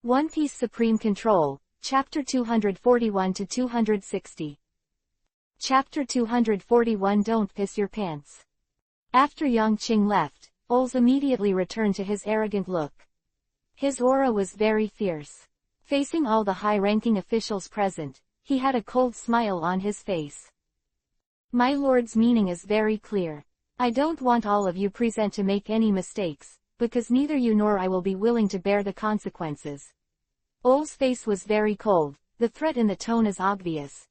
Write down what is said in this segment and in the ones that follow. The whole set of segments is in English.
One Piece Supreme Control, Chapter 241-260. Chapter 241 Don't Piss Your Pants. After Yang Qing left, Ols immediately returned to his arrogant look. His aura was very fierce. Facing all the high-ranking officials present, he had a cold smile on his face. My lord's meaning is very clear. I don't want all of you present to make any mistakes, because neither you nor I will be willing to bear the consequences. Ol's face was very cold, the threat in the tone is obvious.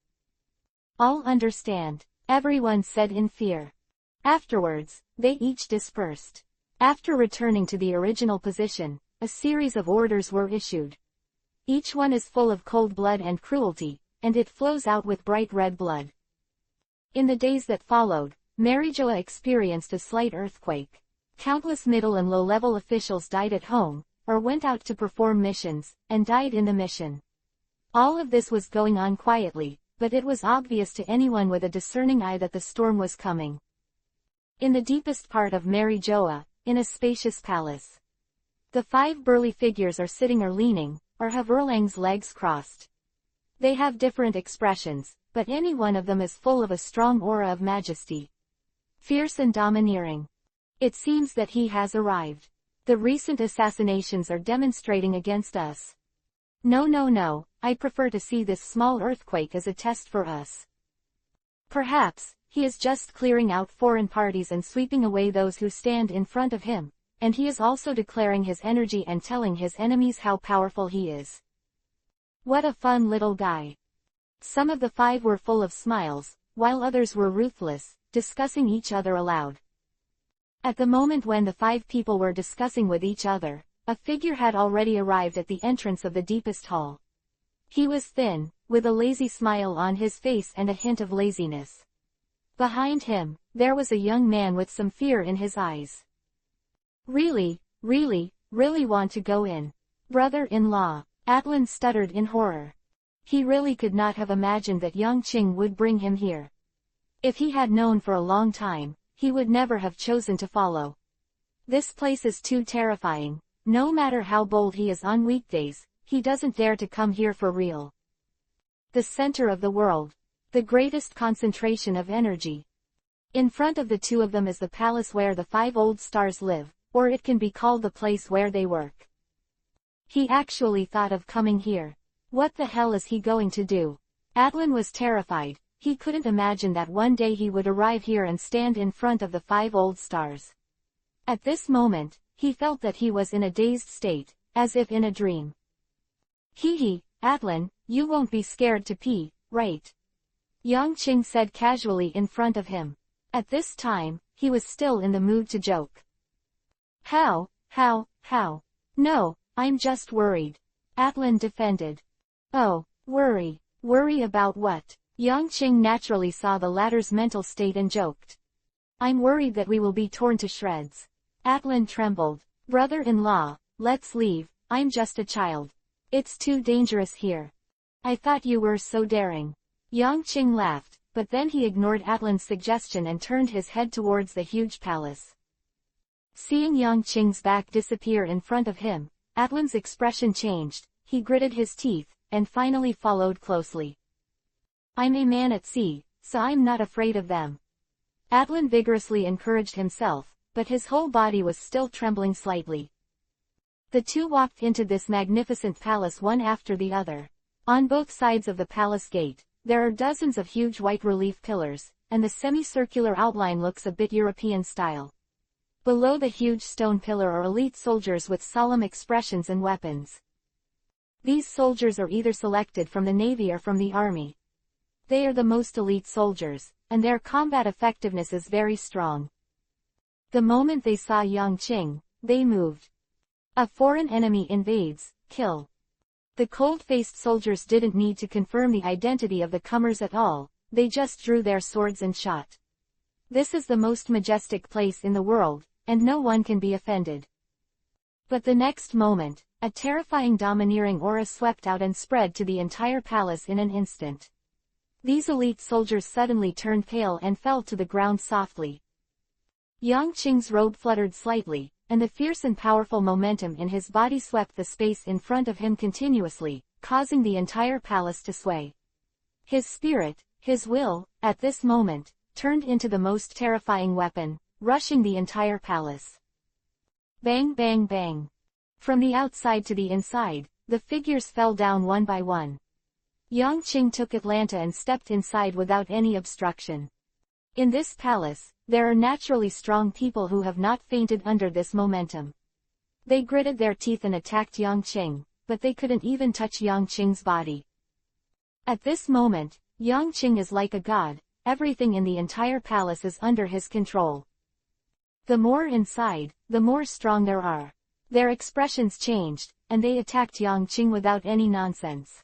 All understand, everyone said in fear. Afterwards, they each dispersed. After returning to the original position, a series of orders were issued. Each one is full of cold blood and cruelty, and it flows out with bright red blood. In the days that followed, Marijoa experienced a slight earthquake. Countless middle and low-level officials died at home, or went out to perform missions, and died in the mission. All of this was going on quietly, but it was obvious to anyone with a discerning eye that the storm was coming. In the deepest part of Marijoa, in a spacious palace, the 5 burly figures are sitting or leaning, or have Erlang's legs crossed. They have different expressions, but any one of them is full of a strong aura of majesty. Fierce and domineering. It seems that he has arrived. The recent assassinations are demonstrating against us. No, I prefer to see this small earthquake as a test for us. Perhaps, he is just clearing out foreign parties and sweeping away those who stand in front of him, and he is also declaring his energy and telling his enemies how powerful he is. What a fun little guy. Some of the 5 were full of smiles, while others were ruthless, discussing each other aloud. At the moment when the 5 people were discussing with each other, a figure had already arrived at the entrance of the deepest hall. He was thin, with a lazy smile on his face and a hint of laziness. Behind him, there was a young man with some fear in his eyes. Really want to go in. Brother-in-law, Atlan stuttered in horror. He really could not have imagined that Yang Qing would bring him here. If he had known for a long time, he would never have chosen to follow. This place is too terrifying. No matter how bold he is on weekdays, he doesn't dare to come here for real. The center of the world. The greatest concentration of energy. In front of the 2 of them is the palace where the 5 old stars live, or it can be called the place where they work. He actually thought of coming here. What the hell is he going to do? Atlan was terrified. He couldn't imagine that one day he would arrive here and stand in front of the 5 old stars. At this moment, he felt that he was in a dazed state, as if in a dream. Hee, Atlan, you won't be scared to pee, right? Yang Qing said casually in front of him. At this time, he was still in the mood to joke. How? No, I'm just worried. Atlan defended. Oh, worry about what? Yang Qing naturally saw the latter's mental state and joked. I'm worried that we will be torn to shreds. Atlan trembled. Brother-in-law, let's leave, I'm just a child. It's too dangerous here. I thought you were so daring. Yang Qing laughed, but then he ignored Atlan's suggestion and turned his head towards the huge palace. Seeing Yang Qing's back disappear in front of him, Atlan's expression changed, he gritted his teeth, and finally followed closely. I'm a man at sea, so I'm not afraid of them. Atlan vigorously encouraged himself, but his whole body was still trembling slightly. The 2 walked into this magnificent palace one after the other. On both sides of the palace gate, there are dozens of huge white relief pillars, and the semicircular outline looks a bit European style. Below the huge stone pillar are elite soldiers with solemn expressions and weapons. These soldiers are either selected from the navy or from the army. They are the most elite soldiers, and their combat effectiveness is very strong. The moment they saw Yang Qing, they moved. A foreign enemy invades, kill. The cold-faced soldiers didn't need to confirm the identity of the comers at all, they just drew their swords and shot. This is the most majestic place in the world, and no one can be offended. But the next moment, a terrifying domineering aura swept out and spread to the entire palace in an instant. These elite soldiers suddenly turned pale and fell to the ground softly. Yang Qing's robe fluttered slightly, and the fierce and powerful momentum in his body swept the space in front of him continuously, causing the entire palace to sway. His spirit, his will, at this moment, turned into the most terrifying weapon, rushing the entire palace. Bang bang bang. From the outside to the inside, the figures fell down one by one. Yang Qing took Atlanta and stepped inside without any obstruction. In this palace, there are naturally strong people who have not fainted under this momentum. They gritted their teeth and attacked Yang Qing, but they couldn't even touch Yang Qing's body. At this moment, Yang Qing is like a god, everything in the entire palace is under his control. The more inside, the more strong there are. Their expressions changed, and they attacked Yang Qing without any nonsense.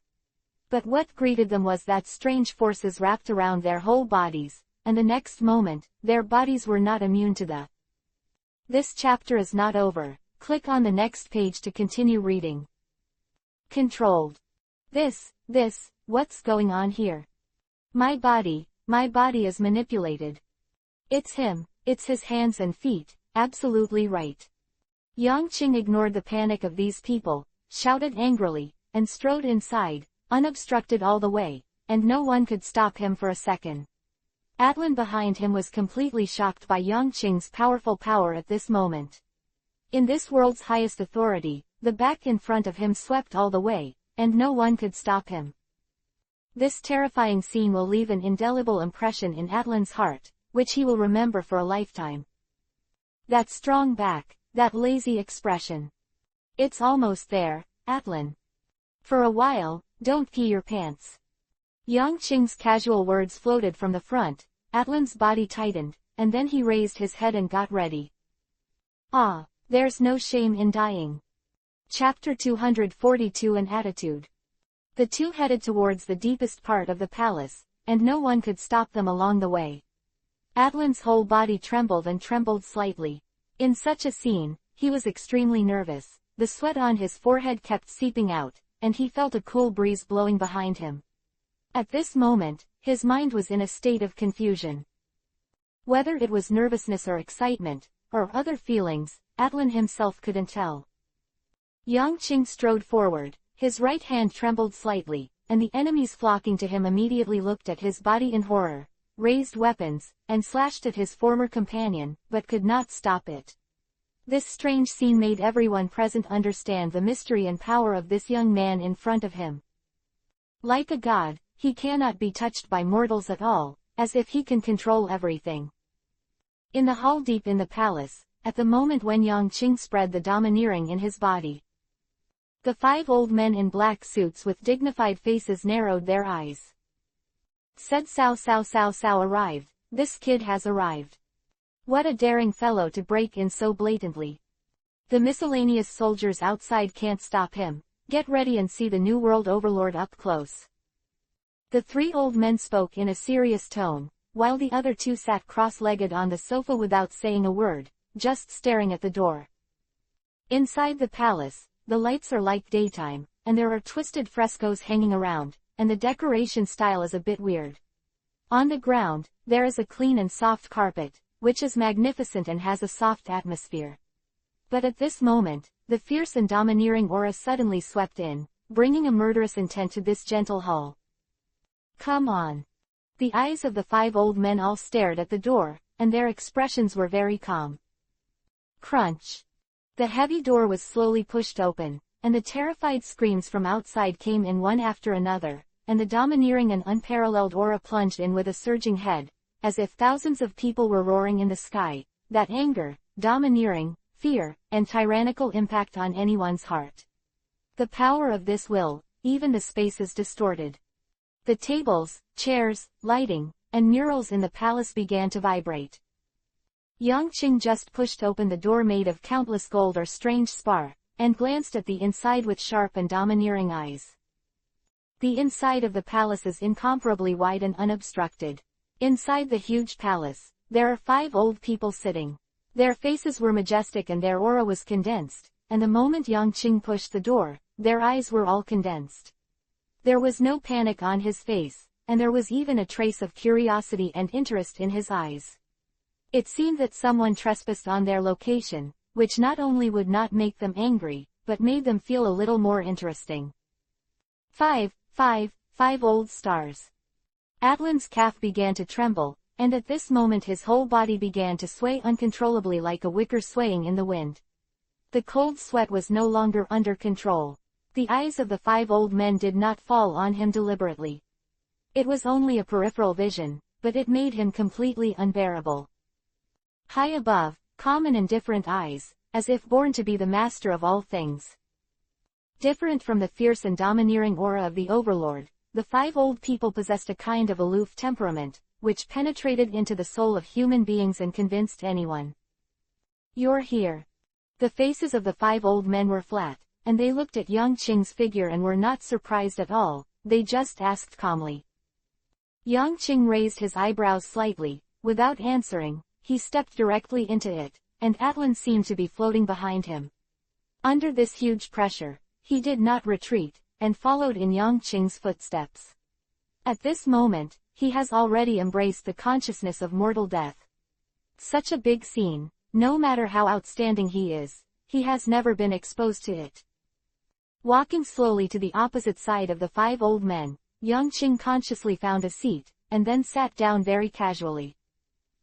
But what greeted them was that strange forces wrapped around their whole bodies, and the next moment, their bodies were not immune to the. This chapter is not over. Click on the next page to continue reading. Controlled. What's going on here? My body is manipulated. It's him, it's his hands and feet, absolutely right. Yang Qing ignored the panic of these people, shouted angrily, and strode inside, unobstructed all the way, and no one could stop him for a second. Atlan behind him was completely shocked by Yang Qing's powerful power at this moment. In this world's highest authority, the back in front of him swept all the way, and no one could stop him. This terrifying scene will leave an indelible impression in Atlan's heart, which he will remember for a lifetime. That strong back, that lazy expression. It's almost there, Atlan. For a while, don't pee your pants. Yang Qing's casual words floated from the front, Atlan's body tightened, and then he raised his head and got ready. Ah, there's no shame in dying. Chapter 242 An Attitude. The two headed towards the deepest part of the palace, and no one could stop them along the way. Atlan's whole body trembled and trembled slightly. In such a scene, he was extremely nervous, the sweat on his forehead kept seeping out, and he felt a cool breeze blowing behind him. At this moment, his mind was in a state of confusion. Whether it was nervousness or excitement, or other feelings, Atlan himself couldn't tell. Yang Qing strode forward, his right hand trembled slightly, and the enemies flocking to him immediately looked at his body in horror, raised weapons, and slashed at his former companion, but could not stop it. This strange scene made everyone present understand the mystery and power of this young man in front of him. Like a god, he cannot be touched by mortals at all, as if he can control everything. In the hall deep in the palace, at the moment when Yang Qing spread the domineering in his body, the 5 old men in black suits with dignified faces narrowed their eyes. Said Cao arrived, this kid has arrived. What a daring fellow to break in so blatantly. The miscellaneous soldiers outside can't stop him, get ready and see the New World Overlord up close. The 3 old men spoke in a serious tone, while the other 2 sat cross-legged on the sofa without saying a word, just staring at the door. Inside the palace, the lights are like daytime, and there are twisted frescoes hanging around, and the decoration style is a bit weird. On the ground, there is a clean and soft carpet, which is magnificent and has a soft atmosphere. But at this moment, the fierce and domineering aura suddenly swept in, bringing a murderous intent to this gentle hall. Come on. The eyes of the 5 old men all stared at the door, and their expressions were very calm. Crunch. The heavy door was slowly pushed open, and the terrified screams from outside came in one after another, and the domineering and unparalleled aura plunged in with a surging head, as if thousands of people were roaring in the sky, that anger, domineering, fear, and tyrannical impact on anyone's heart. The power of this will, even the spaces distorted. The tables, chairs, lighting, and murals in the palace began to vibrate. Yang Qing just pushed open the door made of countless gold or strange spar, and glanced at the inside with sharp and domineering eyes. The inside of the palace is incomparably wide and unobstructed. Inside the huge palace, there are 5 old people sitting. Their faces were majestic and their aura was condensed, and the moment Yang Qing pushed the door, their eyes were all condensed. There was no panic on his face, and there was even a trace of curiosity and interest in his eyes. It seemed that someone trespassed on their location, which not only would not make them angry, but made them feel a little more interesting. 5 old stars. Atlan's calf began to tremble, and at this moment his whole body began to sway uncontrollably like a wicker swaying in the wind. The cold sweat was no longer under control. The eyes of the 5 old men did not fall on him deliberately. It was only a peripheral vision, but it made him completely unbearable. High above, calm and indifferent eyes, as if born to be the master of all things. Different from the fierce and domineering aura of the overlord, the 5 old people possessed a kind of aloof temperament, which penetrated into the soul of human beings and convinced anyone. "You're here." The faces of the 5 old men were flat, and they looked at Yang Qing's figure and were not surprised at all, they just asked calmly. Yang Qing raised his eyebrows slightly. Without answering, he stepped directly into it, and Atlan seemed to be floating behind him. Under this huge pressure, he did not retreat, and followed in Yang Qing's footsteps. At this moment, he has already embraced the consciousness of mortal death. Such a big scene, no matter how outstanding he is, he has never been exposed to it. Walking slowly to the opposite side of the 5 old men, Yang Qing consciously found a seat, and then sat down very casually.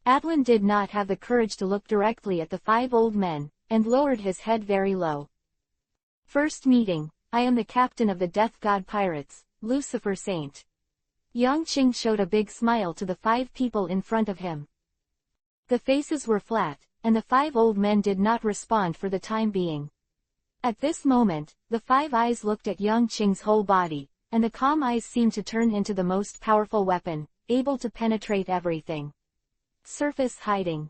Atlan did not have the courage to look directly at the 5 old men, and lowered his head very low. "First meeting, I am the captain of the Death God Pirates, Lucifer Saint." Yang Qing showed a big smile to the 5 people in front of him. The faces were flat, and the 5 old men did not respond for the time being. At this moment, the 5 eyes looked at Yang Qing's whole body, and the calm eyes seemed to turn into the most powerful weapon, able to penetrate everything. Surface hiding.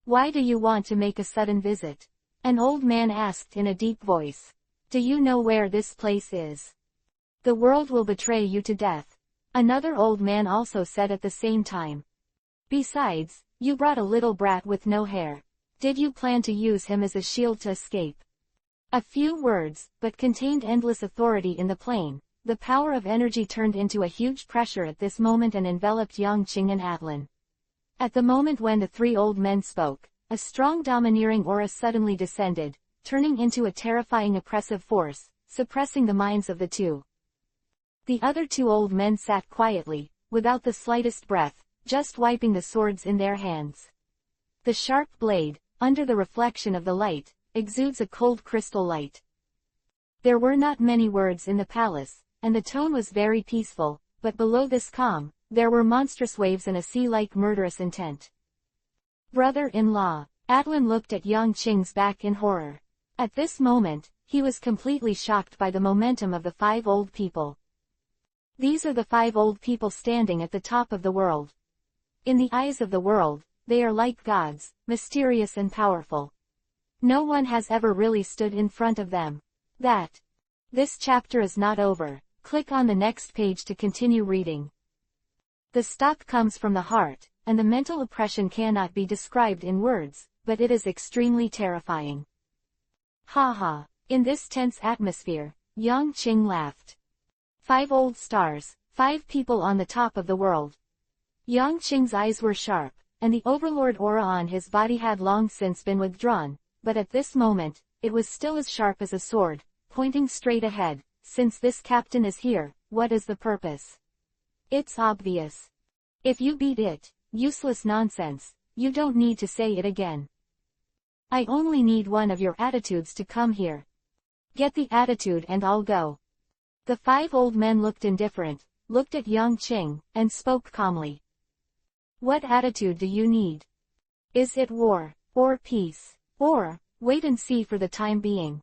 "Why do you want to make a sudden visit?" an old man asked in a deep voice. "Do you know where this place is? The world will betray you to death," another old man also said at the same time. "Besides, you brought a little brat with no hair. Did you plan to use him as a shield to escape?" A few words, but contained endless authority in the plain. The power of energy turned into a huge pressure at this moment and enveloped Yang Qing and Atlan. At the moment when the 3 old men spoke, a strong domineering aura suddenly descended, turning into a terrifying oppressive force, suppressing the minds of the 2. The other 2 old men sat quietly, without the slightest breath, just wiping the swords in their hands. The sharp blade, under the reflection of the light, exudes a cold crystal light. There were not many words in the palace, and the tone was very peaceful, but below this calm, there were monstrous waves and a sea-like murderous intent. "Brother-in-law," Atlan looked at Yang Qing's back in horror. At this moment, he was completely shocked by the momentum of the 5 old people. These are the 5 old people standing at the top of the world. In the eyes of the world, they are like gods, mysterious and powerful. No one has ever really stood in front of them. This chapter is not over. Click on the next page to continue reading. The stock comes from the heart, and the mental oppression cannot be described in words, but it is extremely terrifying. Ha ha. In this tense atmosphere, Yang Qing laughed. 5 old stars, 5 people on the top of the world. Yang Qing's eyes were sharp, and the overlord aura on his body had long since been withdrawn, but at this moment, it was still as sharp as a sword, pointing straight ahead. "Since this captain is here, what is the purpose?" "It's obvious. If you beat it, useless nonsense, you don't need to say it again. I only need one of your attitudes to come here. Get the attitude and I'll go." The 5 old men looked indifferent, looked at Yang Qing, and spoke calmly. "What attitude do you need? Is it war, or peace, or, wait and see for the time being?"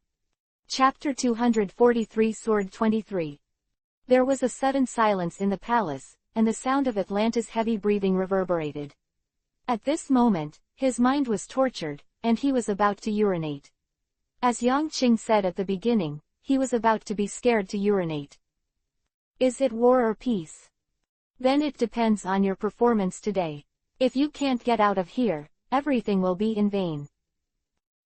Chapter 243 Sword 23. There was a sudden silence in the palace, and the sound of Atlanta's heavy breathing reverberated. At this moment, his mind was tortured, and he was about to urinate. As Yang Qing said at the beginning, he was about to be scared to urinate. Is it war or peace? Then it depends on your performance today. If you can't get out of here, everything will be in vain.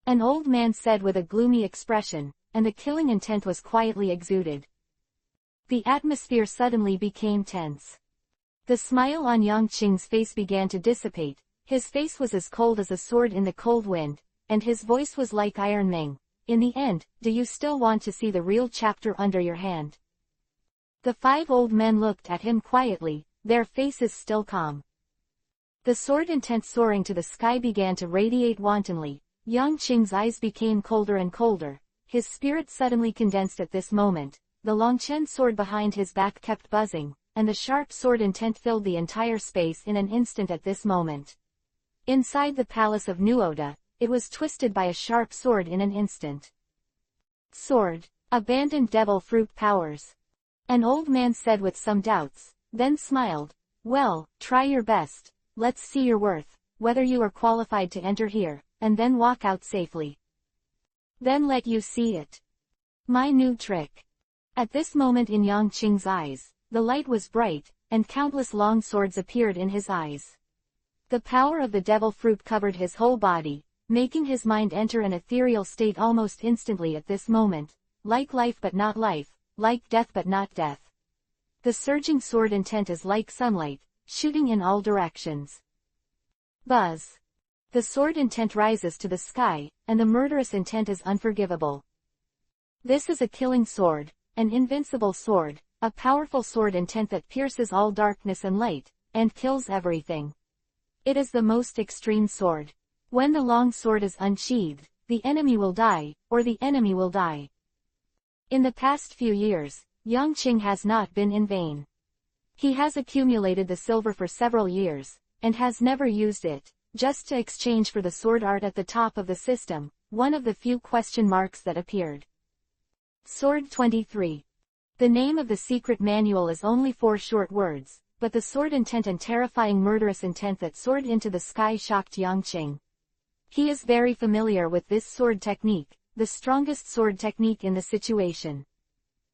An old man said with a gloomy expression, and the killing intent was quietly exuded. The atmosphere suddenly became tense. The smile on Yang Qing's face began to dissipate. His face was as cold as a sword in the cold wind, and his voice was like Iron Ming. In the end, do you still want to see the real chapter under your hand? The 5 old men looked at him quietly, their faces still calm. The sword intent soaring to the sky began to radiate wantonly. Yang Qing's eyes became colder and colder. His spirit suddenly condensed at this moment. The Longchen sword behind his back kept buzzing, and the sharp sword intent filled the entire space in an instant at this moment. Inside the palace of Nuoda, it was twisted by a sharp sword in an instant. Sword. Abandoned devil fruit powers. An old man said with some doubts, then smiled. Well, try your best. Let's see your worth, whether you are qualified to enter here, and then walk out safely. Then let you see it. My new trick. At this moment in Yang Qing's eyes, the light was bright, and countless long swords appeared in his eyes. The power of the devil fruit covered his whole body, making his mind enter an ethereal state almost instantly at this moment, like life but not life, like death but not death. The surging sword intent is like sunlight, shooting in all directions. Buzz. The sword intent rises to the sky, and the murderous intent is unforgivable. This is a killing sword, an invincible sword, a powerful sword intent that pierces all darkness and light, and kills everything. It is the most extreme sword. When the long sword is unsheathed, the enemy will die, or the enemy will die. In the past few years, Yang Qing has not been in vain. He has accumulated the silver for several years, and has never used it, just to exchange for the sword art at the top of the system, one of the few question marks that appeared. Sword 23. The name of the secret manual is only 4 short words, but the sword intent and terrifying murderous intent that soared into the sky shocked Yang Qing. He is very familiar with this sword technique, the strongest sword technique in the situation.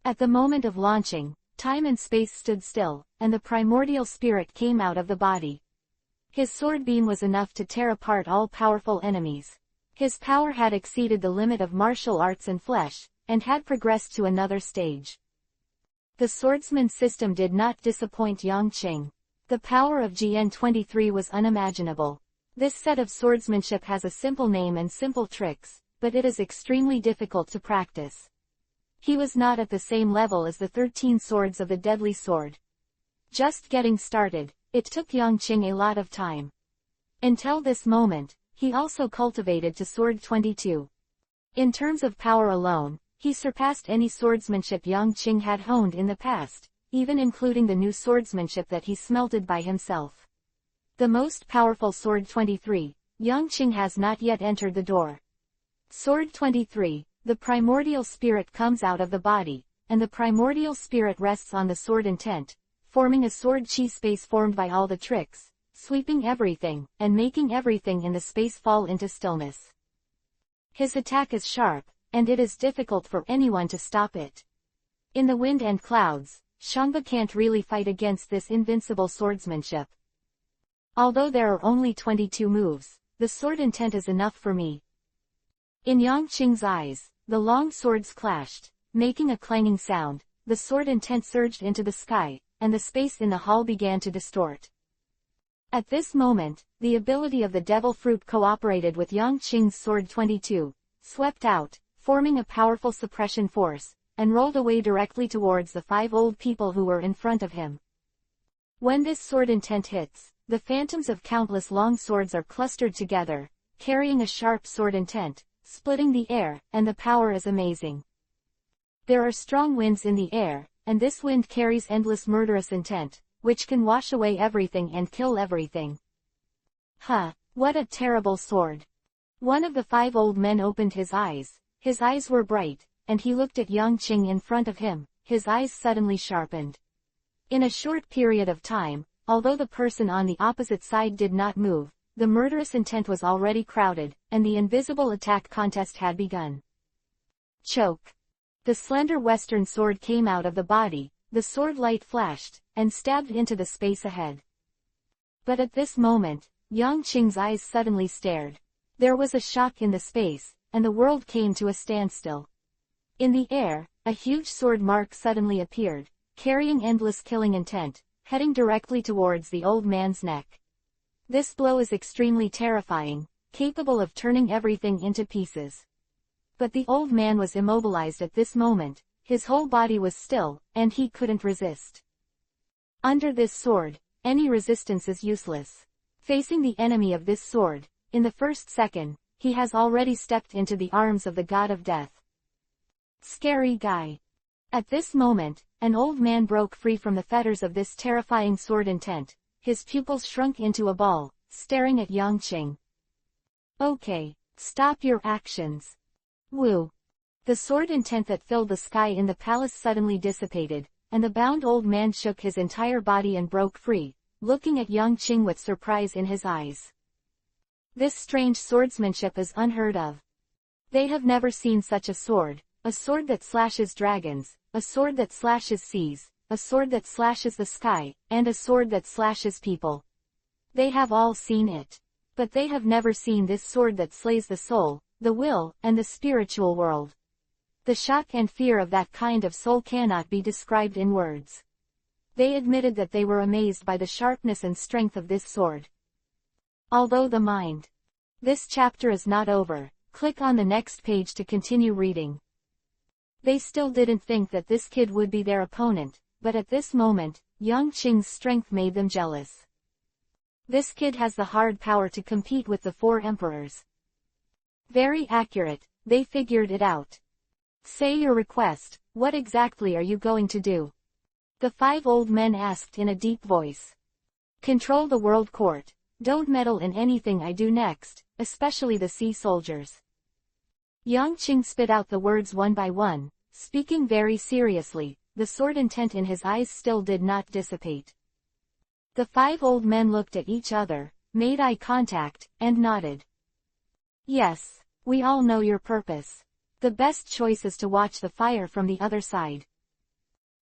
At the moment of launching, time and space stood still, and the primordial spirit came out of the body. His sword beam was enough to tear apart all powerful enemies. His power had exceeded the limit of martial arts and flesh, and had progressed to another stage. The swordsman system did not disappoint Yang Qing. The power of GN23 was unimaginable. This set of swordsmanship has a simple name and simple tricks, but it is extremely difficult to practice. He was not at the same level as the 13 swords of the deadly sword. Just getting started, it took Yang Qing a lot of time. Until this moment, he also cultivated to sword 22. In terms of power alone, he surpassed any swordsmanship Yang Qing had honed in the past, even including the new swordsmanship that he smelted by himself. The most powerful sword 23, Yang Qing has not yet entered the door. Sword 23, the primordial spirit comes out of the body, and the primordial spirit rests on the sword intent, forming a sword chi space formed by all the tricks, sweeping everything, and making everything in the space fall into stillness. His attack is sharp, and it is difficult for anyone to stop it. In the wind and clouds, Shangba can't really fight against this invincible swordsmanship. Although there are only 22 moves, the sword intent is enough for me. In Yang Qing's eyes, the long swords clashed, making a clanging sound. The sword intent surged into the sky, and the space in the hall began to distort. At this moment, the ability of the devil fruit cooperated with Yang Qing's sword 22, swept out, forming a powerful suppression force, and rolled away directly towards the 5 old people who were in front of him. When this sword intent hits, the phantoms of countless long swords are clustered together, carrying a sharp sword intent, splitting the air, and the power is amazing. There are strong winds in the air, and this wind carries endless murderous intent, which can wash away everything and kill everything. Huh, what a terrible sword. One of the 5 old men opened his eyes. His eyes were bright, and he looked at Yang Qing in front of him. His eyes suddenly sharpened. In a short period of time, although the person on the opposite side did not move, the murderous intent was already crowded, and the invisible attack contest had begun. Choke. The slender western sword came out of the body, the sword light flashed, and stabbed into the space ahead. But at this moment, Yang Qing's eyes suddenly stared. There was a shock in the space, and the world came to a standstill. In the air, a huge sword mark suddenly appeared, carrying endless killing intent, heading directly towards the old man's neck. This blow is extremely terrifying, capable of turning everything into pieces. But the old man was immobilized at this moment, his whole body was still, and he couldn't resist. Under this sword, any resistance is useless. Facing the enemy of this sword, in the first second, he has already stepped into the arms of the god of death. Scary guy. At this moment, an old man broke free from the fetters of this terrifying sword intent. His pupils shrunk into a ball, staring at Yang Qing. Okay, stop your actions. Woo. The sword intent that filled the sky in the palace suddenly dissipated, and the bound old man shook his entire body and broke free, looking at Yang Qing with surprise in his eyes. This strange swordsmanship is unheard of. They have never seen such a sword that slashes dragons, a sword that slashes seas, a sword that slashes the sky, and a sword that slashes people. They have all seen it. But they have never seen this sword that slays the soul, the will, and the spiritual world. The shock and fear of that kind of soul cannot be described in words. They admitted that they were amazed by the sharpness and strength of this sword. Although the mind. This chapter is not over, click on the next page to continue reading. They still didn't think that this kid would be their opponent, but at this moment, Yang Qing's strength made them jealous. This kid has the hard power to compete with the 4 emperors. Very accurate, they figured it out. Say your request, what exactly are you going to do? The 5 old men asked in a deep voice. Control the world court, don't meddle in anything I do next, especially the sea soldiers. Yang Qing spit out the words one by one, speaking very seriously, the sword intent in his eyes still did not dissipate. The 5 old men looked at each other, made eye contact, and nodded. Yes, we all know your purpose. The best choice is to watch the fire from the other side.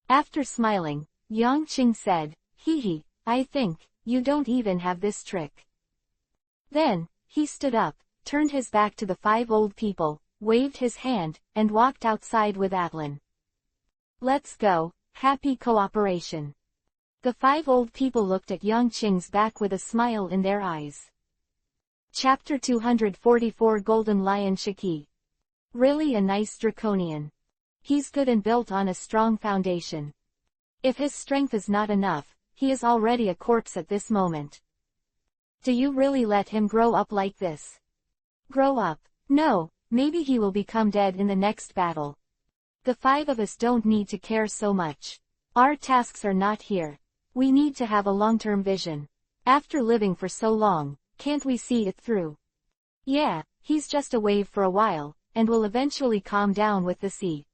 After smiling, Yang Qing said, hee, I think, you don't even have this trick. Then, he stood up, turned his back to the 5 old people, waved his hand, and walked outside with Atlan. Let's go, happy cooperation. The 5 old people looked at Yang Qing's back with a smile in their eyes. Chapter 244 Golden Lion Shiki. Really a nice draconian. He's good and built on a strong foundation. If his strength is not enough, he is already a corpse at this moment. Do you really let him grow up like this? Grow up? No, maybe he will become dead in the next battle. The 5 of us don't need to care so much. Our tasks are not here. We need to have a long-term vision. After living for so long, can't we see it through? Yeah, he's just a wave for a while, and will eventually calm down with the sea.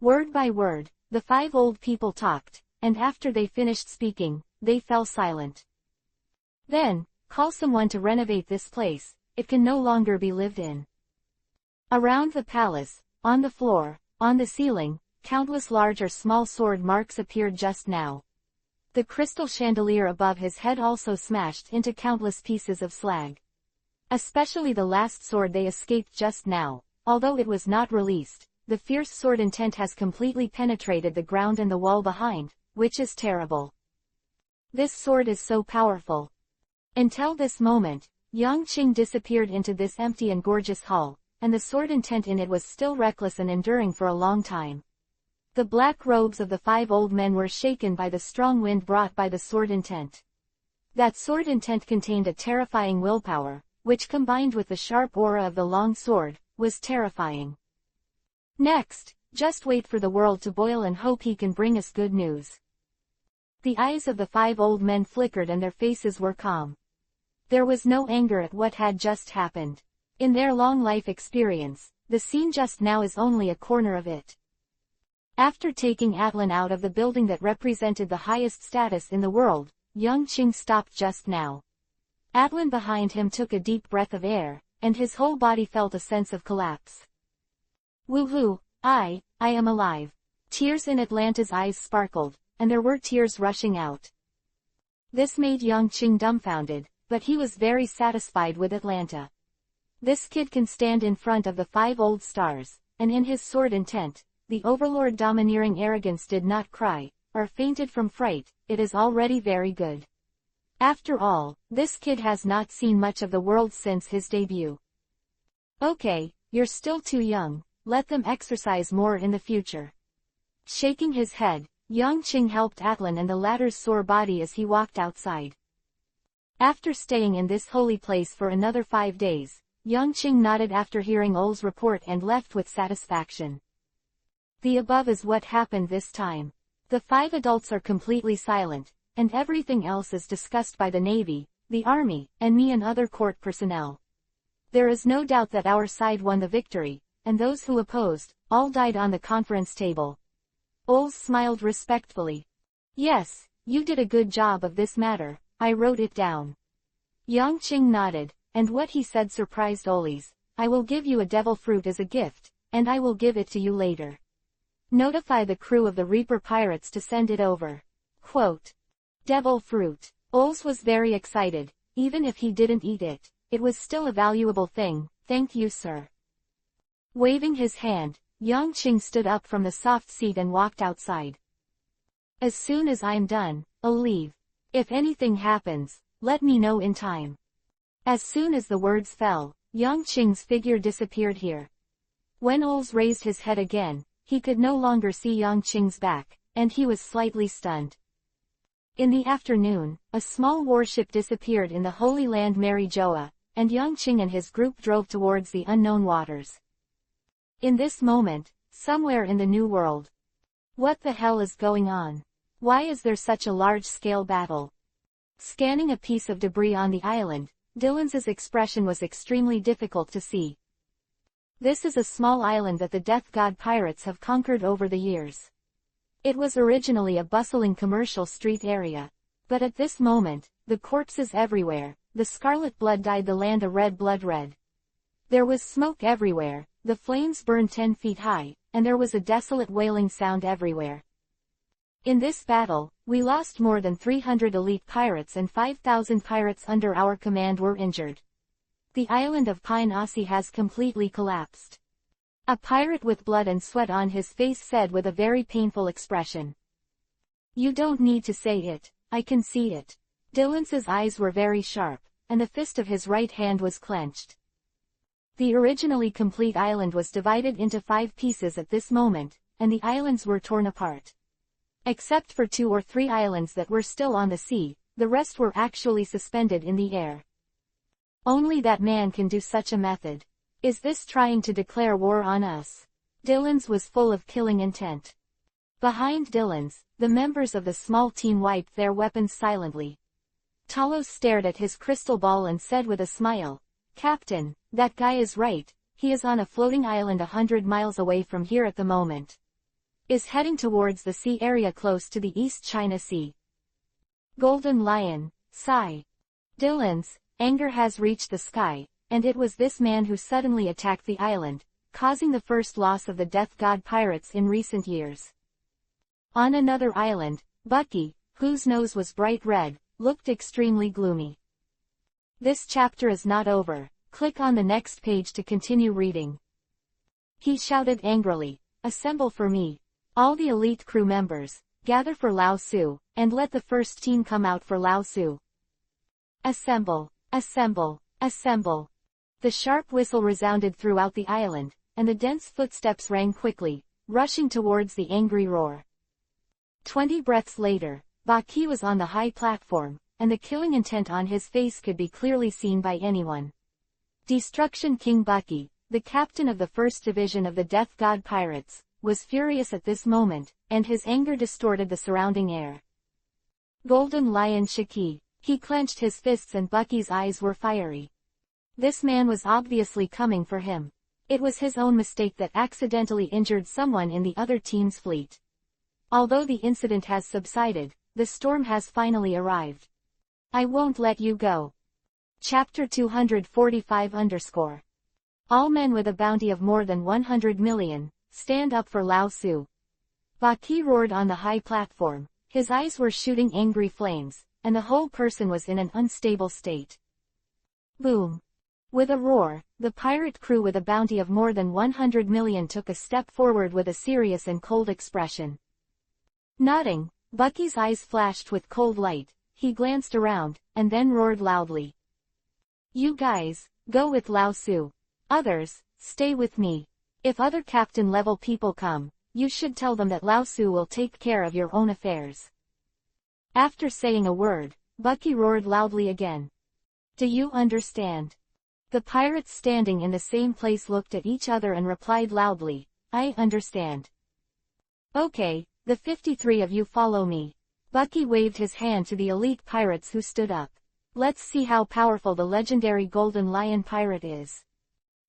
Word by word, the 5 old people talked, and after they finished speaking, they fell silent. Then, call someone to renovate this place, it can no longer be lived in. Around the palace, on the floor, on the ceiling, countless large or small sword marks appeared just now. The crystal chandelier above his head also smashed into countless pieces of slag. Especially the last sword they escaped just now, although it was not released, the fierce sword intent has completely penetrated the ground and the wall behind, which is terrible. This sword is so powerful. Until this moment, Yang Qing disappeared into this empty and gorgeous hall, and the sword intent in it was still reckless and enduring for a long time. The black robes of the 5 old men were shaken by the strong wind brought by the sword intent. That sword intent contained a terrifying willpower, which combined with the sharp aura of the long sword, was terrifying. Next, just wait for the world to boil and hope he can bring us good news. The eyes of the 5 old men flickered and their faces were calm. There was no anger at what had just happened. In their long life experience, the scene just now is only a corner of it. After taking Atlan out of the building that represented the highest status in the world, Yang Qing stopped just now. Atlan behind him took a deep breath of air, and his whole body felt a sense of collapse. Woohoo, I am alive. Tears in Atlanta's eyes sparkled, and there were tears rushing out. This made Yang Qing dumbfounded, but he was very satisfied with Atlanta. This kid can stand in front of the 5 old stars, and in his sword intent, the overlord domineering arrogance did not cry, or fainted from fright, it is already very good. After all, this kid has not seen much of the world since his debut. Okay, you're still too young, let them exercise more in the future. Shaking his head, Yang Qing helped Atlan and the latter's sore body as he walked outside. After staying in this holy place for another 5 days, Yang Qing nodded after hearing Ol's report and left with satisfaction. The above is what happened this time. The 5 adults are completely silent, and everything else is discussed by the Navy, the Army, and me and other court personnel. There is no doubt that our side won the victory, and those who opposed, all died on the conference table. Ols smiled respectfully. Yes, you did a good job of this matter, I wrote it down. Yang Qing nodded, and what he said surprised Olis. I will give you a devil fruit as a gift, and I will give it to you later. Notify the crew of the Reaper pirates to send it over. Quote. Devil fruit. Ols was very excited, even if he didn't eat it, it was still a valuable thing, thank you sir. Waving his hand, Yang Qing stood up from the soft seat and walked outside. As soon as I'm done, I'll leave. If anything happens, let me know in time. As soon as the words fell, Yang Qing's figure disappeared here. When Ols raised his head again, he could no longer see Yang Qing's back, and he was slightly stunned. In the afternoon, a small warship disappeared in the Holy Land Mary Joa, and Yang Qing and his group drove towards the unknown waters. In this moment, somewhere in the New World. What the hell is going on? Why is there such a large-scale battle? Scanning a piece of debris on the island, Dylan's expression was extremely difficult to see. This is a small island that the Death God pirates have conquered over the years. It was originally a bustling commercial street area. But at this moment, the corpses everywhere, the scarlet blood dyed the land a red blood red. There was smoke everywhere, the flames burned 10 feet high, and there was a desolate wailing sound everywhere. In this battle, we lost more than 300 elite pirates and 5,000 pirates under our command were injured. The island of Pine Aussie has completely collapsed. A pirate with blood and sweat on his face said with a very painful expression. You don't need to say it, I can see it. Dylan's eyes were very sharp, and the fist of his right hand was clenched. The originally complete island was divided into 5 pieces at this moment, and the islands were torn apart. Except for 2 or 3 islands that were still on the sea, the rest were actually suspended in the air. Only that man can do such a method. Is this trying to declare war on us? Dylan's was full of killing intent. Behind Dylan's, the members of the small team wiped their weapons silently. Talos stared at his crystal ball and said with a smile, Captain, that guy is right, he is on a floating island 100 miles away from here at the moment. Is heading towards the sea area close to the East China Sea. Golden Lion, sigh. Dylan's anger has reached the sky, and it was this man who suddenly attacked the island, causing the first loss of the Death God pirates in recent years. On another island, Bucky, whose nose was bright red, looked extremely gloomy. This chapter is not over, click on the next page to continue reading. He shouted angrily, assemble for me. All the elite crew members, gather for Lao Su, and let the first team come out for Lao Su. Assemble, assemble, assemble. The sharp whistle resounded throughout the island, and the dense footsteps rang quickly, rushing towards the angry roar. 20 breaths later, Baki was on the high platform, and the killing intent on his face could be clearly seen by anyone. Destruction King Bucky, the captain of the 1st Division of the Death God Pirates, was furious at this moment, and his anger distorted the surrounding air. Golden Lion Shiki, he clenched his fists and Bucky's eyes were fiery. This man was obviously coming for him. It was his own mistake that accidentally injured someone in the other team's fleet. Although the incident has subsided, the storm has finally arrived. I won't let you go. Chapter 245 All men with a bounty of more than 100 million, stand up for Lao Su. Baki roared on the high platform, his eyes were shooting angry flames, and the whole person was in an unstable state. Boom. With a roar, the pirate crew with a bounty of more than 100 million took a step forward with a serious and cold expression. Nodding, Bucky's eyes flashed with cold light, he glanced around, and then roared loudly. You guys, go with Lao Su. Others, stay with me. If other captain-level people come, you should tell them that Lao Su will take care of your own affairs. After saying a word, Bucky roared loudly again. Do you understand? The pirates standing in the same place looked at each other and replied loudly, I understand. Okay, the 53 of you follow me. Bucky waved his hand to the elite pirates who stood up. Let's see how powerful the legendary Golden Lion pirate is.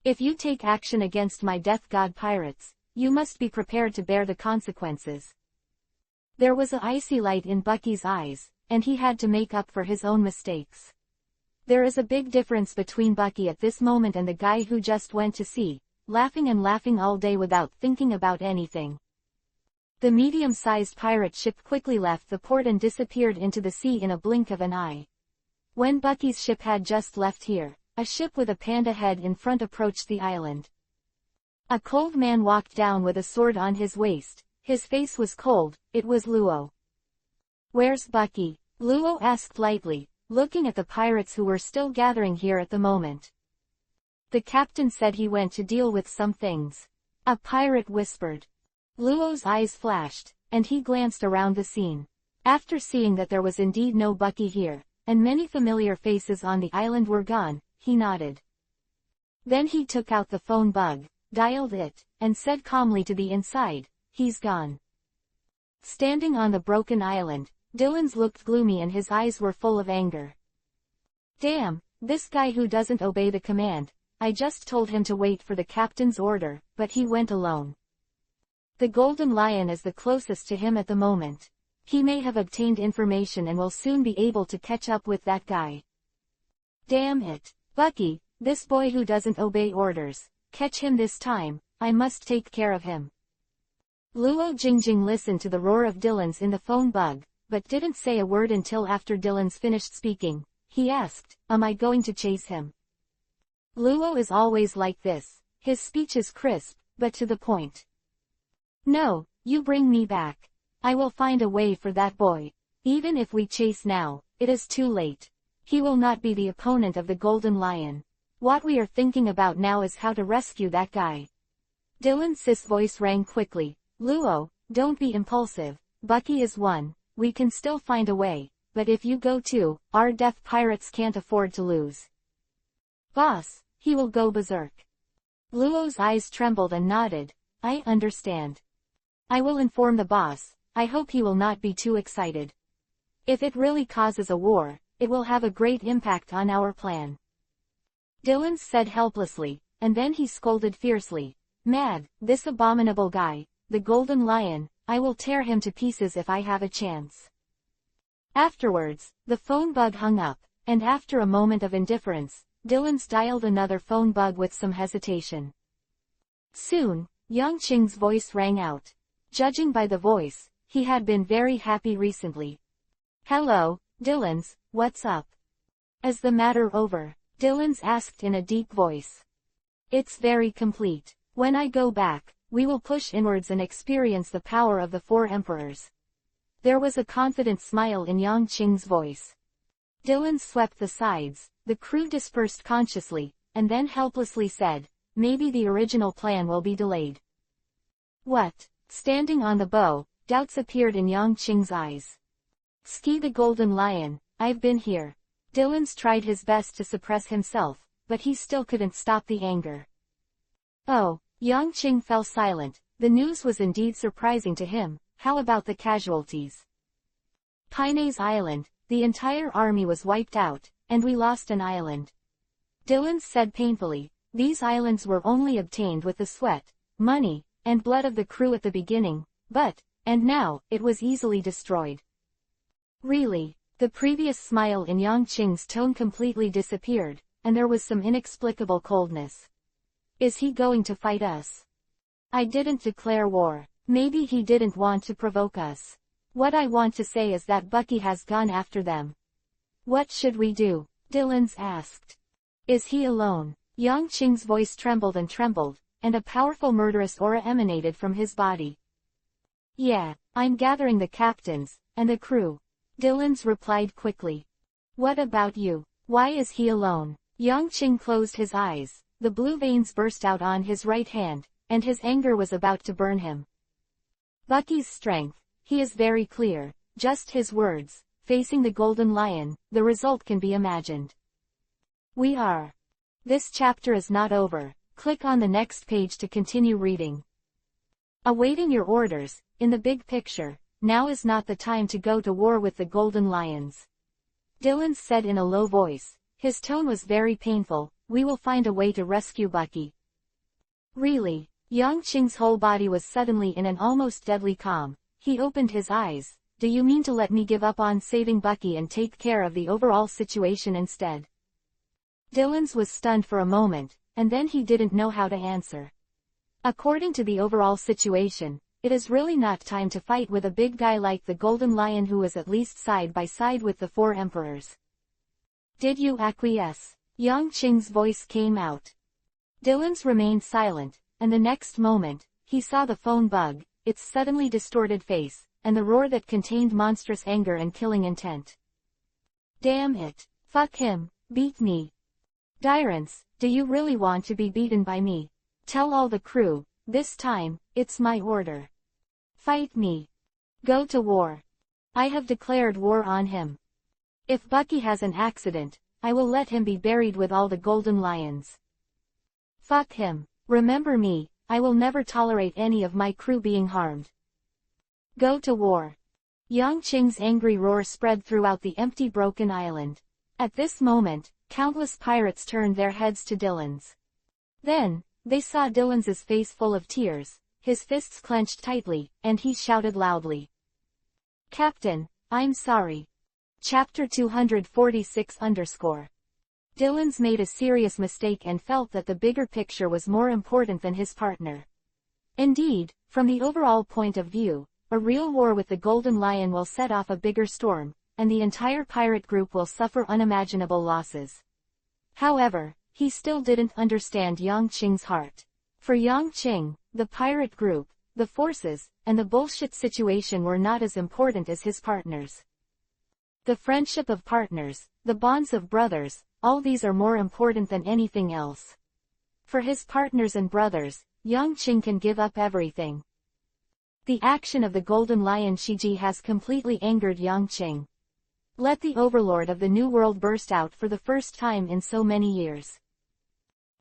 If you take action against my Death God pirates, you must be prepared to bear the consequences. There was an icy light in Bucky's eyes, and he had to make up for his own mistakes. There is a big difference between Bucky at this moment and the guy who just went to sea, laughing and laughing all day without thinking about anything. The medium-sized pirate ship quickly left the port and disappeared into the sea in a blink of an eye. When Bucky's ship had just left here, a ship with a panda head in front approached the island. A cold man walked down with a sword on his waist. His face was cold. It was Luo. Where's Bucky? Luo asked lightly, looking at the pirates who were still gathering here at the moment. The captain said he went to deal with some things. A pirate whispered. Luo's eyes flashed, and he glanced around the scene. After seeing that there was indeed no Bucky here, and many familiar faces on the island were gone, he nodded. Then he took out the phone bug, dialed it, and said calmly to the inside, he's gone. Standing on the broken island, Dylan's looked gloomy and his eyes were full of anger. Damn, this guy who doesn't obey the command. I just told him to wait for the captain's order, but he went alone. The Golden Lion is the closest to him at the moment. He may have obtained information and will soon be able to catch up with that guy. Damn it, Bucky, this boy who doesn't obey orders. Catch him this time, I must take care of him. Luo Jingjing listened to the roar of Dylan's in the phone bug, but didn't say a word until after Dylan's finished speaking. He asked, am I going to chase him? Luo is always like this. His speech is crisp, but to the point. No, you bring me back. I will find a way for that boy. Even if we chase now, it is too late. He will not be the opponent of the Golden Lion. What we are thinking about now is how to rescue that guy. Dylan's voice rang quickly. Luo, don't be impulsive. Bucky is one. We can still find a way, but if you go too, our deaf pirates can't afford to lose. Boss, he will go berserk. Luo's eyes trembled and nodded. I understand. I will inform the boss. I hope he will not be too excited. If it really causes a war, it will have a great impact on our plan. Dylan said helplessly, and then he scolded fiercely. Mad, this abominable guy, the Golden Lion, I will tear him to pieces if I have a chance. Afterwards, the phone bug hung up, and after a moment of indifference, Dylan's dialed another phone bug with some hesitation. Soon, Yang Qing's voice rang out. Judging by the voice, he had been very happy recently. Hello, Dylan's, what's up? Is the matter over? Dylan's asked in a deep voice. It's very complete. When I go back, we will push inwards and experience the power of the four emperors. There was a confident smile in Yang Qing's voice. Dylan swept the sides, the crew dispersed consciously, and then helplessly said, maybe the original plan will be delayed. What? Standing on the bow, doubts appeared in Yang Qing's eyes. Ski the Golden Lion, I've been here. Dylan's tried his best to suppress himself, but he still couldn't stop the anger. Oh, Yang Qing fell silent. The news was indeed surprising to him. How about the casualties? Paine's Island, the entire army was wiped out, and we lost an island. Dylan said painfully, these islands were only obtained with the sweat, money, and blood of the crew at the beginning, and now, it was easily destroyed. Really? The previous smile in Yang Qing's tone completely disappeared, and there was some inexplicable coldness. Is he going to fight us? I didn't declare war. Maybe he didn't want to provoke us. What I want to say is that Bucky has gone after them. What should we do? Dylan's asked. Is he alone? Yang Qing's voice trembled, and a powerful murderous aura emanated from his body. Yeah, I'm gathering the captains, and the crew. Dylan's replied quickly. What about you? Why is he alone? Yang Qing closed his eyes, the blue veins burst out on his right hand, and his anger was about to burn him. Bucky's strength, he is very clear, just his words, facing the golden lion, the result can be imagined. We are. This chapter is not over, click on the next page to continue reading. Awaiting your orders, in the big picture, now is not the time to go to war with the golden lions. Dylan said in a low voice, his tone was very painful, we will find a way to rescue Bucky. Really? Yang Qing's whole body was suddenly in an almost deadly calm, he opened his eyes, do you mean to let me give up on saving Bucky and take care of the overall situation instead? Dylan's was stunned for a moment, and then he didn't know how to answer. According to the overall situation, it is really not time to fight with a big guy like the Golden Lion who is at least side by side with the 4 emperors. Did you acquiesce? Yang Qing's voice came out. Dylan's remained silent, and the next moment, he saw the phone bug, its suddenly distorted face, and the roar that contained monstrous anger and killing intent. Damn it. Fuck him. Beat me. Dyrance, do you really want to be beaten by me? Tell all the crew, this time, it's my order. Fight me. Go to war. I have declared war on him. If Bucky has an accident, I will let him be buried with all the golden lions. Fuck him. Remember me, I will never tolerate any of my crew being harmed. Go to war. Yang Qing's angry roar spread throughout the empty broken island. At this moment, countless pirates turned their heads to Dylan's. Then, they saw Dylan's face full of tears, his fists clenched tightly, and he shouted loudly. Captain, I'm sorry. Chapter 246 Dylan's made a serious mistake and felt that the bigger picture was more important than his partner. Indeed, from the overall point of view, a real war with the Golden Lion will set off a bigger storm, and the entire pirate group will suffer unimaginable losses. However, he still didn't understand Yang Qing's heart. For Yang Qing, the pirate group, the forces, and the bullshit situation were not as important as his partners. The friendship of partners, the bonds of brothers, all these are more important than anything else. For his partners and brothers, Yang Qing can give up everything. The action of the Golden Lion Shiji has completely angered Yang Qing. Let the overlord of the New World burst out for the first time in so many years.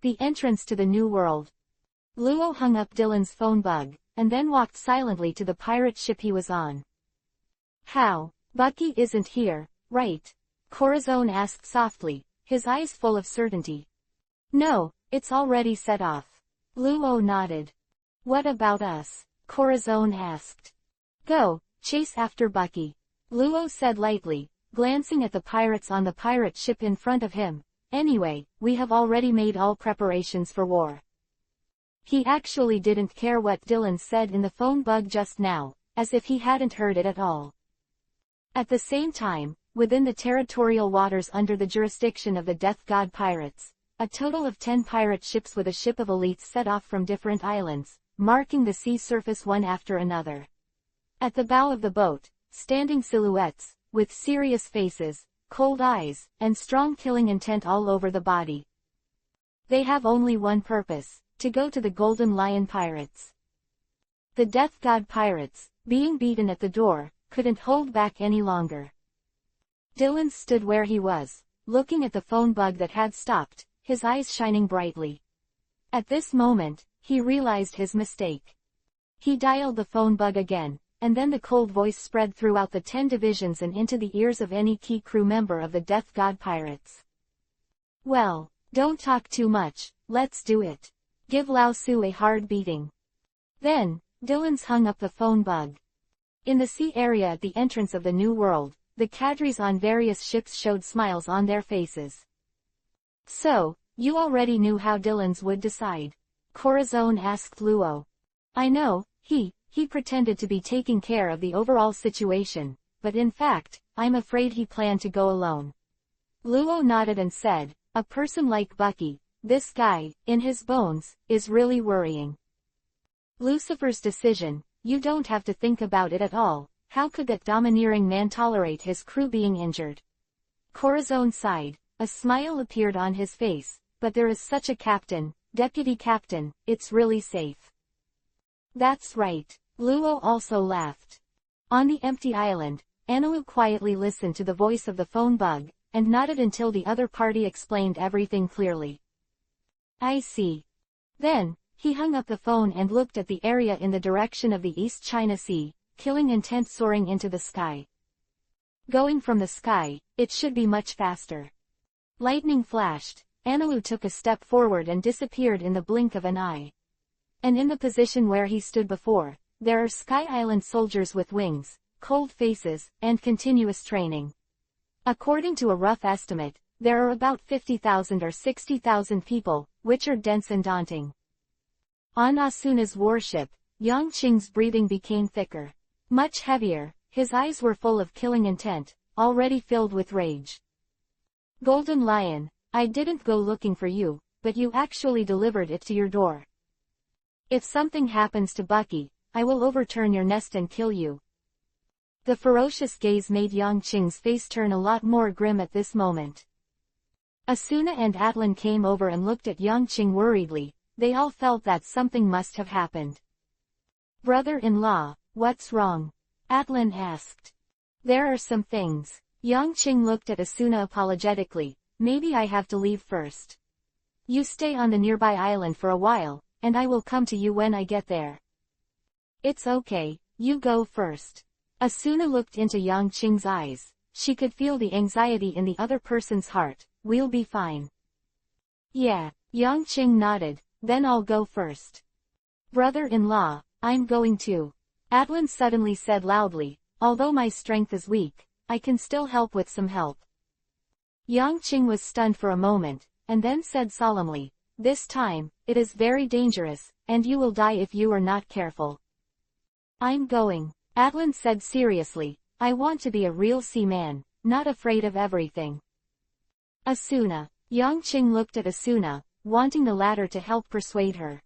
The entrance to the New World. Luo hung up Dylan's phone bug, and then walked silently to the pirate ship he was on. How? Bucky isn't here, right? Corazon asked softly, his eyes full of certainty. No, it's already set off. Luo nodded. What about us? Corazon asked. Go, chase after Bucky. Luo said lightly, glancing at the pirates on the pirate ship in front of him. Anyway, we have already made all preparations for war. He actually didn't care what Dylan said in the phone bug just now, as if he hadn't heard it at all. At the same time, within the territorial waters under the jurisdiction of the Death God pirates, a total of 10 pirate ships with a ship of elites set off from different islands, marking the sea surface one after another. At the bow of the boat, standing silhouettes, with serious faces, cold eyes, and strong killing intent all over the body. They have only one purpose, to go to the Golden Lion pirates. The Death God pirates, being beaten at the door, couldn't hold back any longer. Dylan stood where he was, looking at the phone bug that had stopped, his eyes shining brightly. At this moment, he realized his mistake. He dialed the phone bug again, and then the cold voice spread throughout the 10 divisions and into the ears of any key crew member of the Death God pirates. Well, don't talk too much, let's do it. Give Lao Su a hard beating. Then, Dylan's hung up the phone bug. In the sea area at the entrance of the New World, the cadres on various ships showed smiles on their faces. So, you already knew how Dylan's would decide? Corazon asked Luo. I know, he pretended to be taking care of the overall situation, but in fact, I'm afraid he planned to go alone. Luo nodded and said, a person like Bucky, this guy, in his bones, is really worrying. Lucifer's decision, you don't have to think about it at all, How could that domineering man tolerate his crew being injured? Corazon sighed. A smile appeared on his face. But there is such a captain, deputy captain, it's really safe. That's right. Luo also laughed. On the empty island, Anu quietly listened to the voice of the phone bug, and nodded until the other party explained everything clearly. I see. Then, he hung up the phone and looked at the area in the direction of the East China Sea, killing intent soaring into the sky. Going from the sky, it should be much faster. Lightning flashed. Anu took a step forward and disappeared in the blink of an eye. And in the position where he stood before, there are Sky Island soldiers with wings, cold faces, and continuous training. According to a rough estimate, there are about 50,000 or 60,000 people, which are dense and daunting. On Asuna's warship, Yang Qing's breathing became thicker. Much heavier, his eyes were full of killing intent, already filled with rage. Golden Lion, I didn't go looking for you, but you actually delivered it to your door. If something happens to Bucky, I will overturn your nest and kill you. The ferocious gaze made Yang Qing's face turn a lot more grim at this moment. Asuna and Atlan came over and looked at Yang Qing worriedly. They all felt that something must have happened. Brother-in-law, what's wrong? Atlan asked. There are some things. Yang Qing looked at Asuna apologetically. Maybe I have to leave first. You stay on the nearby island for a while, and I will come to you when I get there. It's okay, you go first. Asuna looked into Yang Qing's eyes. She could feel the anxiety in the other person's heart. We'll be fine. Yeah, Yang Qing nodded. Then I'll go first. Brother-in-law, I'm going too. Atlan suddenly said loudly, although my strength is weak, I can still help with some help. Yang Qing was stunned for a moment, and then said solemnly, this time, it is very dangerous, and you will die if you are not careful. I'm going, Atlan said seriously. I want to be a real seaman, not afraid of everything. Asuna. Yang Qing looked at Asuna, wanting the latter to help persuade her.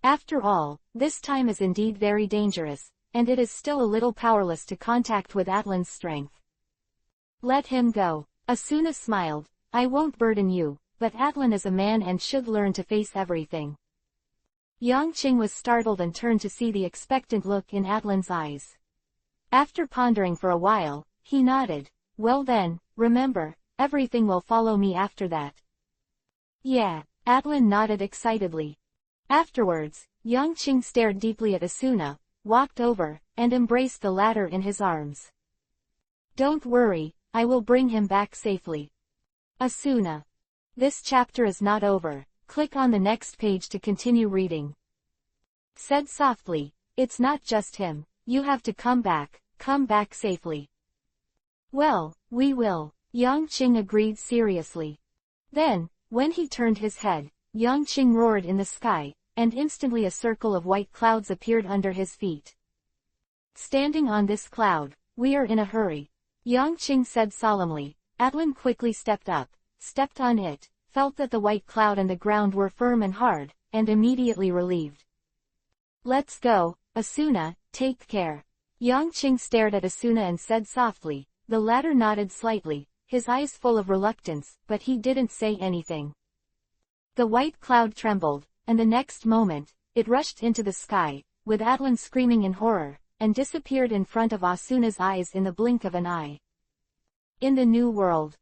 After all, this time is indeed very dangerous, and it is still a little powerless to contact with Atlan's strength. Let him go. Asuna smiled. I won't burden you, but Atlan is a man and should learn to face everything. Yang Qing was startled and turned to see the expectant look in Atlan's eyes. After pondering for a while, he nodded. Well then, remember, everything will follow me after that. Yeah, Atlan nodded excitedly. Afterwards, Yang Qing stared deeply at Asuna, walked over, and embraced the latter in his arms. Don't worry, I will bring him back safely. Asuna. This chapter is not over. Click on the next page to continue reading. Said softly, it's not just him. You have to come back safely. Well, we will. Yang Qing agreed seriously. Then, when he turned his head, Yang Qing roared in the sky, and instantly a circle of white clouds appeared under his feet. Standing on this cloud, we are in a hurry. Yang Qing said solemnly. Atlan quickly stepped up, stepped on it, felt that the white cloud and the ground were firm and hard, and immediately relieved. Let's go, Asuna, take care. Yang Qing stared at Asuna and said softly. The latter nodded slightly, his eyes full of reluctance, but he didn't say anything. The white cloud trembled, and the next moment, it rushed into the sky, with Atlan screaming in horror, and disappeared in front of Asuna's eyes in the blink of an eye. In the New World.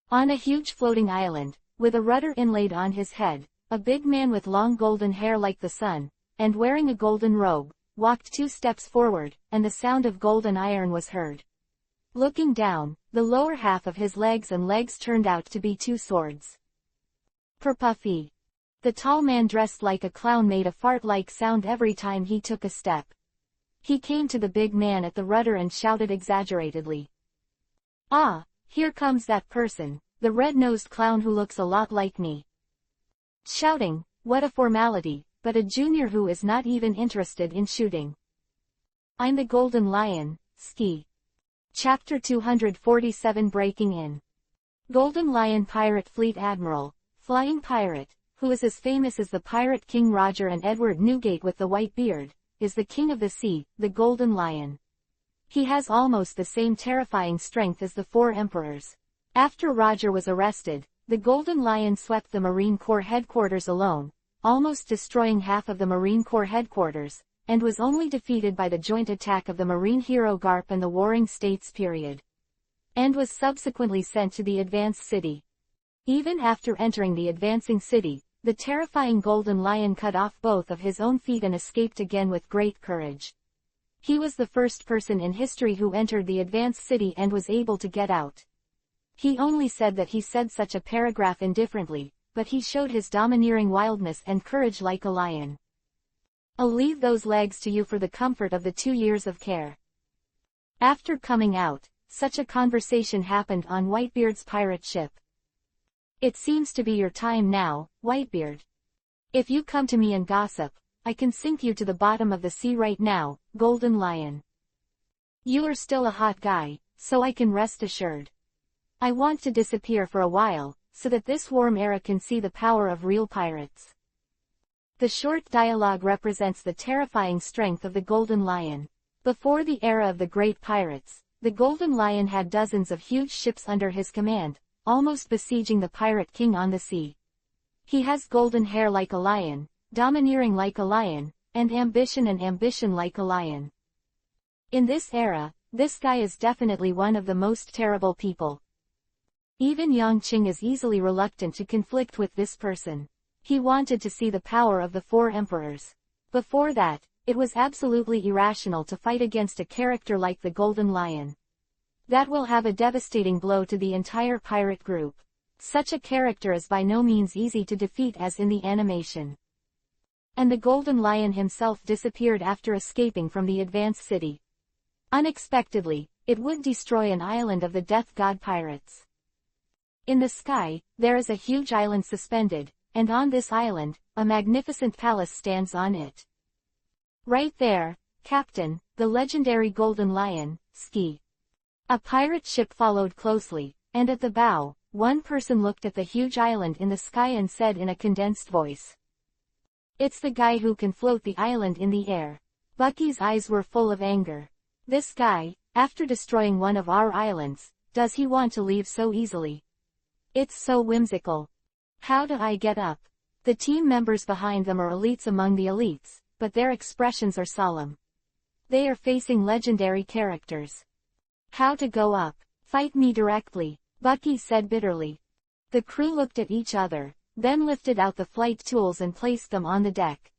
On a huge floating island, with a rudder inlaid on his head, a big man with long golden hair like the sun, and wearing a golden robe, walked 2 steps forward, and the sound of golden iron was heard. Looking down, the lower half of his legs turned out to be 2 swords. Perpuffy. The tall man dressed like a clown made a fart-like sound every time he took a step. He came to the big man at the rudder and shouted exaggeratedly. Ah, here comes that person, the red-nosed clown who looks a lot like me. Shouting, what a formality, but a junior who is not even interested in shooting. I'm the Golden Lion, Ski. Chapter 247 Breaking In. Golden Lion Pirate Fleet Admiral, Flying Pirate, who is as famous as the Pirate King Roger and Edward Newgate with the white beard, is the king of the sea, the Golden Lion. He has almost the same terrifying strength as the four emperors. After Roger was arrested, the Golden Lion swept the Marine Corps headquarters alone, almost destroying half of the Marine Corps headquarters, and was only defeated by the joint attack of the Marine hero Garp and the Warring States period. And was subsequently sent to the Advanced City. Even after entering the advancing city, the terrifying Golden Lion cut off both of his own feet and escaped again with great courage. He was the first person in history who entered the Advanced City and was able to get out. He only said that he said such a paragraph indifferently, but he showed his domineering wildness and courage like a lion. I'll leave those legs to you for the comfort of the 2 years of care. After coming out, such a conversation happened on Whitebeard's pirate ship. It seems to be your time now, Whitebeard. If you come to me and gossip, I can sink you to the bottom of the sea right now, Golden Lion. You are still a hot guy, so I can rest assured. I want to disappear for a while, so that this warm era can see the power of real pirates. The short dialogue represents the terrifying strength of the Golden Lion. Before the era of the great pirates, the Golden Lion had dozens of huge ships under his command, almost besieging the pirate king on the sea. He has golden hair like a lion, domineering like a lion, and ambition like a lion. In this era, this guy is definitely one of the most terrible people. Even Yang Qing is easily reluctant to conflict with this person. He wanted to see the power of the four emperors. Before that, it was absolutely irrational to fight against a character like the Golden Lion. That will have a devastating blow to the entire pirate group. Such a character is by no means easy to defeat as in the animation. And the Golden Lion himself disappeared after escaping from the Advanced City. Unexpectedly, it would destroy an island of the Death God pirates. In the sky, there is a huge island suspended, and on this island, a magnificent palace stands on it. Right there, Captain, the legendary Golden Lion, ski. A pirate ship followed closely, and at the bow, one person looked at the huge island in the sky and said in a condensed voice, "It's the guy who can float the island in the air." Bucky's eyes were full of anger. This guy, after destroying one of our islands, does he want to leave so easily? It's so whimsical. How do I get up? The team members behind them are elites among the elites, but their expressions are solemn. They are facing legendary characters. How to go up? Fight me directly, Bucky said bitterly. The crew looked at each other, then lifted out the flight tools and placed them on the deck.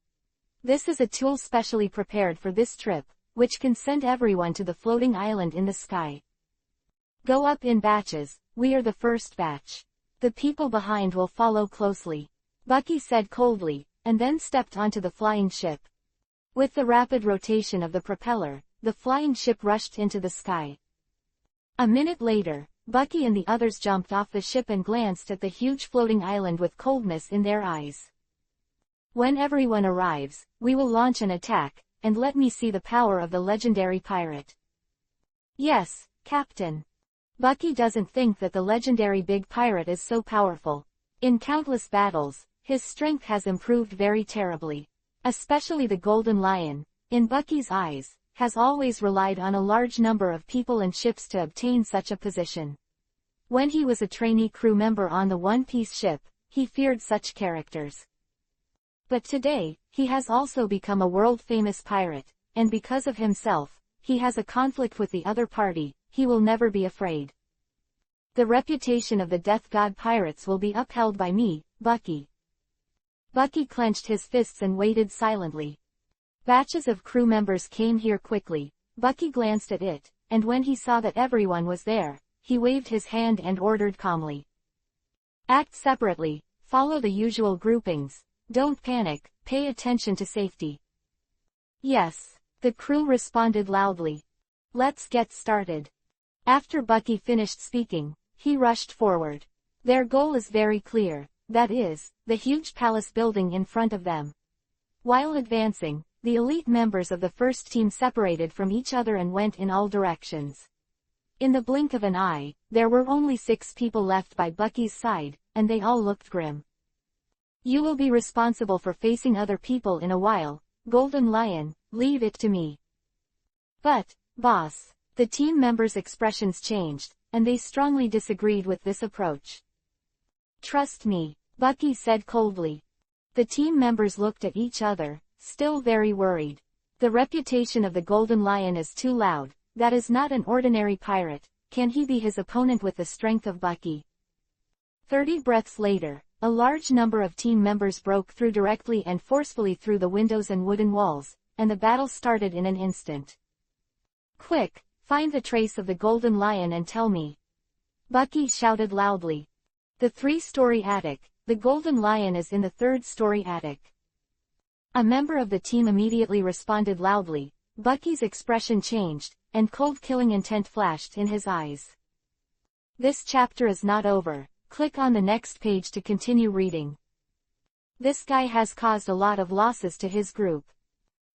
This is a tool specially prepared for this trip, which can send everyone to the floating island in the sky. Go up in batches, we are the first batch. The people behind will follow closely, Bucky said coldly, and then stepped onto the flying ship. With the rapid rotation of the propeller, the flying ship rushed into the sky. A minute later, Bucky and the others jumped off the ship and glanced at the huge floating island with coldness in their eyes. When everyone arrives, we will launch an attack, and let me see the power of the legendary pirate. Yes, Captain. Bucky doesn't think that the legendary big pirate is so powerful. In countless battles, his strength has improved very terribly. Especially the Golden Lion, in Bucky's eyes, has always relied on a large number of people and ships to obtain such a position. When he was a trainee crew member on the One Piece ship, he feared such characters. But today, he has also become a world-famous pirate, and because of himself, he has a conflict with the other party. He will never be afraid. The reputation of the Death God pirates will be upheld by me, Bucky. Bucky clenched his fists and waited silently. Batches of crew members came here quickly. Bucky glanced at it, and when he saw that everyone was there, he waved his hand and ordered calmly. Act separately, follow the usual groupings, don't panic, pay attention to safety. Yes, the crew responded loudly. Let's get started. After Bucky finished speaking, he rushed forward. Their goal is very clear, that is, the huge palace building in front of them. While advancing, the elite members of the first team separated from each other and went in all directions. In the blink of an eye, there were only 6 people left by Bucky's side, and they all looked grim. You will be responsible for facing other people in a while, Golden Lion, leave it to me. But, boss, The team members' expressions changed, and they strongly disagreed with this approach. "Trust me," Bucky said coldly. The team members looked at each other, still very worried. The reputation of the Golden Lion is too loud. That is not an ordinary pirate. Can he be his opponent with the strength of Bucky? 30 breaths later, a large number of team members broke through directly and forcefully through the windows and wooden walls, and the battle started in an instant. "Quick, find the trace of the Golden Lion and tell me," Bucky shouted loudly. "The 3-story attic. The Golden Lion is in the 3rd-story attic." A member of the team immediately responded loudly. Bucky's expression changed, and cold killing intent flashed in his eyes. This chapter is not over. Click on the next page to continue reading. This guy has caused a lot of losses to his group.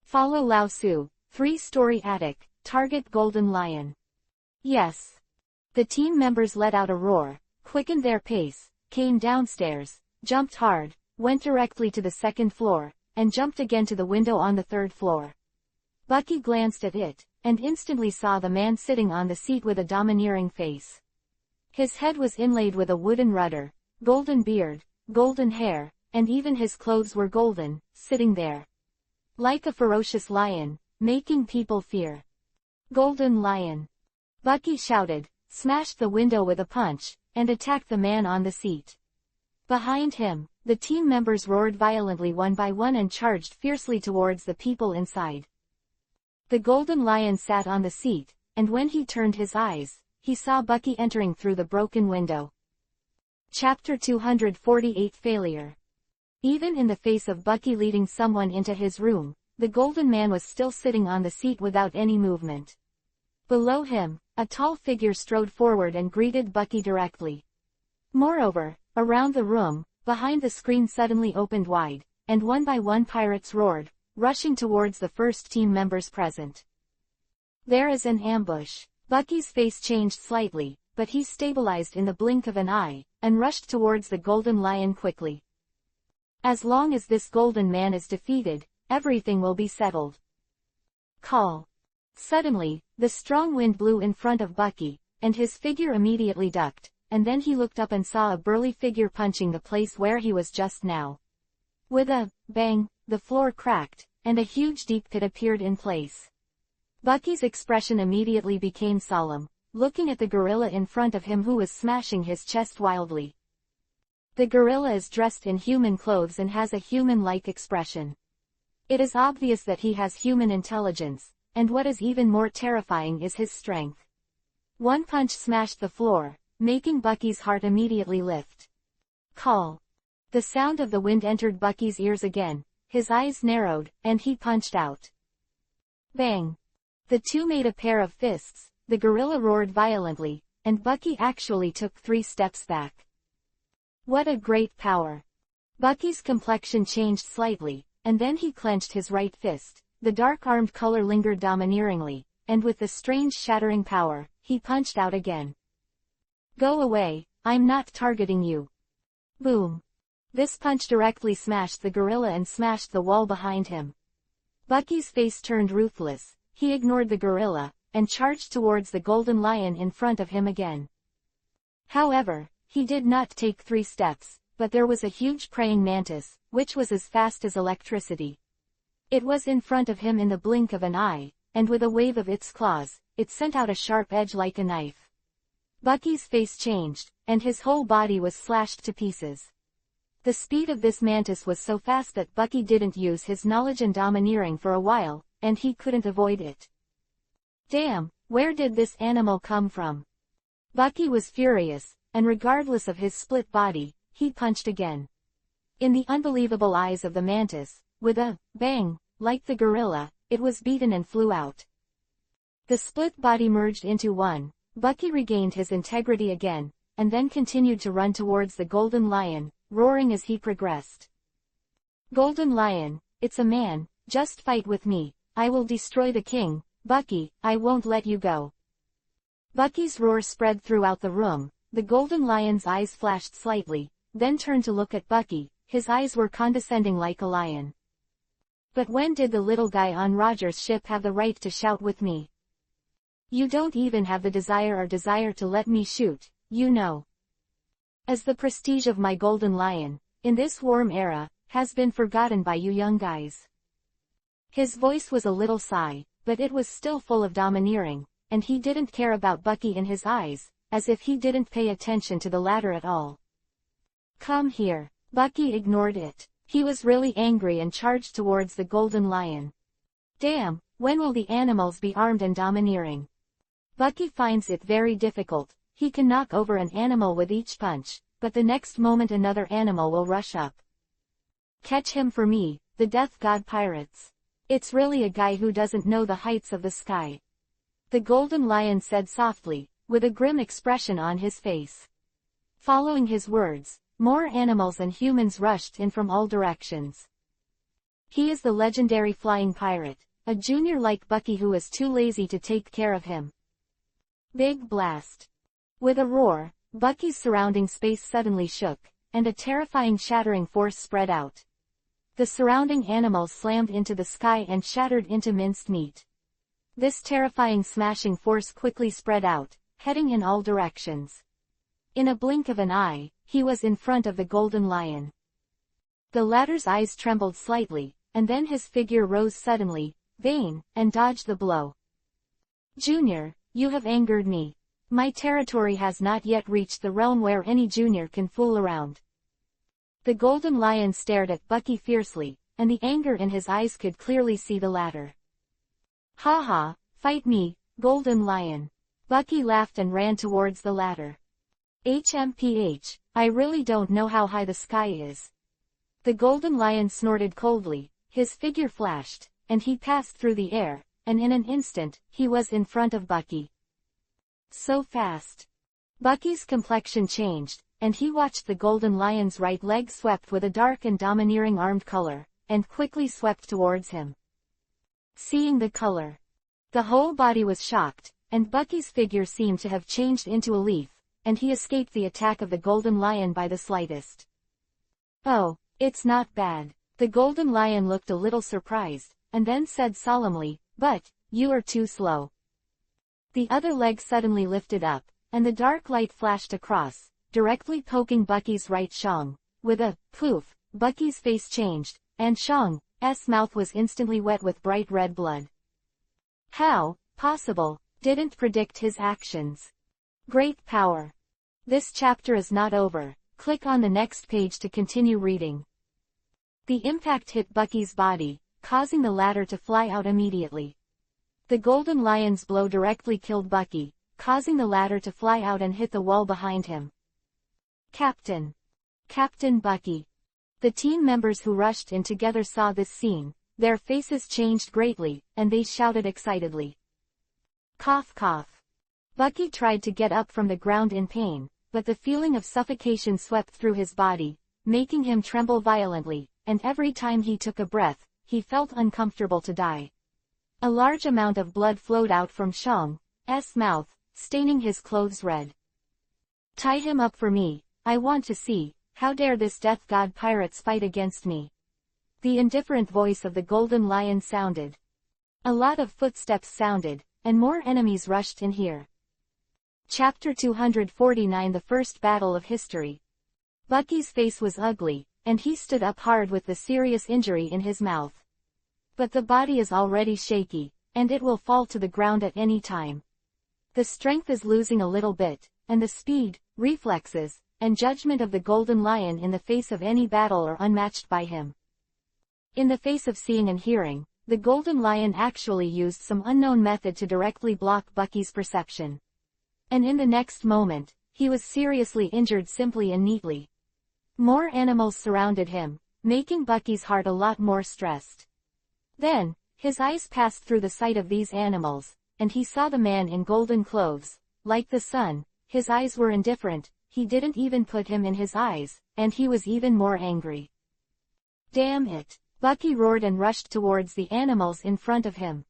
Follow Lao Su, 3-story attic, target Golden Lion. Yes. The team members let out a roar, quickened their pace, came downstairs, jumped hard, went directly to the 2nd floor, and jumped again to the window on the 3rd floor. Bucky glanced at it, and instantly saw the man sitting on the seat with a domineering face. His head was inlaid with a wooden rudder, golden beard, golden hair, and even his clothes were golden, sitting there like a ferocious lion, making people fear. "Golden Lion!" Bucky shouted, smashed the window with a punch, and attacked the man on the seat. Behind him, the team members roared violently one by one and charged fiercely towards the people inside. The Golden Lion sat on the seat, and when he turned his eyes, he saw Bucky entering through the broken window. Chapter 248 Failure. Even in the face of Bucky leading someone into his room, the Golden Man was still sitting on the seat without any movement. Below him, a tall figure strode forward and greeted Bucky directly. Moreover, around the room, behind the screen suddenly opened wide, and one by one pirates roared, rushing towards the first team members present. "There is an ambush." Bucky's face changed slightly, but he stabilized in the blink of an eye, and rushed towards the Golden Lion quickly. "As long as this Golden Man is defeated, everything will be settled." "Call." Suddenly, the strong wind blew in front of Bucky, and his figure immediately ducked, and then he looked up and saw a burly figure punching the place where he was just now. With a bang, the floor cracked, and a huge deep pit appeared in place. Bucky's expression immediately became solemn, looking at the gorilla in front of him who was smashing his chest wildly. The gorilla is dressed in human clothes and has a human-like expression. It is obvious that he has human intelligence, and what is even more terrifying is his strength. One punch smashed the floor, making Bucky's heart immediately lift. "Call." The sound of the wind entered Bucky's ears again, his eyes narrowed, and he punched out. Bang! The two made a pair of fists, the gorilla roared violently, and Bucky actually took 3 steps back. What a great power! Bucky's complexion changed slightly, and then he clenched his right fist. The dark-armed color lingered domineeringly, and with the strange shattering power, he punched out again. "Go away, I'm not targeting you." Boom! This punch directly smashed the gorilla and smashed the wall behind him. Bucky's face turned ruthless. He ignored the gorilla, and charged towards the Golden Lion in front of him again. However, he did not take 3 steps, but there was a huge praying mantis, which was as fast as electricity. It was in front of him in the blink of an eye, and with a wave of its claws, it sent out a sharp edge like a knife. Bucky's face changed, and his whole body was slashed to pieces. The speed of this mantis was so fast that Bucky didn't use his knowledge and domineering for a while, and he couldn't avoid it. Damn, where did this animal come from? Bucky was furious, and regardless of his split body, he punched again. In the unbelievable eyes of the mantis, with a bang, like the gorilla, it was beaten and flew out. The split body merged into one. Bucky regained his integrity again, and then continued to run towards the Golden Lion, roaring as he progressed. "Golden Lion, it's a man, just fight with me. I will destroy the king. Bucky, I won't let you go." Bucky's roar spread throughout the room. The Golden Lion's eyes flashed slightly, then turned to look at Bucky. His eyes were condescending like a lion. "But when did the little guy on Roger's ship have the right to shout with me?" You don't even have the desire to let me shoot, you know. As the prestige of my golden lion, in this warm era, has been forgotten by you young guys. His voice was a little sigh, but it was still full of domineering, and he didn't care about Bucky in his eyes, as if he didn't pay attention to the latter at all. Come here. Bucky ignored it. He was really angry and charged towards the golden lion. Damn, when will the animals be armed and domineering? Bucky finds it very difficult. He can knock over an animal with each punch, but the next moment another animal will rush up. Catch him for me, the death god pirates. It's really a guy who doesn't know the heights of the sky. The golden lion said softly, with a grim expression on his face. Following his words, more animals and humans rushed in from all directions. He is the legendary flying pirate, a junior like Bucky who is too lazy to take care of him. Big blast. With a roar, Bucky's surrounding space suddenly shook, and a terrifying shattering force spread out. The surrounding animals slammed into the sky and shattered into minced meat. This terrifying smashing force quickly spread out, heading in all directions. In a blink of an eye, he was in front of the golden lion. The latter's eyes trembled slightly, and then his figure rose suddenly, vain, and dodged the blow. Junior, you have angered me. My territory has not yet reached the realm where any junior can fool around. The golden lion stared at Bucky fiercely, and the anger in his eyes could clearly see the latter. Ha ha, fight me, golden lion. Bucky laughed and ran towards the latter. HMPH, I really don't know how high the sky is. The golden lion snorted coldly, his figure flashed, and he passed through the air, and in an instant, he was in front of Bucky. So fast. Bucky's complexion changed, and he watched the golden lion's right leg swept with a dark and domineering armed color, and quickly swept towards him. Seeing the color, the whole body was shocked, and Bucky's figure seemed to have changed into a leaf, and he escaped the attack of the golden lion by the slightest. Oh, it's not bad. The golden lion looked a little surprised, and then said solemnly, but, you are too slow. The other leg suddenly lifted up, and the dark light flashed across, directly poking Bucky's right shong. With a poof, Bucky's face changed, and Shong's mouth was instantly wet with bright red blood. How possible? Didn't predict his actions. Great power. This chapter is not over. Click on the next page to continue reading. The impact hit Bucky's body, causing the latter to fly out immediately. The golden lion's blow directly killed Bucky, causing the latter to fly out and hit the wall behind him. Captain Bucky. The team members who rushed in together saw this scene, their faces changed greatly, and they shouted excitedly. Cough cough. Bucky tried to get up from the ground in pain, but the feeling of suffocation swept through his body, making him tremble violently, and every time he took a breath, he felt uncomfortable to die. A large amount of blood flowed out from Shong's mouth, staining his clothes red. Tie him up for me, I want to see, how dare this death god pirates fight against me. The indifferent voice of the golden lion sounded. A lot of footsteps sounded, and more enemies rushed in here. Chapter 249 The First Battle of History. Bucky's face was ugly, and he stood up hard with the serious injury in his mouth. But the body is already shaky, and it will fall to the ground at any time. The strength is losing a little bit, and the speed, reflexes, and judgment of the golden lion in the face of any battle are unmatched by him. In the face of seeing and hearing, the golden lion actually used some unknown method to directly block Bucky's perception. And in the next moment, he was seriously injured simply and neatly. More animals surrounded him, making Bucky's heart a lot more stressed. Then, his eyes passed through the sight of these animals, and he saw the man in golden clothes. Like the sun, his eyes were indifferent, he didn't even put him in his eyes, and he was even more angry. Damn it! Bucky roared and rushed towards the animals in front of him.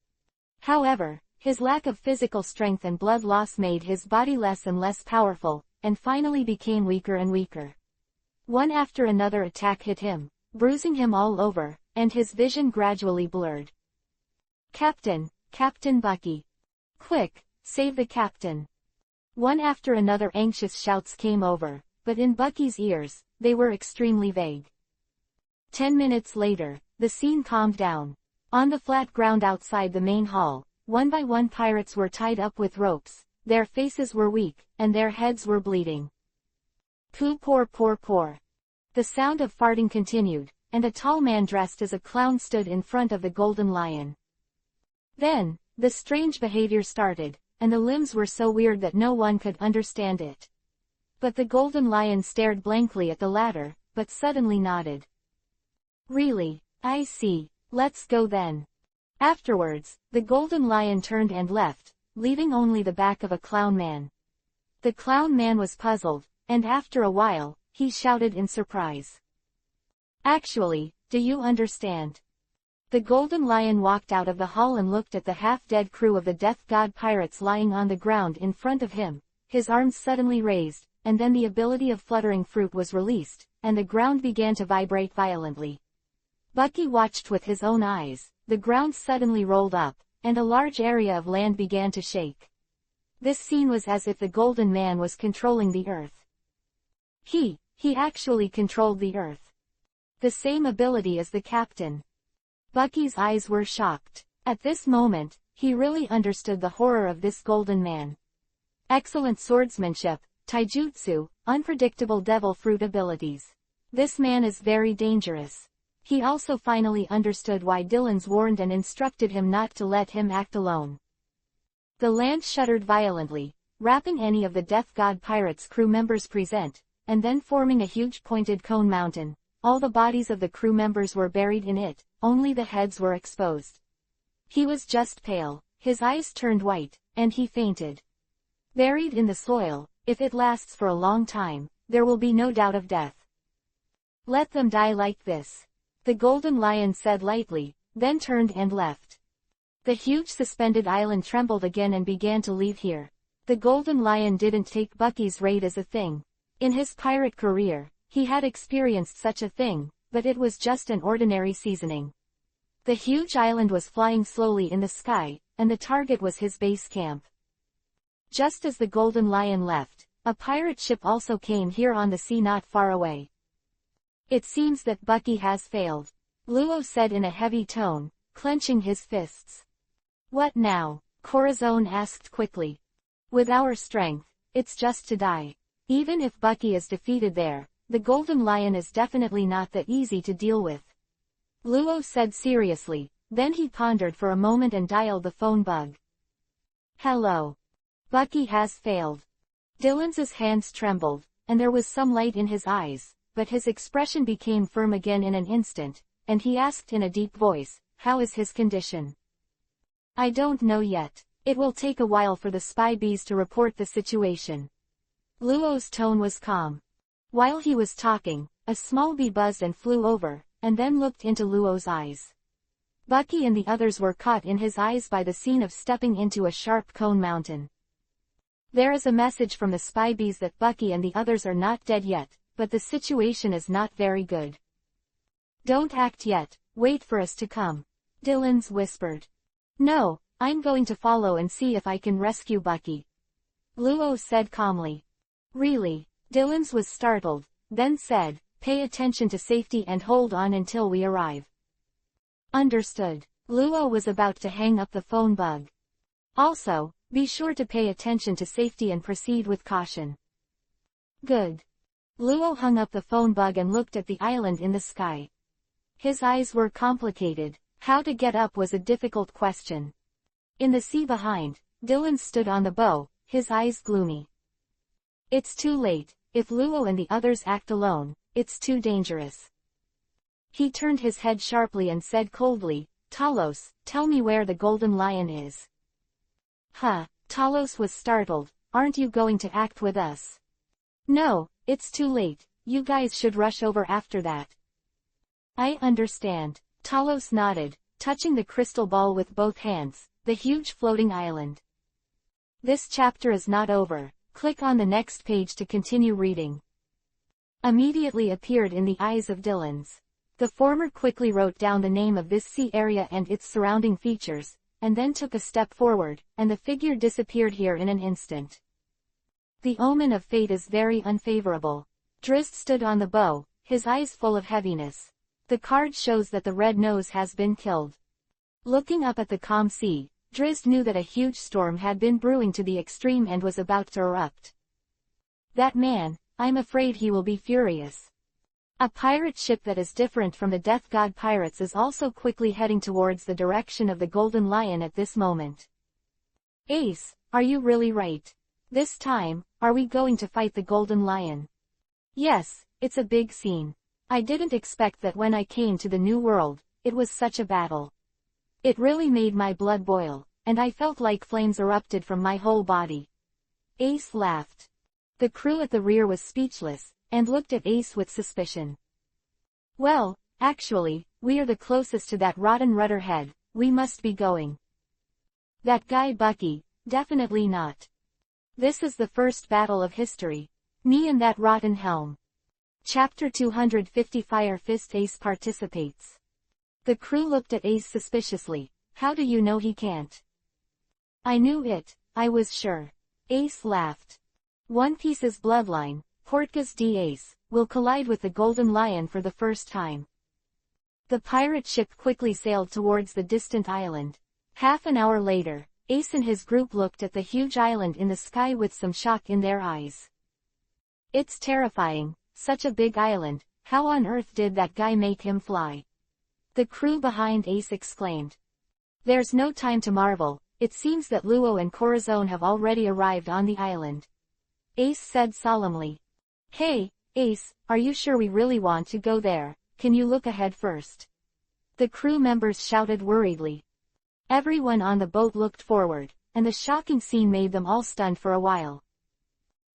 However, his lack of physical strength and blood loss made his body less and less powerful, and finally became weaker and weaker. One after another attack hit him, bruising him all over, and his vision gradually blurred. Captain Bucky. Quick, Save the captain. One after another anxious shouts came over, but in Bucky's ears, they were extremely vague. 10 minutes later, the scene calmed down. On the flat ground outside the main hall, one by one pirates were tied up with ropes, their faces were weak, and their heads were bleeding. Poo poor poor poor. The sound of farting continued, and a tall man dressed as a clown stood in front of the Golden Lion. Then, the strange behavior started, and the limbs were so weird that no one could understand it. But the Golden Lion stared blankly at the latter, but suddenly nodded. Really, I see, let's go then. Afterwards, the Golden Lion turned and left, leaving only the back of a clown man. The clown man was puzzled, and after a while, he shouted in surprise. Actually, do you understand? The Golden Lion walked out of the hall and looked at the half-dead crew of the Death God pirates lying on the ground in front of him. His arms suddenly raised, and then the ability of fluttering fruit was released, and the ground began to vibrate violently. Bucky watched with his own eyes. The ground suddenly rolled up, and a large area of land began to shake. This scene was as if the Golden Man was controlling the earth. He actually controlled the earth. The same ability as the captain. Bucky's eyes were shocked. At this moment, he really understood the horror of this Golden Man. Excellent swordsmanship, taijutsu, unpredictable devil fruit abilities. This man is very dangerous. He also finally understood why Dylan's warned and instructed him not to let him act alone. The land shuddered violently, wrapping any of the Death God pirates' crew members present, and then forming a huge pointed cone mountain. All the bodies of the crew members were buried in it, only the heads were exposed. He was just pale, his eyes turned white, and he fainted. Buried in the soil, if it lasts for a long time, there will be no doubt of death. Let them die like this. The Golden Lion said lightly, then turned and left. The huge suspended island trembled again and began to leave here. The Golden Lion didn't take Bucky's raid as a thing. In his pirate career, he had experienced such a thing, but it was just an ordinary seasoning. The huge island was flying slowly in the sky, and the target was his base camp. Just as the Golden Lion left, a pirate ship also came here on the sea not far away. It seems that Bucky has failed, Luo said in a heavy tone, clenching his fists. What now? Corazon asked quickly. With our strength, it's just to die. Even if Bucky is defeated there, the Golden Lion is definitely not that easy to deal with. Luo said seriously, then he pondered for a moment and dialed the phone bug. Hello. Bucky has failed. Dylan's hands trembled, and there was some light in his eyes, but his expression became firm again in an instant, and he asked in a deep voice, how is his condition? I don't know yet. It will take a while for the spy bees to report the situation. Luo's tone was calm. While he was talking, a small bee buzzed and flew over, and then looked into Luo's eyes. Bucky and the others were caught in his eyes by the scene of stepping into a sharp cone mountain. There is a message from the spy bees that Bucky and the others are not dead yet, but the situation is not very good. Don't act yet, wait for us to come. Dylan's whispered. No, I'm going to follow and see if I can rescue Bucky. Luo said calmly. Really? Dylan's was startled, then said, pay attention to safety and hold on until we arrive. Understood. Luo was about to hang up the phone bug. Also, be sure to pay attention to safety and proceed with caution. Good. Luo hung up the phone bug and looked at the island in the sky. His eyes were complicated. How to get up was a difficult question. In the sea behind, Dylan stood on the bow, his eyes gloomy. It's too late. If Luo and the others act alone, it's too dangerous. He turned his head sharply and said coldly, Talos, tell me where the Golden Lion is. Huh, Talos was startled, aren't you going to act with us? No, it's too late, you guys should rush over after that. I understand. Talos nodded, touching the crystal ball with both hands, the huge floating island. This chapter is not over. Click on the next page to continue reading. Immediately appeared in the eyes of Dylan's. The former quickly wrote down the name of this sea area and its surrounding features, and then took a step forward, and the figure disappeared here in an instant. The omen of fate is very unfavorable. Drizzt stood on the bow, his eyes full of heaviness. The card shows that the red nose has been killed. Looking up at the calm sea, Drizzt knew that a huge storm had been brewing to the extreme and was about to erupt. That man, I'm afraid he will be furious. A pirate ship that is different from the Death God pirates is also quickly heading towards the direction of the Golden Lion at this moment. Ace, are you really right? This time, are we going to fight the Golden Lion? Yes, it's a big scene. I didn't expect that when I came to the New World, it was such a battle. It really made my blood boil, and I felt like flames erupted from my whole body. Ace laughed. The crew at the rear was speechless, and looked at Ace with suspicion. Well, actually, we are the closest to that rotten rudder head, we must be going. That guy Bucky, definitely not. This is the first battle of history. Me and that rotten helm. Chapter 250 Fire Fist Ace participates. The crew looked at Ace suspiciously. How do you know he can't? I knew it, I was sure. Ace laughed. One Piece's bloodline, Portgas D. Ace, will collide with the Golden Lion for the first time. The pirate ship quickly sailed towards the distant island. Half an hour later, Ace and his group looked at the huge island in the sky with some shock in their eyes. It's terrifying, such a big island, how on earth did that guy make him fly? The crew behind Ace exclaimed. There's no time to marvel, it seems that Luo and Corazon have already arrived on the island. Ace said solemnly. Hey, Ace, are you sure we really want to go there? Can you look ahead first? The crew members shouted worriedly. Everyone on the boat looked forward, and the shocking scene made them all stunned for a while.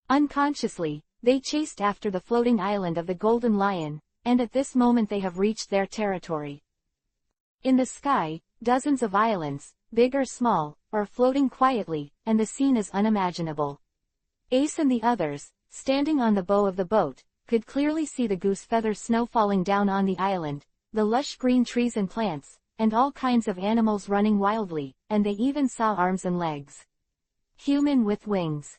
Unconsciously, they chased after the floating island of the Golden Lion, and at this moment they have reached their territory. In the sky, dozens of islands, big or small, are floating quietly, and the scene is unimaginable. Ace and the others, standing on the bow of the boat, could clearly see the goose feather snow falling down on the island, the lush green trees and plants, and all kinds of animals running wildly, and they even saw arms and legs. Human with wings.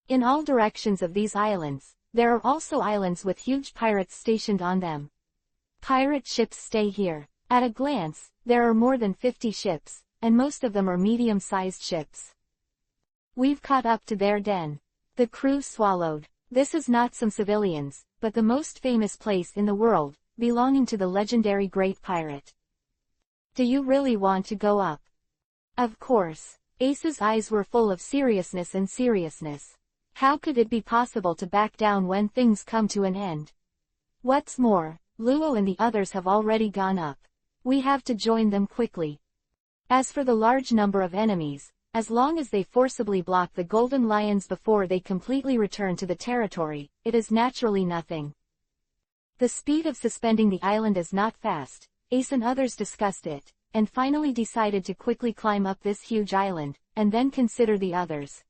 In all directions of these islands, there are also islands with huge pirates stationed on them. Pirate ships stay here. At a glance, there are more than 50 ships, and most of them are medium-sized ships. We've caught up to their den. The crew swallowed. This is not some civilians, but the most famous place in the world, belonging to the legendary Great Pirate. Do you really want to go up? Of course. Ace's eyes were full of seriousness and seriousness. How could it be possible to back down when things come to an end? What's more, Luo and the others have already gone up. We have to join them quickly. As for the large number of enemies, as long as they forcibly block the Golden Lions before they completely return to the territory, it is naturally nothing. The speed of suspending the island is not fast. Ace and others discussed it, and finally decided to quickly climb up this huge island, and then consider the others.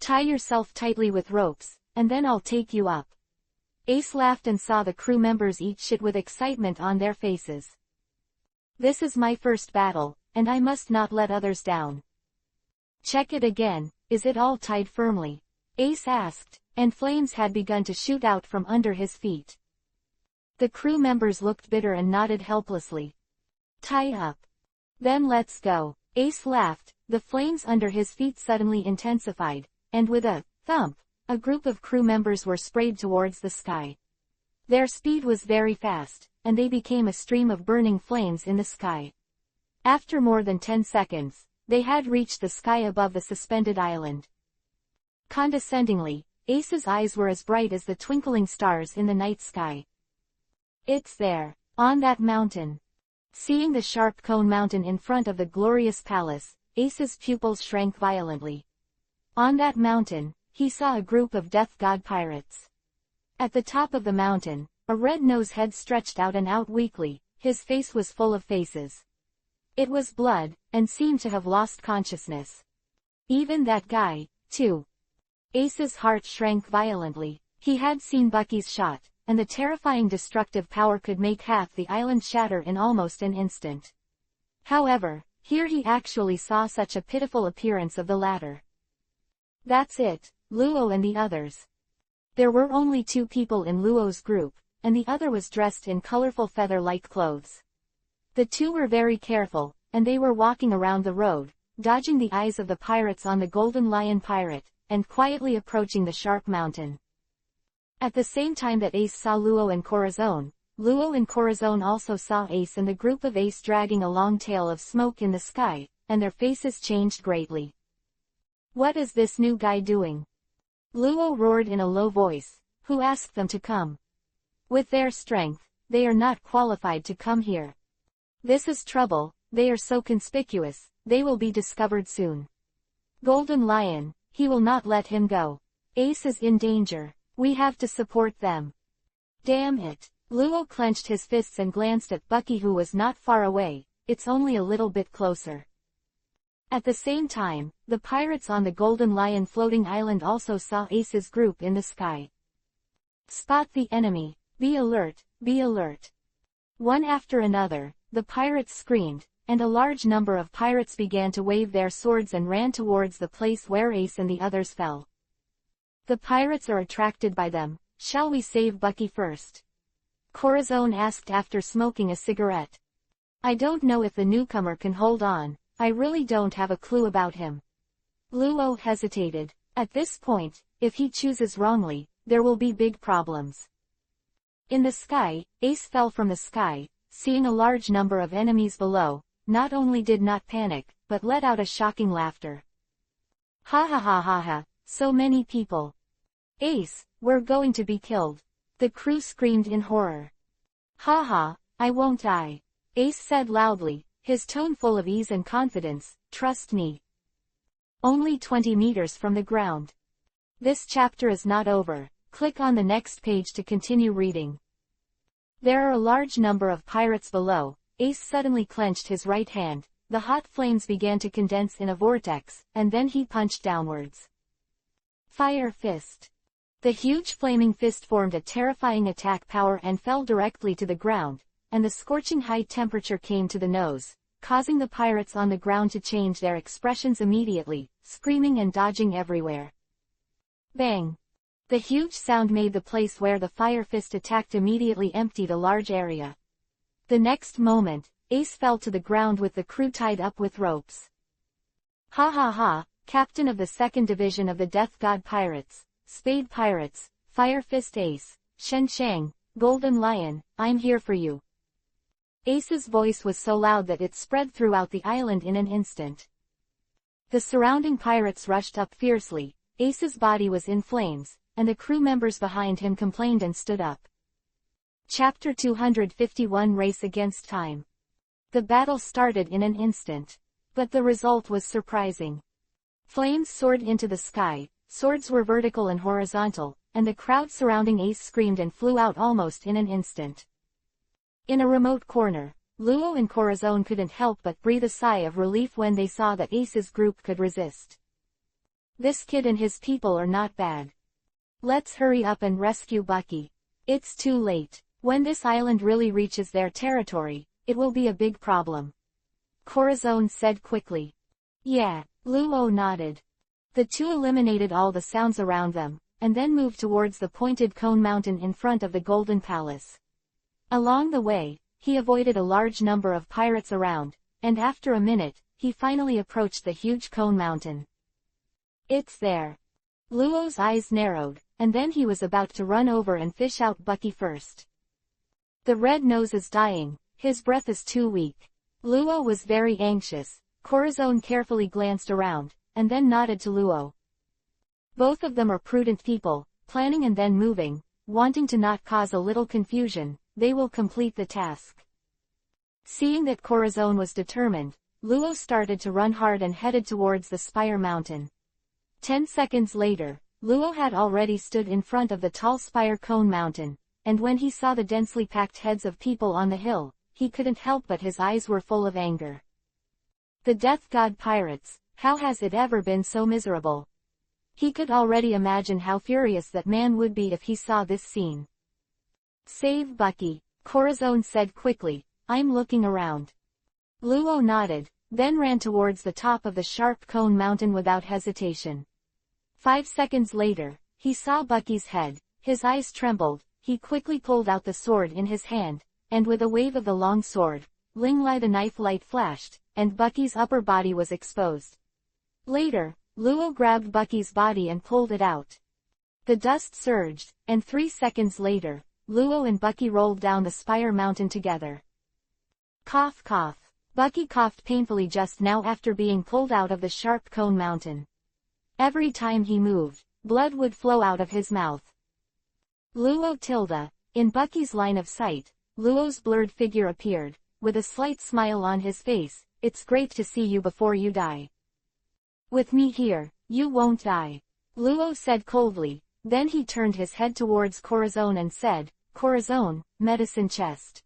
Tie yourself tightly with ropes, and then I'll take you up. Ace laughed and saw the crew members eat shit with excitement on their faces. This is my first battle, and I must not let others down. Check it again, is it all tied firmly? Ace asked, and flames had begun to shoot out from under his feet. The crew members looked bitter and nodded helplessly. Tie up. Then let's go. Ace laughed, the flames under his feet suddenly intensified, and with a thump, a group of crew members were sprayed towards the sky. Their speed was very fast, and they became a stream of burning flames in the sky. After more than 10 seconds, they had reached the sky above the suspended island. Condescendingly, Ace's eyes were as bright as the twinkling stars in the night sky. It's there, on that mountain. Seeing the sharp cone mountain in front of the glorious palace, Ace's pupils shrank violently. On that mountain, he saw a group of Death God pirates. At the top of the mountain, a red-nosed head stretched out and out weakly, his face was full of faces. It was blood, and seemed to have lost consciousness. Even that guy, too. Ace's heart shrank violently. He had seen Bucky's shot, and the terrifying destructive power could make half the island shatter in almost an instant. However, Here he actually saw such a pitiful appearance of the latter. That's it, Luo and the others. There were only 2 people in Luo's group, and the other was dressed in colorful feather-like clothes. The 2 were very careful, and they were walking around the road, dodging the eyes of the pirates on the Golden Lion pirate, and quietly approaching the Sharp Mountain. At the same time that Ace saw Luo and Corazon, Luo and Corazon also saw Ace and the group of Ace dragging a long tail of smoke in the sky, and their faces changed greatly. What is this new guy doing? Luo roared in a low voice. Who asked them to come? With their strength, they are not qualified to come here. This is trouble, they are so conspicuous, they will be discovered soon. Golden Lion, he will not let him go. Ace is in danger, we have to support them. Damn it. Luo clenched his fists and glanced at Bucky, who was not far away. It's only a little bit closer. At the same time, the pirates on the Golden Lion floating island also saw Ace's group in the sky. Spot the enemy. Be alert, be alert. One after another, the pirates screamed, and a large number of pirates began to wave their swords and ran towards the place where Ace and the others fell. The pirates are attracted by them. Shall we save Bucky first? Corazon asked after smoking a cigarette. I don't know if the newcomer can hold on. I really don't have a clue about him. Luo hesitated. At this point, if he chooses wrongly, there will be big problems. In the sky, Ace fell from the sky, seeing a large number of enemies below, not only did not panic, but let out a shocking laughter. Ha ha ha ha ha, so many people. Ace, we're going to be killed. The crew screamed in horror. Ha ha, I won't die. Ace said loudly, his tone full of ease and confidence, trust me. Only 20 meters from the ground. This chapter is not over. Click on the next page to continue reading. There are a large number of pirates below. Ace suddenly clenched his right hand. The hot flames began to condense in a vortex, and then he punched downwards. Fire Fist. The huge flaming fist formed a terrifying attack power and fell directly to the ground, and the scorching high temperature came to the nose, causing the pirates on the ground to change their expressions immediately, screaming and dodging everywhere. Bang! The huge sound made the place where the fire fist attacked immediately emptied a large area. The next moment, Ace fell to the ground with the crew tied up with ropes. Ha ha ha, captain of the 2nd Division of the Death God Pirates, Spade Pirates, Fire Fist Ace, Shen Shang, Golden Lion, I'm here for you. Ace's voice was so loud that it spread throughout the island in an instant. The surrounding pirates rushed up fiercely. Ace's body was in flames, and the crew members behind him complained and stood up. Chapter 251 Race Against Time. The battle started in an instant. But the result was surprising. Flames soared into the sky, swords were vertical and horizontal, and the crowd surrounding Ace screamed and flew out almost in an instant. In a remote corner, Luo and Corazon couldn't help but breathe a sigh of relief when they saw that Ace's group could resist. This kid and his people are not bad. Let's hurry up and rescue Bucky. It's too late. When this island really reaches their territory, it will be a big problem. Corazon said quickly. Yeah, Luo nodded. The 2 eliminated all the sounds around them, and then moved towards the pointed cone mountain in front of the Golden Palace. Along the way, he avoided a large number of pirates around, and after a minute, he finally approached the huge cone mountain. It's there. Luo's eyes narrowed, and then he was about to run over and fish out Bucky first. The red nose is dying, his breath is too weak. Luo was very anxious. Corazon carefully glanced around, and then nodded to Luo. Both of them are prudent people, planning and then moving, wanting to not cause a little confusion. They will complete the task. Seeing that Corazon was determined, Luo started to run hard and headed towards the Spire Mountain. 10 seconds later, Luo had already stood in front of the tall Spire Cone Mountain, and when he saw the densely packed heads of people on the hill, he couldn't help but his eyes were full of anger. The Death God Pirates, how has it ever been so miserable? He could already imagine how furious that man would be if he saw this scene. Save Bucky, Corazon said quickly, I'm looking around. Luo nodded, then ran towards the top of the sharp cone mountain without hesitation. 5 seconds later, he saw Bucky's head. His eyes trembled. He quickly pulled out the sword in his hand, and with a wave of the long sword, Ling-Li the knife light flashed, and Bucky's upper body was exposed. Later, Luo grabbed Bucky's body and pulled it out. The dust surged, and 3 seconds later, Luo and Bucky rolled down the Spire Mountain together. Cough cough. Bucky coughed painfully just now after being pulled out of the sharp cone mountain. Every time he moved, blood would flow out of his mouth. Luo tilde. In Bucky's line of sight, Luo's blurred figure appeared, with a slight smile on his face. It's great to see you before you die. With me here, you won't die, Luo said coldly. Then he turned his head towards Corazon and said, Corazon, medicine chest.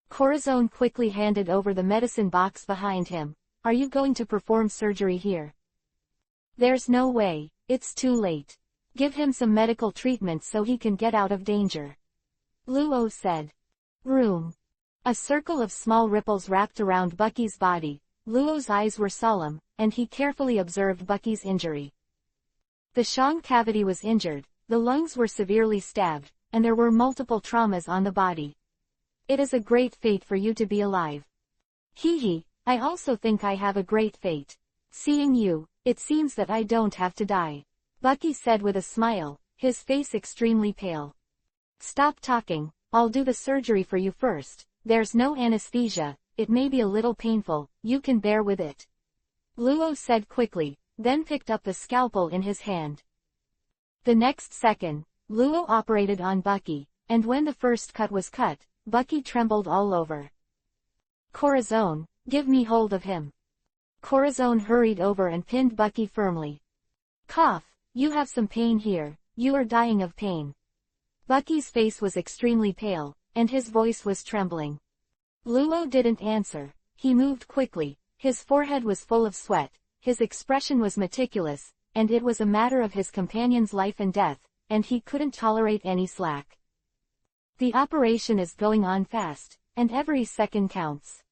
Corazon quickly handed over the medicine box behind him. Are you going to perform surgery here? There's no way, it's too late. Give him some medical treatment so he can get out of danger, Luo said. Room. A circle of small ripples wrapped around Bucky's body. Luo's eyes were solemn, and he carefully observed Bucky's injury. The Shang cavity was injured, the lungs were severely stabbed, and there were multiple traumas on the body. It is a great fate for you to be alive. Hee, I also think I have a great fate. Seeing you, it seems that I don't have to die, Bucky said with a smile, his face extremely pale. Stop talking, I'll do the surgery for you first. There's no anesthesia, it may be a little painful, you can bear with it, Luo said quickly, then picked up the scalpel in his hand. The next second, Luo operated on Bucky, and when the first cut was cut, Bucky trembled all over. Corazon, give me hold of him. Corazon hurried over and pinned Bucky firmly. Cough, you have some pain here, you are dying of pain. Bucky's face was extremely pale, and his voice was trembling. Luo didn't answer. He moved quickly, his forehead was full of sweat, his expression was meticulous, and it was a matter of his companion's life and death, and he couldn't tolerate any slack. The operation is going on fast, and every second counts.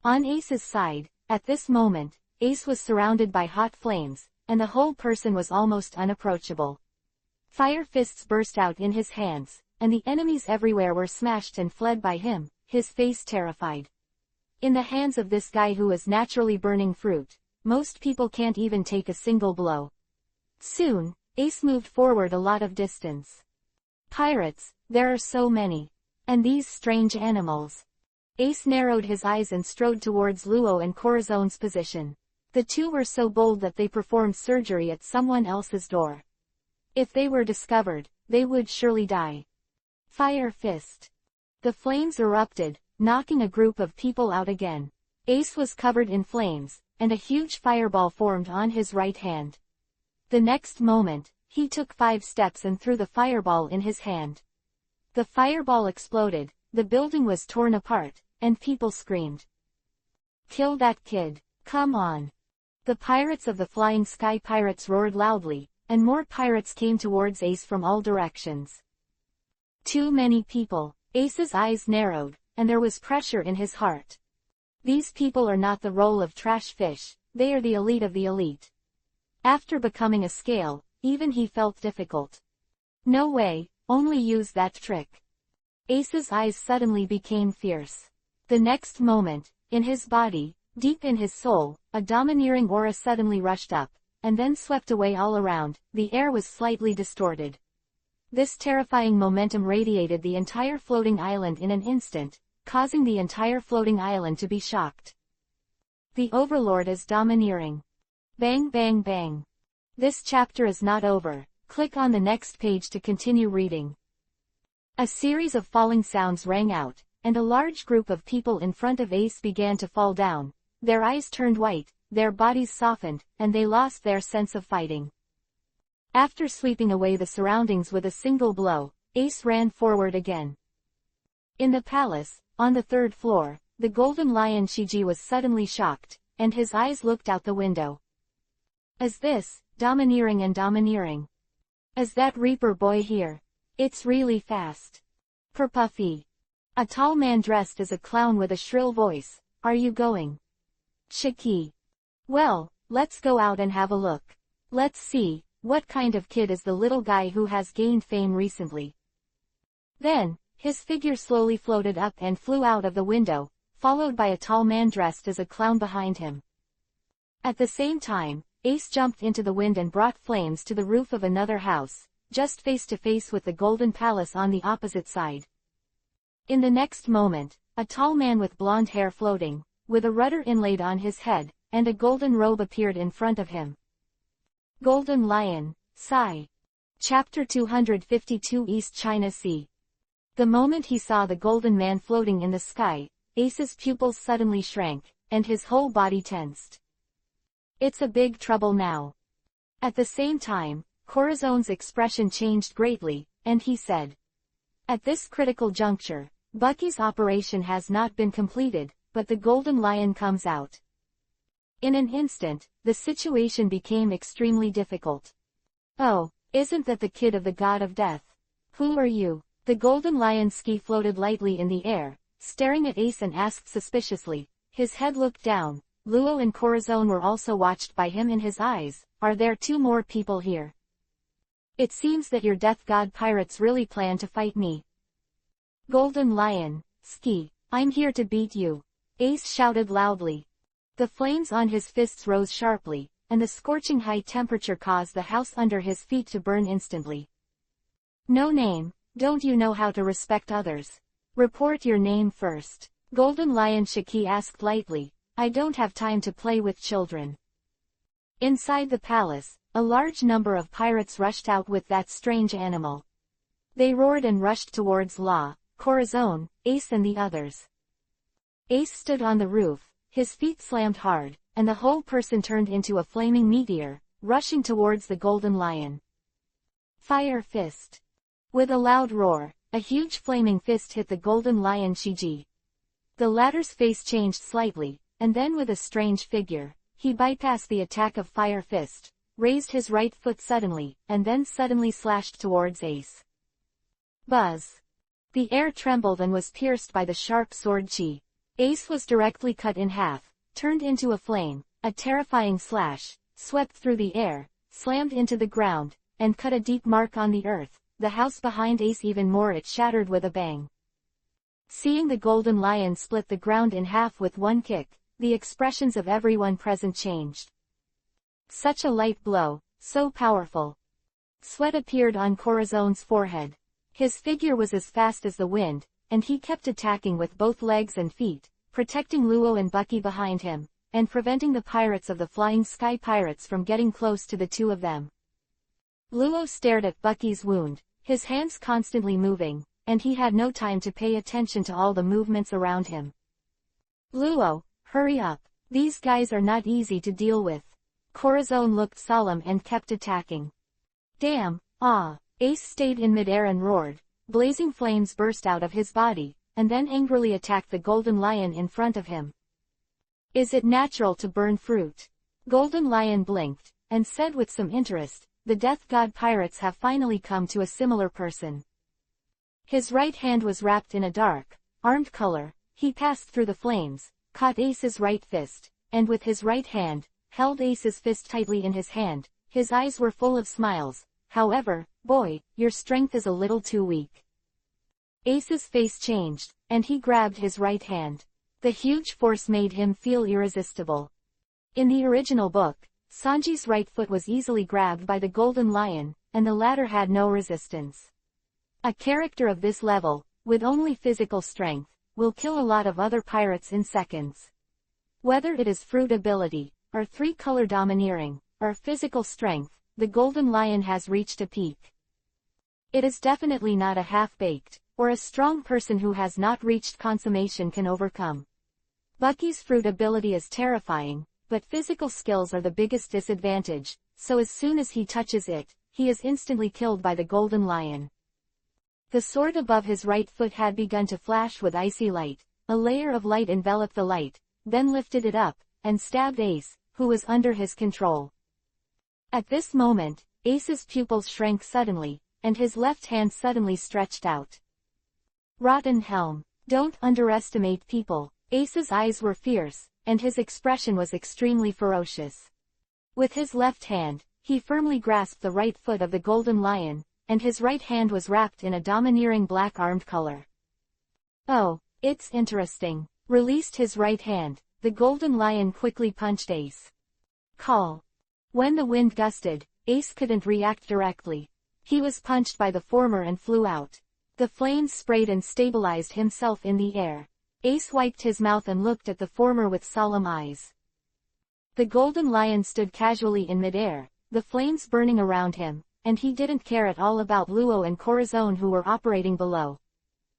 On Ace's side, at this moment, Ace was surrounded by hot flames, and the whole person was almost unapproachable. Fire fists burst out in his hands, and the enemies everywhere were smashed and fled by him, his face terrified. In the hands of this guy who is naturally burning fruit, most people can't even take a single blow. Soon, Ace moved forward a lot of distance. Pirates, there are so many. And these strange animals. Ace narrowed his eyes and strode towards Luo and Corazon's position. The two were so bold that they performed surgery at someone else's door. If they were discovered, they would surely die. Fire fist. The flames erupted, knocking a group of people out again. Ace was covered in flames, and a huge fireball formed on his right hand. The next moment, he took 5 steps and threw the fireball in his hand. The fireball exploded, the building was torn apart, and people screamed. Kill that kid, come on. The pirates of the Flying Sky Pirates roared loudly, and more pirates came towards Ace from all directions. Too many people. Ace's eyes narrowed, and there was pressure in his heart. These people are not the role of trash fish, they are the elite of the elite. After becoming a scale, even he felt difficult. No way, only use that trick. Ace's eyes suddenly became fierce. The next moment, in his body, deep in his soul, a domineering aura suddenly rushed up, and then swept away all around. The air was slightly distorted. This terrifying momentum radiated the entire floating island in an instant, causing the entire floating island to be shocked. The Overlord is domineering. Bang bang bang. This chapter is not over. Click on the next page to continue reading. A series of falling sounds rang out, and a large group of people in front of Ace began to fall down. Their eyes turned white, their bodies softened, and they lost their sense of fighting. After sweeping away the surroundings with a single blow, Ace ran forward again. In the palace, on the 3rd floor, the golden lion Shiji was suddenly shocked, and his eyes looked out the window. Is this, domineering and domineering? Is that Reaper boy here? It's really fast. Perpuffy. A tall man dressed as a clown with a shrill voice, are you going? Shiki. Well, let's go out and have a look. Let's see, what kind of kid is the little guy who has gained fame recently? Then, his figure slowly floated up and flew out of the window, followed by a tall man dressed as a clown behind him. At the same time, Ace jumped into the wind and brought flames to the roof of another house, just face to face with the Golden Palace on the opposite side. In the next moment, a tall man with blonde hair floating, with a rudder inlaid on his head, and a golden robe appeared in front of him. Golden Lion, Sci. Chapter 252 East China Sea. The moment he saw the golden man floating in the sky, Ace's pupils suddenly shrank, and his whole body tensed. It's a big trouble now. At the same time, Corazone's expression changed greatly, and he said, "At this critical juncture, Bucky's operation has not been completed, but the Golden Lion comes out." In an instant, the situation became extremely difficult. "Oh, isn't that the kid of the god of death? Who are you?" The Golden Lion ski floated lightly in the air, staring at Ace and asked suspiciously. His head looked down. Luo and Corazon were also watched by him in his eyes. "Are there two more people here? It seems that your death god pirates really plan to fight me." "Golden Lion, Ski, I'm here to beat you," Ace shouted loudly. The flames on his fists rose sharply, and the scorching high temperature caused the house under his feet to burn instantly. "No name, don't you know how to respect others? Report your name first," Golden Lion Shiki asked lightly. "I don't have time to play with children." Inside the palace, a large number of pirates rushed out with that strange animal. They roared and rushed towards La, Corazon, Ace and the others. Ace stood on the roof, his feet slammed hard, and the whole person turned into a flaming meteor, rushing towards the Golden Lion. Fire Fist. With a loud roar, a huge flaming fist hit the Golden Lion Shiji. The latter's face changed slightly, and then with a strange figure, he bypassed the attack of Fire Fist, raised his right foot suddenly, and then suddenly slashed towards Ace. Buzz. The air trembled and was pierced by the sharp sword chi. Ace was directly cut in half, turned into a flame, a terrifying slash, swept through the air, slammed into the ground, and cut a deep mark on the earth. The house behind Ace even more, it shattered with a bang. Seeing the Golden Lion split the ground in half with one kick, the expressions of everyone present changed. Such a light blow, so powerful. Sweat appeared on Corazon's forehead. His figure was as fast as the wind, and he kept attacking with both legs and feet, protecting Luo and Bucky behind him, and preventing the pirates of the Flying Sky Pirates from getting close to the two of them. Luo stared at Bucky's wound, his hands constantly moving, and he had no time to pay attention to all the movements around him. "Luo, hurry up, these guys are not easy to deal with." Corazon looked solemn and kept attacking. "Damn, Ace stayed in midair and roared. Blazing flames burst out of his body, and then angrily attacked the Golden Lion in front of him. "Is it natural to burn fruit?" Golden Lion blinked, and said with some interest, "The Death God pirates have finally come to a similar person." His right hand was wrapped in a dark, armed color. He passed through the flames, caught Ace's right fist, and with his right hand, held Ace's fist tightly in his hand. His eyes were full of smiles. "However, boy, your strength is a little too weak." Ace's face changed, and he grabbed his right hand. The huge force made him feel irresistible. In the original book, Sanji's right foot was easily grabbed by the Golden Lion, and the latter had no resistance. A character of this level, with only physical strength, will kill a lot of other pirates in seconds. Whether it is fruit ability, or three-color domineering, or physical strength, the Golden Lion has reached a peak. It is definitely not a half-baked, or a strong person who has not reached consummation can overcome. Bucky's fruit ability is terrifying, but physical skills are the biggest disadvantage, so as soon as he touches it, he is instantly killed by the Golden Lion. The sword above his right foot had begun to flash with icy light. A layer of light enveloped the light, then lifted it up, and stabbed Ace, who was under his control. At this moment, Ace's pupils shrank suddenly, and his left hand suddenly stretched out. Rotten Helm. Don't underestimate people. Ace's eyes were fierce, and his expression was extremely ferocious. With his left hand, he firmly grasped the right foot of the golden lion, and his right hand was wrapped in a domineering black-armed color. "Oh, it's interesting." Released his right hand, the golden lion quickly punched Ace. Call. When the wind gusted, Ace couldn't react directly. He was punched by the former and flew out. The flames sprayed and stabilized himself in the air. Ace wiped his mouth and looked at the former with solemn eyes. The golden lion stood casually in midair, the flames burning around him, and he didn't care at all about Luo and Corazon who were operating below.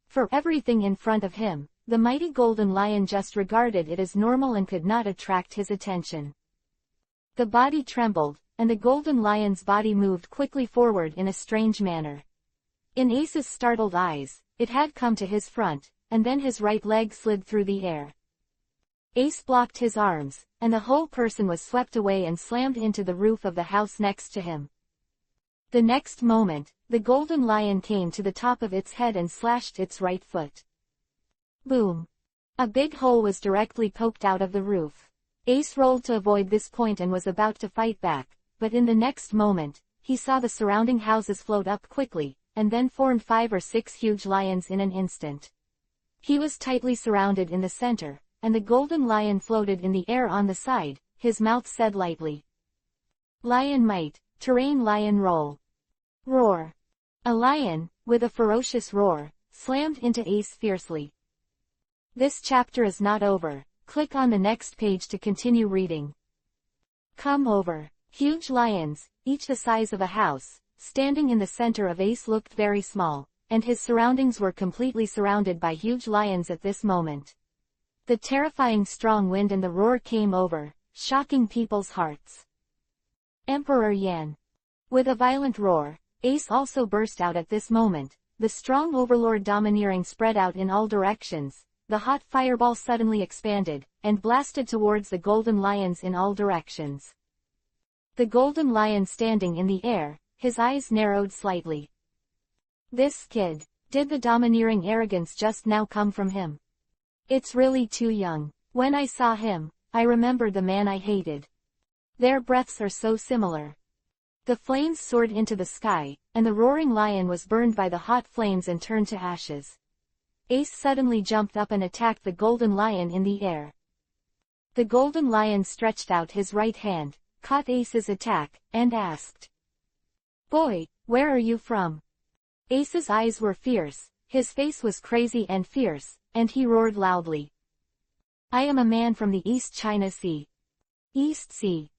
For everything in front of him, the mighty golden lion just regarded it as normal and could not attract his attention. The body trembled, and the golden lion's body moved quickly forward in a strange manner. In Ace's startled eyes, it had come to his front, and then his right leg slid through the air. Ace blocked his arms, and the whole person was swept away and slammed into the roof of the house next to him. The next moment, the golden lion came to the top of its head and slashed its right foot. Boom! A big hole was directly poked out of the roof. Ace rolled to avoid this point and was about to fight back, but in the next moment, he saw the surrounding houses float up quickly, and then formed 5 or 6 huge lions in an instant. He was tightly surrounded in the center, and the golden lion floated in the air on the side. His mouth said lightly, "Lion might, terrain lion roll." Roar. A lion, with a ferocious roar, slammed into Ace fiercely. This chapter is not over. Click on the next page to continue reading. Come over. Huge lions, each the size of a house, standing in the center of Ace looked very small, and his surroundings were completely surrounded by huge lions at this moment. The terrifying strong wind and the roar came over, shocking people's hearts. Emperor Yan. With a violent roar, Ace also burst out at this moment. The strong overlord domineering spread out in all directions. The hot fireball suddenly expanded, and blasted towards the golden lions in all directions. The golden lion standing in the air, his eyes narrowed slightly. This kid, did the domineering arrogance just now come from him? It's really too young. When I saw him, I remembered the man I hated. Their breaths are so similar. The flames soared into the sky, and the roaring lion was burned by the hot flames and turned to ashes. Ace suddenly jumped up and attacked the golden lion in the air. The golden lion stretched out his right hand, caught Ace's attack, and asked, "Boy, where are you from?" Ace's eyes were fierce, his face was crazy and fierce, and he roared loudly, "I am a man from the East China Sea." East Sea.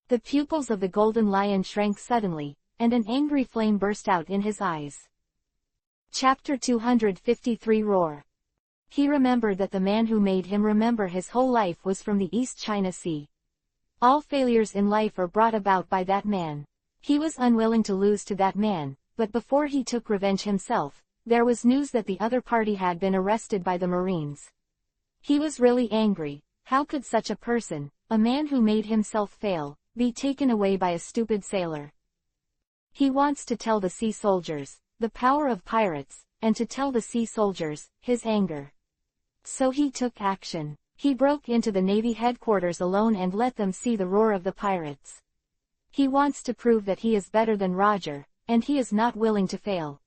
The pupils of the golden lion shrank suddenly, and an angry flame burst out in his eyes. Chapter 253 Roar. He remembered that the man who made him remember his whole life was from the East China Sea. All failures in life are brought about by that man. He was unwilling to lose to that man, but before he took revenge himself, there was news that the other party had been arrested by the Marines. He was really angry. How could such a person, a man who made himself fail, be taken away by a stupid sailor? He wants to tell the sea soldiers the power of pirates, and to tell the sea soldiers his anger. So he took action. He broke into the Navy headquarters alone and let them see the roar of the pirates. He wants to prove that he is better than Roger, and he is not willing to fail.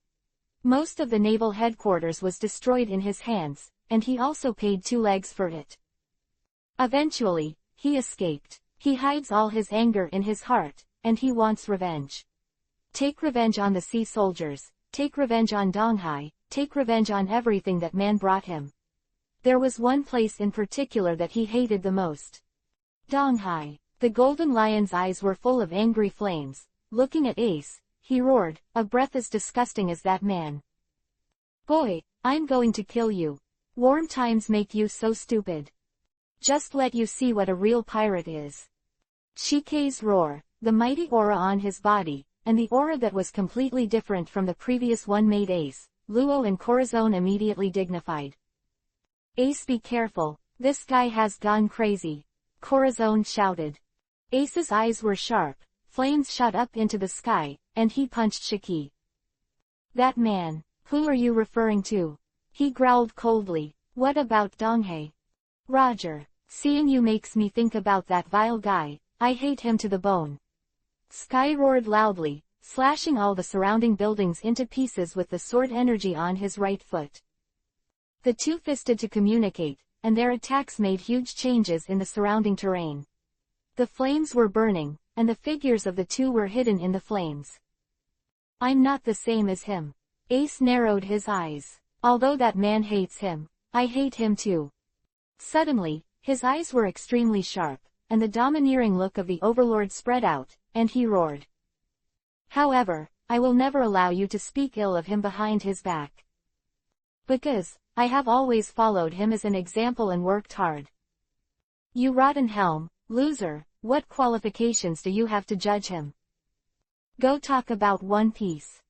Most of the naval headquarters was destroyed in his hands, and he also paid 2 legs for it. Eventually, he escaped. He hides all his anger in his heart, and he wants revenge. Take revenge on the sea soldiers. Take revenge on Donghai, take revenge on everything that man brought him. There was one place in particular that he hated the most. Donghai. The golden lion's eyes were full of angry flames. Looking at Ace, he roared, a breath as disgusting as that man. "Boy, I'm going to kill you. Warm times make you so stupid. Just let you see what a real pirate is." Shikei's roar, the mighty aura on his body, and the aura that was completely different from the previous one made Ace, Luo and Corazon immediately dignified. "Ace, be careful, this guy has gone crazy," Corazon shouted. Ace's eyes were sharp, flames shot up into the sky, and he punched Shikei. "That man, who are you referring to?" He growled coldly. "What about Donghai?" "Roger. Seeing you makes me think about that vile guy, I hate him to the bone. Sky roared loudly, slashing all the surrounding buildings into pieces with the sword energy on his right foot. The two fisted to communicate, and their attacks made huge changes in the surrounding terrain. The flames were burning, and the figures of the two were hidden in the flames. I'm not the same as him. Ace narrowed his eyes. Although that man hates him, I hate him too. Suddenly, his eyes were extremely sharp, and the domineering look of the overlord spread out, and he roared. However, I will never allow you to speak ill of him behind his back. Because, I have always followed him as an example and worked hard. You rotten helm, loser, what qualifications do you have to judge him? Go talk about One Piece.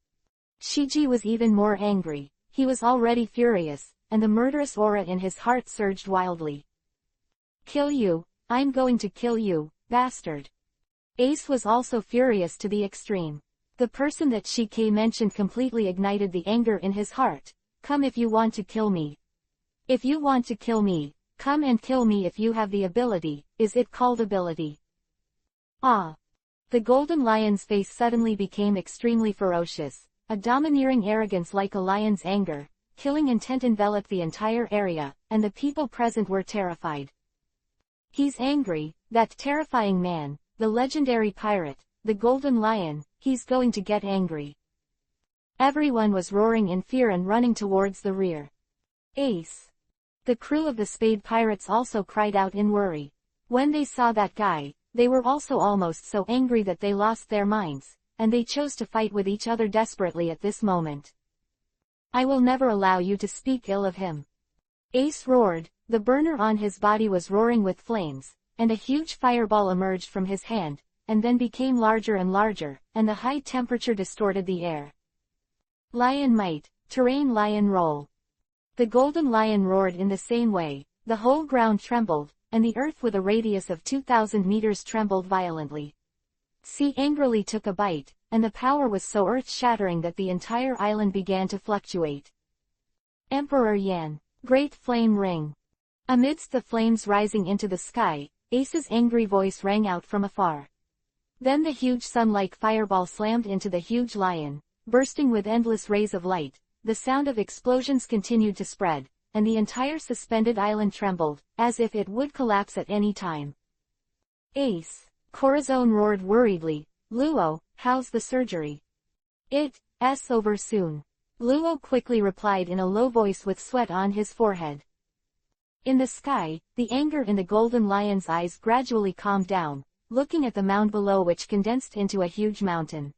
Shiji was even more angry. He was already furious, and the murderous aura in his heart surged wildly. Kill you, I'm going to kill you, bastard. Ace was also furious to the extreme. The person that Shiki mentioned completely ignited the anger in his heart. Come if you want to kill me. If you want to kill me, come and kill me if you have the ability. Is it called ability? Ah. The golden lion's face suddenly became extremely ferocious. A domineering arrogance like a lion's anger, killing intent enveloped the entire area, and the people present were terrified. He's angry, that terrifying man, the legendary pirate, the golden lion, he's going to get angry. Everyone was roaring in fear and running towards the rear. Ace. The crew of the Spade Pirates also cried out in worry. When they saw that guy, they were also almost so angry that they lost their minds, and they chose to fight with each other desperately at this moment. I will never allow you to speak ill of him. Ace roared, the burner on his body was roaring with flames, and a huge fireball emerged from his hand, and then became larger and larger, and the high temperature distorted the air. Lion might, terrain lion roll. The golden lion roared in the same way, the whole ground trembled, and the earth with a radius of 2,000 meters trembled violently. Sea angrily took a bite, and the power was so earth-shattering that the entire island began to fluctuate. Emperor Yan. Great flame ring. Amidst the flames rising into the sky, Ace's angry voice rang out from afar. Then the huge sun-like fireball slammed into the huge lion, bursting with endless rays of light. The sound of explosions continued to spread, and the entire suspended island trembled, as if it would collapse at any time. Ace. Corazon roared worriedly, Luo, how's the surgery? It's over soon. Luo quickly replied in a low voice with sweat on his forehead. In the sky, the anger in the golden lion's eyes gradually calmed down, looking at the mound below which condensed into a huge mountain.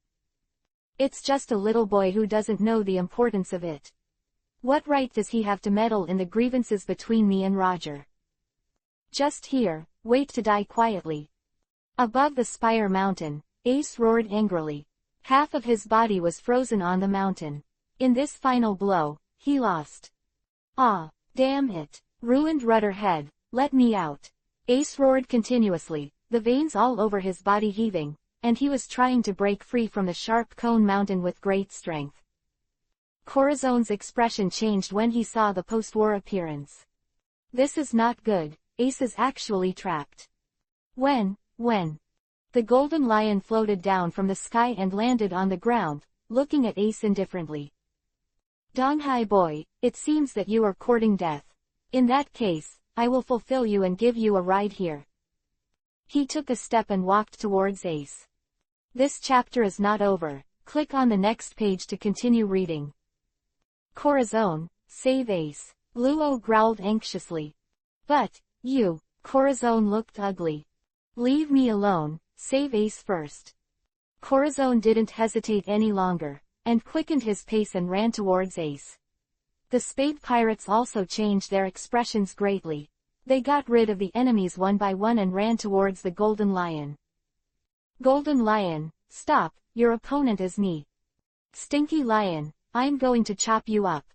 It's just a little boy who doesn't know the importance of it. What right does he have to meddle in the grievances between me and Roger? Just here, wait to die quietly. Above the Spire Mountain, Ace roared angrily. Half of his body was frozen on the mountain. In this final blow, he lost. Ah, damn it. Ruined rudder head, let me out. Ace roared continuously, the veins all over his body heaving, and he was trying to break free from the sharp cone mountain with great strength. Corazon's expression changed when he saw the post-war appearance. This is not good, Ace is actually trapped. When? The golden lion floated down from the sky and landed on the ground, looking at Ace indifferently. Donghai boy, it seems that you are courting death. In that case, I will fulfill you and give you a ride here. He took a step and walked towards Ace. This chapter is not over. Click on the next page to continue reading. Corazon, save Ace. Luo growled anxiously. But, you. Corazon looked ugly. Leave me alone, save Ace first. Corazon didn't hesitate any longer, and quickened his pace and ran towards Ace. The Spade Pirates also changed their expressions greatly. They got rid of the enemies one by one and ran towards the Golden Lion. Golden Lion, stop, your opponent is me. Stinky Lion, I'm going to chop you up.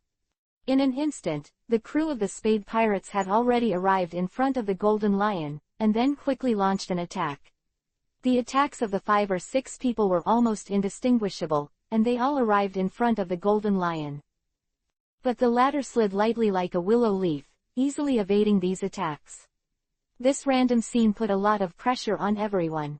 In an instant, the crew of the Spade Pirates had already arrived in front of the Golden Lion, and then quickly launched an attack. The attacks of the 5 or 6 people were almost indistinguishable, and they all arrived in front of the Golden Lion. But the latter slid lightly like a willow leaf, easily evading these attacks. This random scene put a lot of pressure on everyone.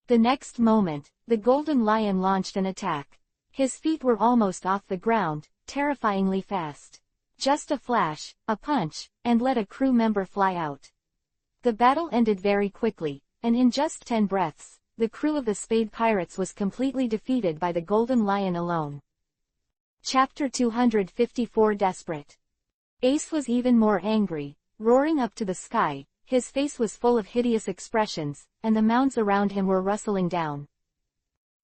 The next moment, the Golden Lion launched an attack. His feet were almost off the ground, terrifyingly fast. Just a flash, a punch, and let a crew member fly out. The battle ended very quickly, and in just 10 breaths, the crew of the Spade Pirates was completely defeated by the Golden Lion alone. Chapter 254 Desperate. Ace was even more angry, roaring up to the sky. His face was full of hideous expressions, and the mounds around him were rustling down.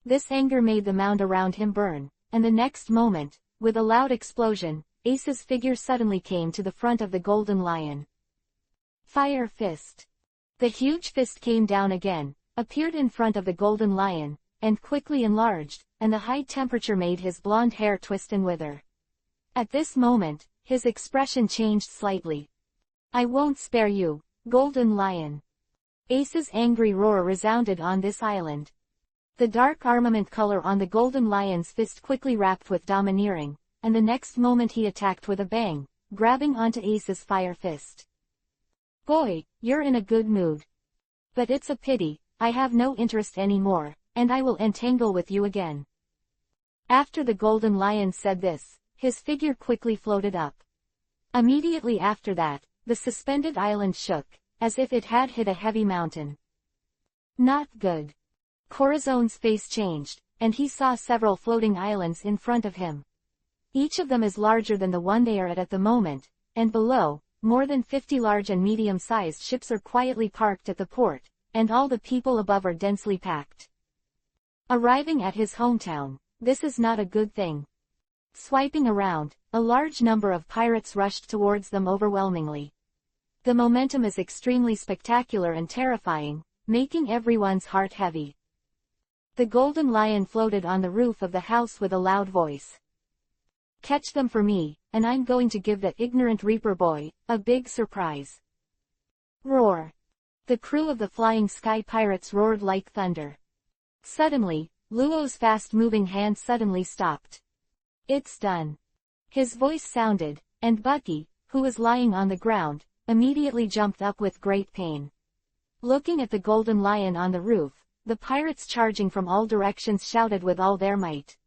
This anger made the mound around him burn, and the next moment, with a loud explosion, Ace's figure suddenly came to the front of the Golden Lion. Fire Fist. The huge fist came down again, appeared in front of the Golden Lion, and quickly enlarged, and the high temperature made his blonde hair twist and wither. At this moment, his expression changed slightly. "I won't spare you, Golden Lion." Ace's angry roar resounded on this island. The dark armament color on the Golden Lion's fist quickly wrapped with domineering, and the next moment he attacked with a bang, grabbing onto Ace's fire fist. "Boy, you're in a good mood. But it's a pity, I have no interest anymore, and I will entangle with you again." After the Golden Lion said this, his figure quickly floated up. Immediately after that, the suspended island shook, as if it had hit a heavy mountain. Not good. Corazone's face changed, and he saw several floating islands in front of him. Each of them is larger than the one they are at the moment, and below, more than 50 large and medium-sized ships are quietly parked at the port, and all the people above are densely packed. Arriving at his hometown, this is not a good thing. Swiping around, a large number of pirates rushed towards them overwhelmingly. The momentum is extremely spectacular and terrifying, making everyone's heart heavy. The Golden Lion floated on the roof of the house with a loud voice. "Catch them for me, and I'm going to give that ignorant Reaper boy a big surprise." Roar. The crew of the Flying Sky Pirates roared like thunder. Suddenly, Luo's fast-moving hand suddenly stopped. "It's done." His voice sounded, and Bucky, who was lying on the ground, immediately jumped up with great pain. Looking at the Golden Lion on the roof, the pirates charging from all directions shouted with all their might.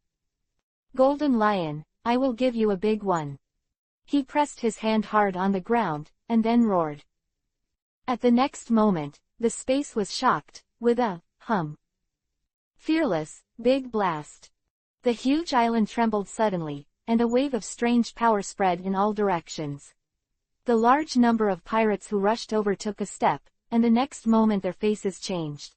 "Golden Lion, I will give you a big one." He pressed his hand hard on the ground, and then roared. At the next moment, the space was shocked, with a hum. Fearless, big blast. The huge island trembled suddenly, and a wave of strange power spread in all directions. The large number of pirates who rushed over took a step, and the next moment their faces changed.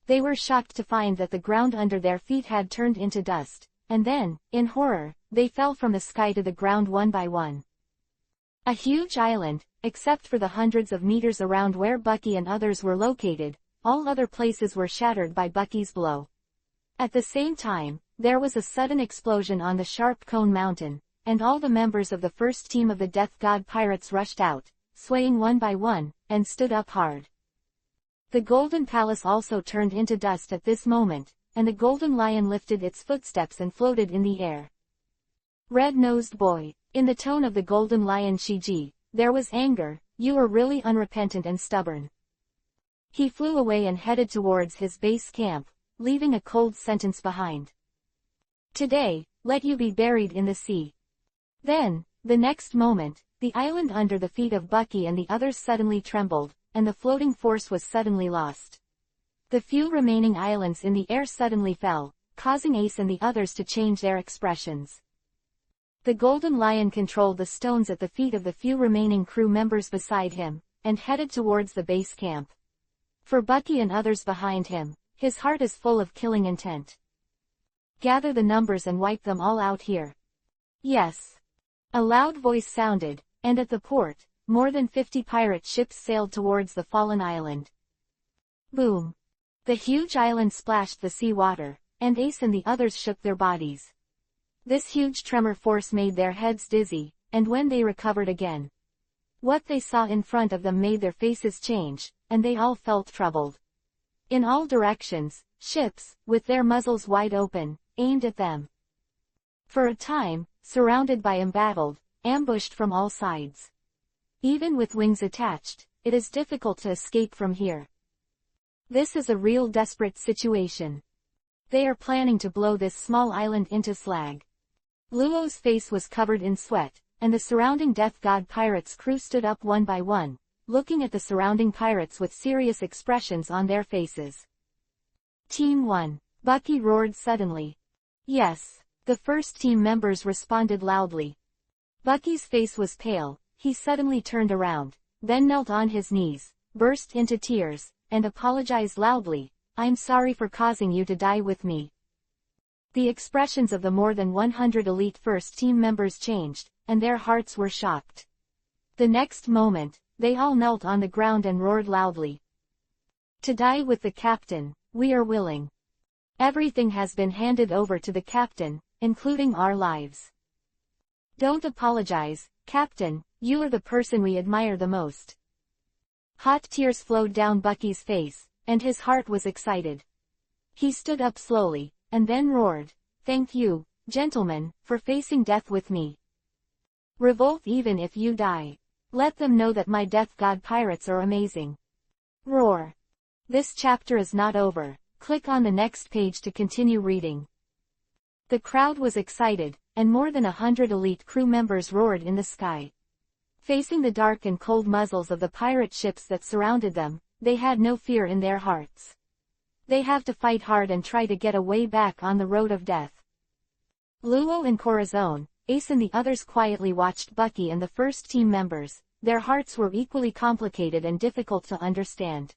They were shocked to find that the ground under their feet had turned into dust, and then, in horror, they fell from the sky to the ground one by one. A huge island, except for the hundreds of meters around where Bucky and others were located, all other places were shattered by Bucky's blow. At the same time, there was a sudden explosion on the Sharp Cone Mountain, and all the members of the first team of the Death God Pirates rushed out, swaying one by one, and stood up hard. The Golden Palace also turned into dust at this moment, and the Golden Lion lifted its footsteps and floated in the air. "Red-nosed boy." In the tone of the Golden Lion Shiji, there was anger. "You are really unrepentant and stubborn." He flew away and headed towards his base camp, leaving a cold sentence behind. "Today, let you be buried in the sea." Then, the next moment, the island under the feet of Bucky and the others suddenly trembled, and the floating force was suddenly lost. The few remaining islands in the air suddenly fell, causing Ace and the others to change their expressions. The Golden Lion controlled the stones at the feet of the few remaining crew members beside him, and headed towards the base camp. For Bucky and others behind him, his heart is full of killing intent. "Gather the numbers and wipe them all out here." "Yes." A loud voice sounded, and at the port, more than 50 pirate ships sailed towards the fallen island. Boom! The huge island splashed the sea water, and Ace and the others shook their bodies. This huge tremor force made their heads dizzy, and when they recovered again, what they saw in front of them made their faces change, and they all felt troubled. In all directions, ships, with their muzzles wide open, aimed at them. For a time, surrounded by embattled, ambushed from all sides. Even with wings attached, it is difficult to escape from here. This is a real desperate situation. They are planning to blow this small island into slag. Luo's face was covered in sweat, and the surrounding Death God Pirates crew stood up one by one, looking at the surrounding pirates with serious expressions on their faces. Team 1. Bucky roared suddenly. Yes. The first team members responded loudly. Bucky's face was pale, he suddenly turned around, then knelt on his knees, burst into tears, and apologized loudly. I'm sorry for causing you to die with me. The expressions of the more than 100 elite first team members changed, and their hearts were shocked. The next moment, they all knelt on the ground and roared loudly. To die with the captain, we are willing. Everything has been handed over to the captain, including our lives. Don't apologize, Captain, you are the person we admire the most. Hot tears flowed down Bucky's face, and his heart was excited. He stood up slowly, and then roared, "Thank you, gentlemen, for facing death with me. Revolt even if you die. Let them know that my Death God pirates are amazing." Roar. This chapter is not over. Click on the next page to continue reading. The crowd was excited, and more than 100 elite crew members roared in the sky. Facing the dark and cold muzzles of the pirate ships that surrounded them, they had no fear in their hearts. They have to fight hard and try to get a way back on the road of death. Luo and Corazon, Ace and the others quietly watched Bucky and the first team members. Their hearts were equally complicated and difficult to understand.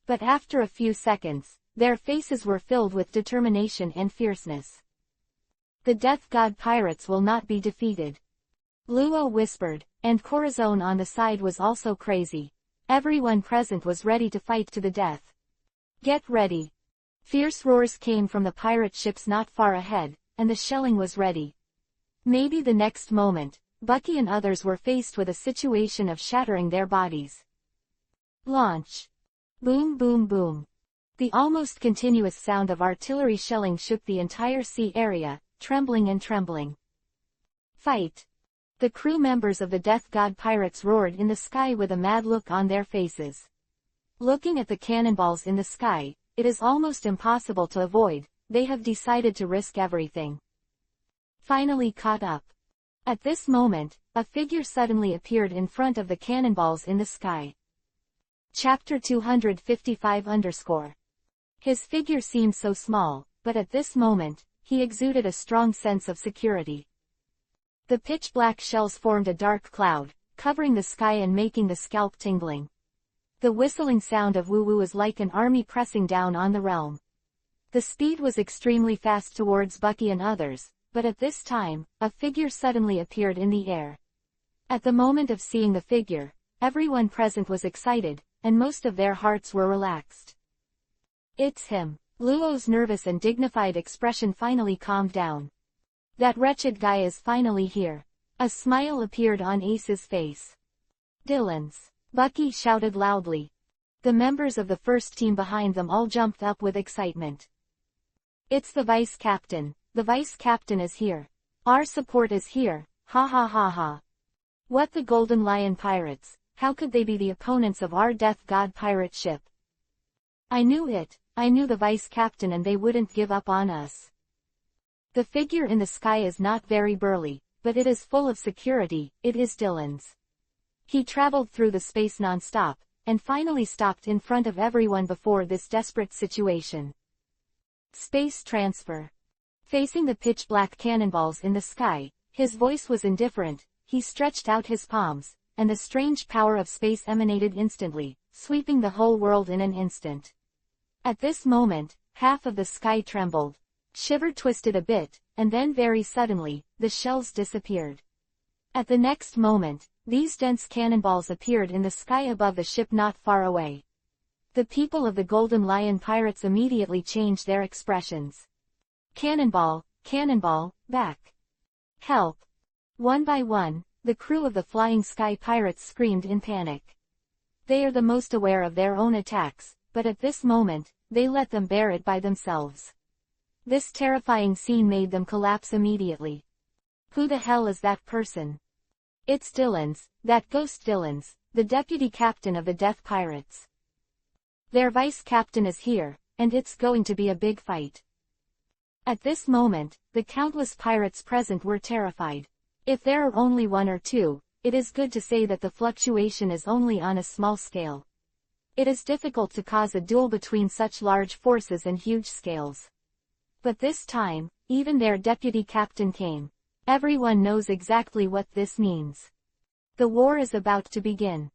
But after a few seconds, their faces were filled with determination and fierceness. The Death God pirates will not be defeated. Luo whispered, and Corazon on the side was also crazy. Everyone present was ready to fight to the death. Get ready. Fierce roars came from the pirate ships not far ahead, and the shelling was ready. Maybe the next moment, Bucky and others were faced with a situation of shattering their bodies. Launch. Boom boom boom. The almost continuous sound of artillery shelling shook the entire sea area, trembling and trembling. Fight. The crew members of the Death God pirates roared in the sky with a mad look on their faces. Looking at the cannonballs in the sky, it is almost impossible to avoid. They have decided to risk everything. Finally caught up. At this moment, a figure suddenly appeared in front of the cannonballs in the sky. Chapter 255 _ His figure seemed so small, but at this moment, he exuded a strong sense of security. The pitch-black shells formed a dark cloud, covering the sky and making the scalp tingling. The whistling sound of woo-woo was like an army pressing down on the realm. The speed was extremely fast towards Bucky and others, but at this time, a figure suddenly appeared in the air. At the moment of seeing the figure, everyone present was excited, and most of their hearts were relaxed. It's him. Luo's nervous and dignified expression finally calmed down. That wretched guy is finally here. A smile appeared on Ace's face. Dylan's. Bucky shouted loudly. The members of the first team behind them all jumped up with excitement. It's the vice captain. The vice captain is here. Our support is here. Ha ha ha ha. What, the Golden Lion pirates? How could they be the opponents of our Death God pirate ship? I knew it. I knew the vice captain and they wouldn't give up on us. The figure in the sky is not very burly, but it is full of security. It is Dylan's. He traveled through the space non-stop, and finally stopped in front of everyone before this desperate situation. Space transfer. Facing the pitch-black cannonballs in the sky, his voice was indifferent. He stretched out his palms, and the strange power of space emanated instantly, sweeping the whole world in an instant. At this moment, half of the sky trembled. Shiver twisted a bit, and then very suddenly, the shells disappeared. At the next moment, these dense cannonballs appeared in the sky above the ship not far away. The people of the Golden Lion pirates immediately changed their expressions. Cannonball, cannonball, back. Help. One by one, the crew of the Flying Sky Pirates screamed in panic. They are the most aware of their own attacks, but at this moment, they let them bear it by themselves. This terrifying scene made them collapse immediately. Who the hell is that person? It's Dylan's, that ghost Dylan's. the deputy captain of the Death Pirates. Their vice captain is here, and it's going to be a big fight. At this moment, the countless pirates present were terrified. If there are only one or two, it is good to say that the fluctuation is only on a small scale. It is difficult to cause a duel between such large forces and huge scales. But this time, even their deputy captain came. Everyone knows exactly what this means. The war is about to begin.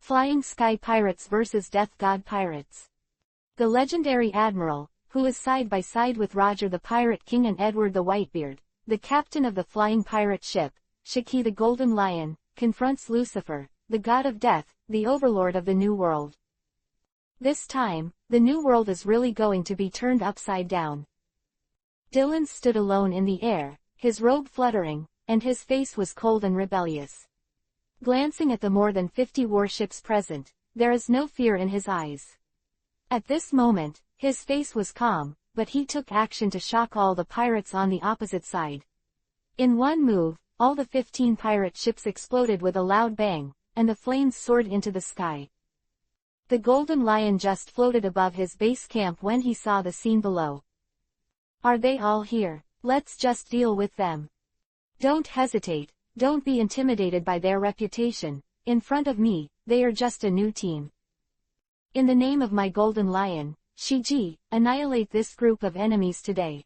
Flying Sky Pirates versus Death God Pirates. The legendary admiral, who is side by side with Roger the Pirate King and Edward the Whitebeard, the captain of the flying pirate ship, Shiki the Golden Lion, confronts Lucifer, the god of death, the overlord of the New World. This time, the New World is really going to be turned upside down. Dylan stood alone in the air, his robe fluttering, and his face was cold and rebellious. Glancing at the more than 50 warships present, there is no fear in his eyes. At this moment, his face was calm, but he took action to shock all the pirates on the opposite side. In one move, all the 15 pirate ships exploded with a loud bang, and the flames soared into the sky. The Golden Lion just floated above his base camp when he saw the scene below. Are they all here? Let's just deal with them. Don't hesitate, don't be intimidated by their reputation. In front of me, they are just a new team. In the name of my Golden Lion, Shiji, annihilate this group of enemies today.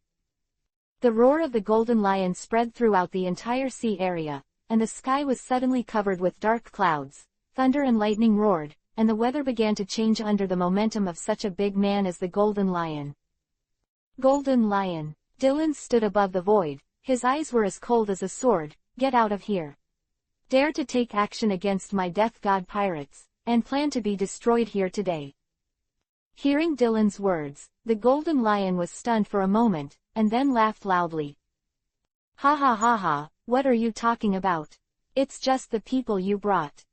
The roar of the Golden Lion spread throughout the entire sea area, and the sky was suddenly covered with dark clouds. Thunder and lightning roared, and the weather began to change under the momentum of such a big man as the Golden Lion. Golden Lion. Dylan stood above the void, his eyes were as cold as a sword. Get out of here. Dare to take action against my Death God Pirates, and plan to be destroyed here today. Hearing Dylan's words, the Golden Lion was stunned for a moment, and then laughed loudly. Ha ha ha ha, what are you talking about? It's just the people you brought.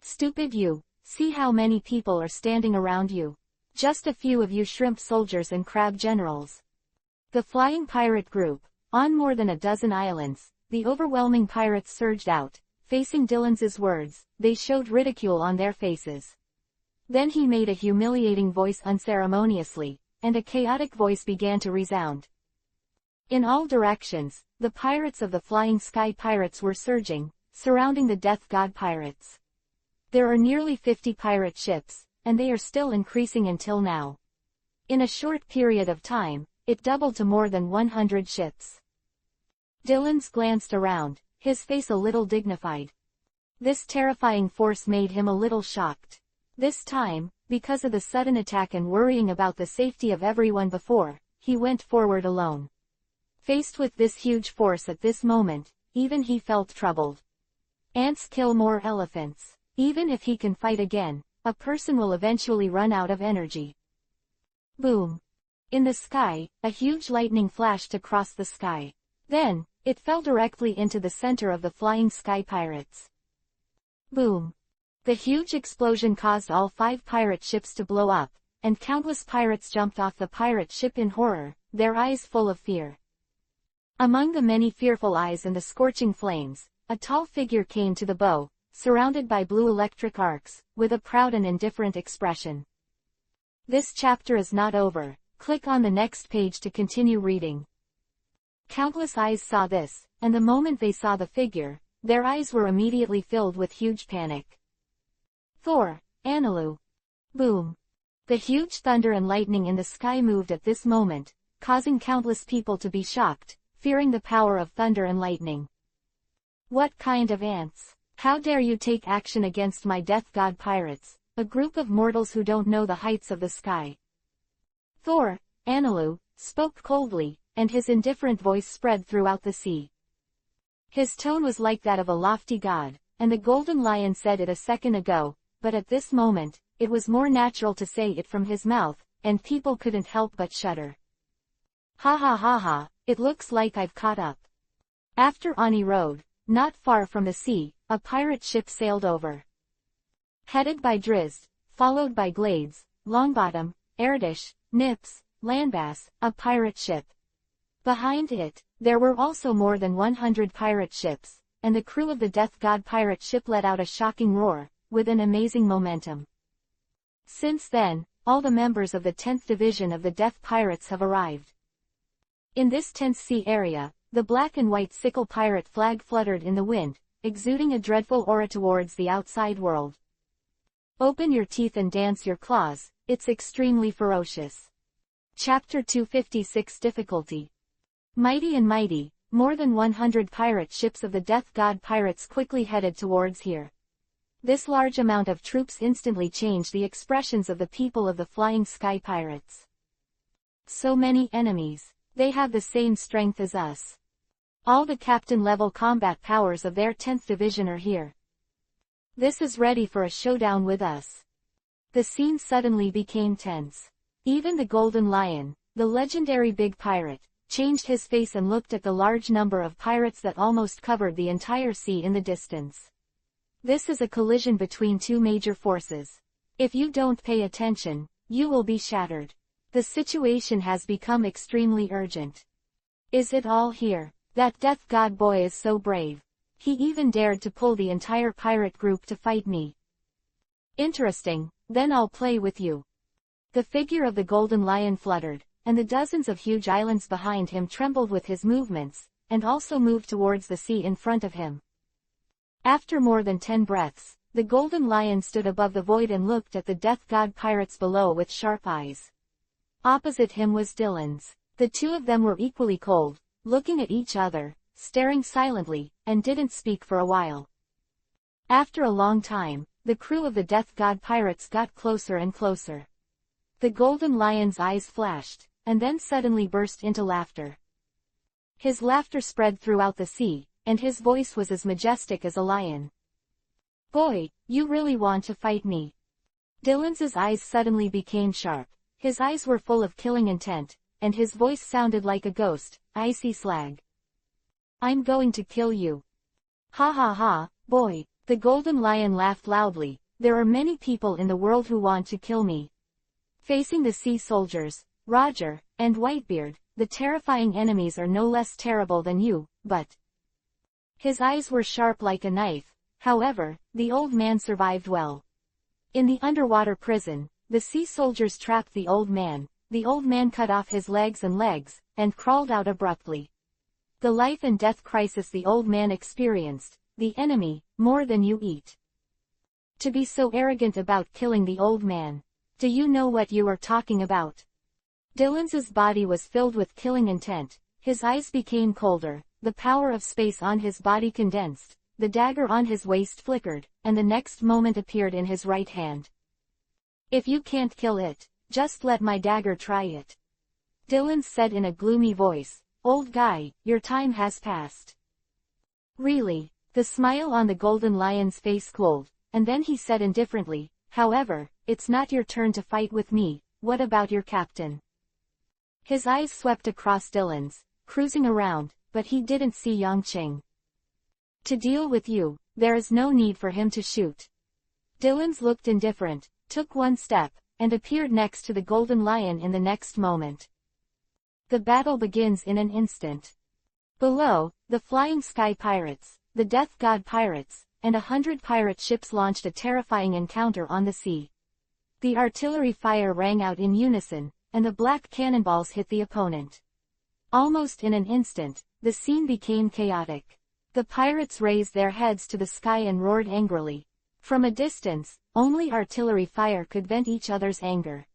Stupid you, see how many people are standing around you. Just a few of you shrimp soldiers and crab generals. The flying pirate group, on more than a dozen islands, the overwhelming pirates surged out, facing Dylan's words, they showed ridicule on their faces. Then he made a humiliating voice unceremoniously, and a chaotic voice began to resound. In all directions, the pirates of the Flying Sky Pirates were surging, surrounding the Death God Pirates. There are nearly 50 pirate ships, and they are still increasing until now. In a short period of time, it doubled to more than 100 ships. Dylan glanced around, his face a little dignified. This terrifying force made him a little shocked. This time, because of the sudden attack and worrying about the safety of everyone before, he went forward alone. Faced with this huge force at this moment, even he felt troubled. Ants kill more elephants. Even if he can fight again, a person will eventually run out of energy. Boom! In the sky, a huge lightning flashed across the sky. Then, it fell directly into the center of the Flying Sky Pirates. Boom! The huge explosion caused all 5 pirate ships to blow up, and countless pirates jumped off the pirate ship in horror, their eyes full of fear. Among the many fearful eyes and the scorching flames, a tall figure came to the bow, surrounded by blue electric arcs, with a proud and indifferent expression. This chapter is not over. Click on the next page to continue reading. Countless eyes saw this, and the moment they saw the figure, their eyes were immediately filled with huge panic. Thor, Anilu. Boom! The huge thunder and lightning in the sky moved at this moment, causing countless people to be shocked, fearing the power of thunder and lightning. What kind of ants? How dare you take action against my Death God Pirates, a group of mortals who don't know the heights of the sky? Thor, Anilu, spoke coldly, and his indifferent voice spread throughout the sea. His tone was like that of a lofty god, and the Golden Lion said it a second ago, but at this moment, it was more natural to say it from his mouth, and people couldn't help but shudder. Ha ha ha ha, it looks like I've caught up. After Ani Road, not far from the sea, a pirate ship sailed over. Headed by Drizzt, followed by Glades, Longbottom, Erdish, Nips, Landbass, a pirate ship. Behind it, there were also more than 100 pirate ships, and the crew of the Death God pirate ship let out a shocking roar, with an amazing momentum. Since then, all the members of the 10th Division of the Death Pirates have arrived. In this tense sea area, the black and white sickle pirate flag fluttered in the wind, exuding a dreadful aura towards the outside world. Open your teeth and dance your claws, it's extremely ferocious. Chapter 256 Difficulty. Mighty and mighty, more than 100 pirate ships of the Death God Pirates quickly headed towards here. This large amount of troops instantly changed the expressions of the people of the Flying Sky Pirates. So many enemies. They have the same strength as us. All the captain-level combat powers of their 10th Division are here. This is ready for a showdown with us. The scene suddenly became tense. Even the Golden Lion, the legendary big pirate, changed his face and looked at the large number of pirates that almost covered the entire sea in the distance. This is a collision between two major forces. If you don't pay attention, you will be shattered. The situation has become extremely urgent. Is it all here? That Death God boy is so brave. He even dared to pull the entire pirate group to fight me. Interesting, then I'll play with you. The figure of the Golden Lion fluttered, and the dozens of huge islands behind him trembled with his movements, and also moved towards the sea in front of him. After more than 10 breaths, the Golden Lion stood above the void and looked at the Death God pirates below with sharp eyes. Opposite him was Dylan's. The two of them were equally cold, looking at each other, staring silently, and didn't speak for a while. After a long time, the crew of the Death God pirates got closer and closer. The Golden Lion's eyes flashed, and then suddenly burst into laughter. His laughter spread throughout the sea, and his voice was as majestic as a lion. Boy, you really want to fight me? Dylan's eyes suddenly became sharp. His eyes were full of killing intent, and his voice sounded like a ghost, icy slag. I'm going to kill you. Ha ha ha, boy, the Golden Lion laughed loudly. There are many people in the world who want to kill me. Facing the sea soldiers, Roger, and Whitebeard, the terrifying enemies are no less terrible than you, but... His eyes were sharp like a knife. However, the old man survived well. In the underwater prison, the sea soldiers trapped the old man. The old man cut off his legs and crawled out abruptly. The life and death crisis the old man experienced, the enemy, more than you eat. To be so arrogant about killing the old man. Do you know what you are talking about? Dylan's body was filled with killing intent. His eyes became colder, the power of space on his body condensed, the dagger on his waist flickered, and the next moment appeared in his right hand. If you can't kill it, just let my dagger try it. Dylan said in a gloomy voice, Old guy, your time has passed. Really? The smile on the Golden Lion's face cooled, and then he said indifferently, However, it's not your turn to fight with me. What about your captain? His eyes swept across Dylan's, cruising around, but he didn't see Yongqing. To deal with you, there is no need for him to shoot. Dylan's looked indifferent, took one step, and appeared next to the Golden Lion in the next moment. The battle begins in an instant. Below, the Flying Sky Pirates, the Death God Pirates, and 100 pirate ships launched a terrifying encounter on the sea. The artillery fire rang out in unison, and the black cannonballs hit the opponent. Almost in an instant, the scene became chaotic. The pirates raised their heads to the sky and roared angrily. From a distance, only artillery fire could vent each other's anger.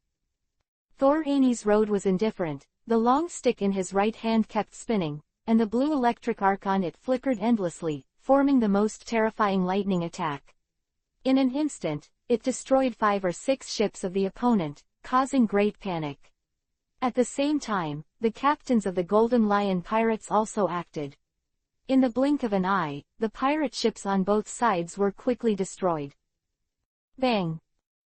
Thor Aney's road was indifferent. The long stick in his right hand kept spinning, and the blue electric arc on it flickered endlessly, forming the most terrifying lightning attack. In an instant, it destroyed 5 or 6 ships of the opponent, causing great panic. At the same time, the captains of the Golden Lion pirates also acted. In the blink of an eye, the pirate ships on both sides were quickly destroyed. Bang!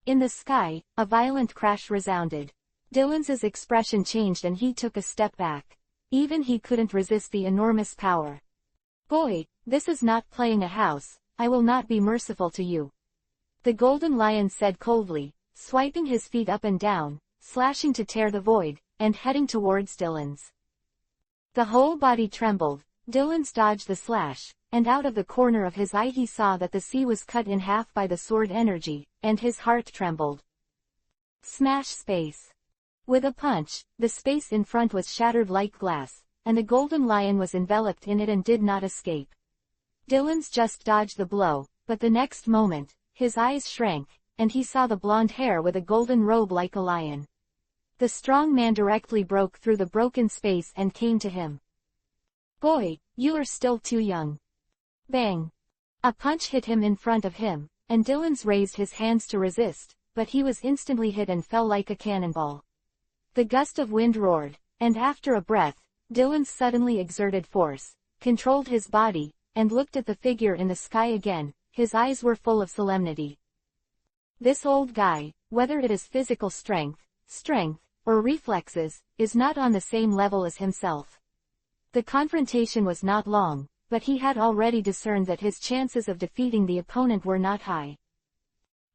In the sky, a violent crash resounded. Dylan's expression changed and he took a step back. Even he couldn't resist the enormous power. Boy, this is not playing a house. I will not be merciful to you. The Golden Lion said coldly, swiping his feet up and down, slashing to tear the void, and heading towards Dylan's. The whole body trembled, Dylan's dodged the slash, and out of the corner of his eye he saw that the sea was cut in half by the sword energy, and his heart trembled. Smash space. With a punch, the space in front was shattered like glass, and the golden lion was enveloped in it and did not escape. Dylan's just dodged the blow, but the next moment, his eyes shrank, and he saw the blonde hair with a golden robe like a lion. The strong man directly broke through the broken space and came to him. "Boy, you are still too young." Bang! A punch hit him in front of him, and Dylan's raised his hands to resist, but he was instantly hit and fell like a cannonball. The gust of wind roared, and after a breath, Dylan suddenly exerted force, controlled his body, and looked at the figure in the sky again. His eyes were full of solemnity. This old guy, whether it is physical strength, or reflexes, is not on the same level as himself. The confrontation was not long, but he had already discerned that his chances of defeating the opponent were not high.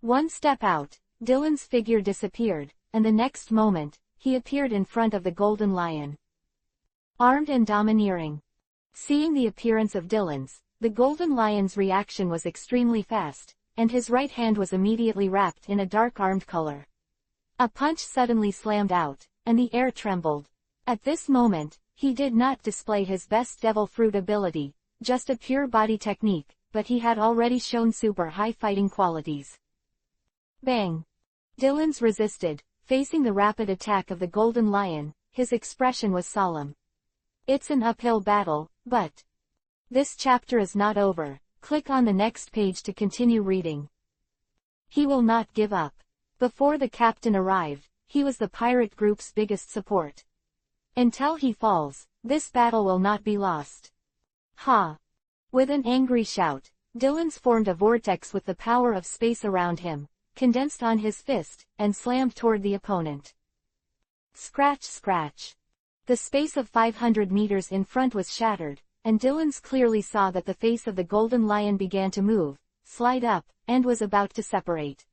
One step out, Dylan's figure disappeared, and the next moment, he appeared in front of the golden lion. Armed and domineering. Seeing the appearance of Dylan's, the golden lion's reaction was extremely fast, and his right hand was immediately wrapped in a dark armed color. A punch suddenly slammed out, and the air trembled. At this moment, he did not display his best devil fruit ability, just a pure body technique, but he had already shown super high fighting qualities. Bang! Dylan's resisted, facing the rapid attack of the golden lion. His expression was solemn. It's an uphill battle, but this chapter is not over. Click on the next page to continue reading. He will not give up. Before the captain arrived, he was the pirate group's biggest support. Until he falls, this battle will not be lost. Ha! With an angry shout, Dylan's formed a vortex with the power of space around him, condensed on his fist, and slammed toward the opponent. Scratch scratch. The space of 500 meters in front was shattered, and Dylan's clearly saw that the face of the golden lion began to move, slide up, and was about to separate.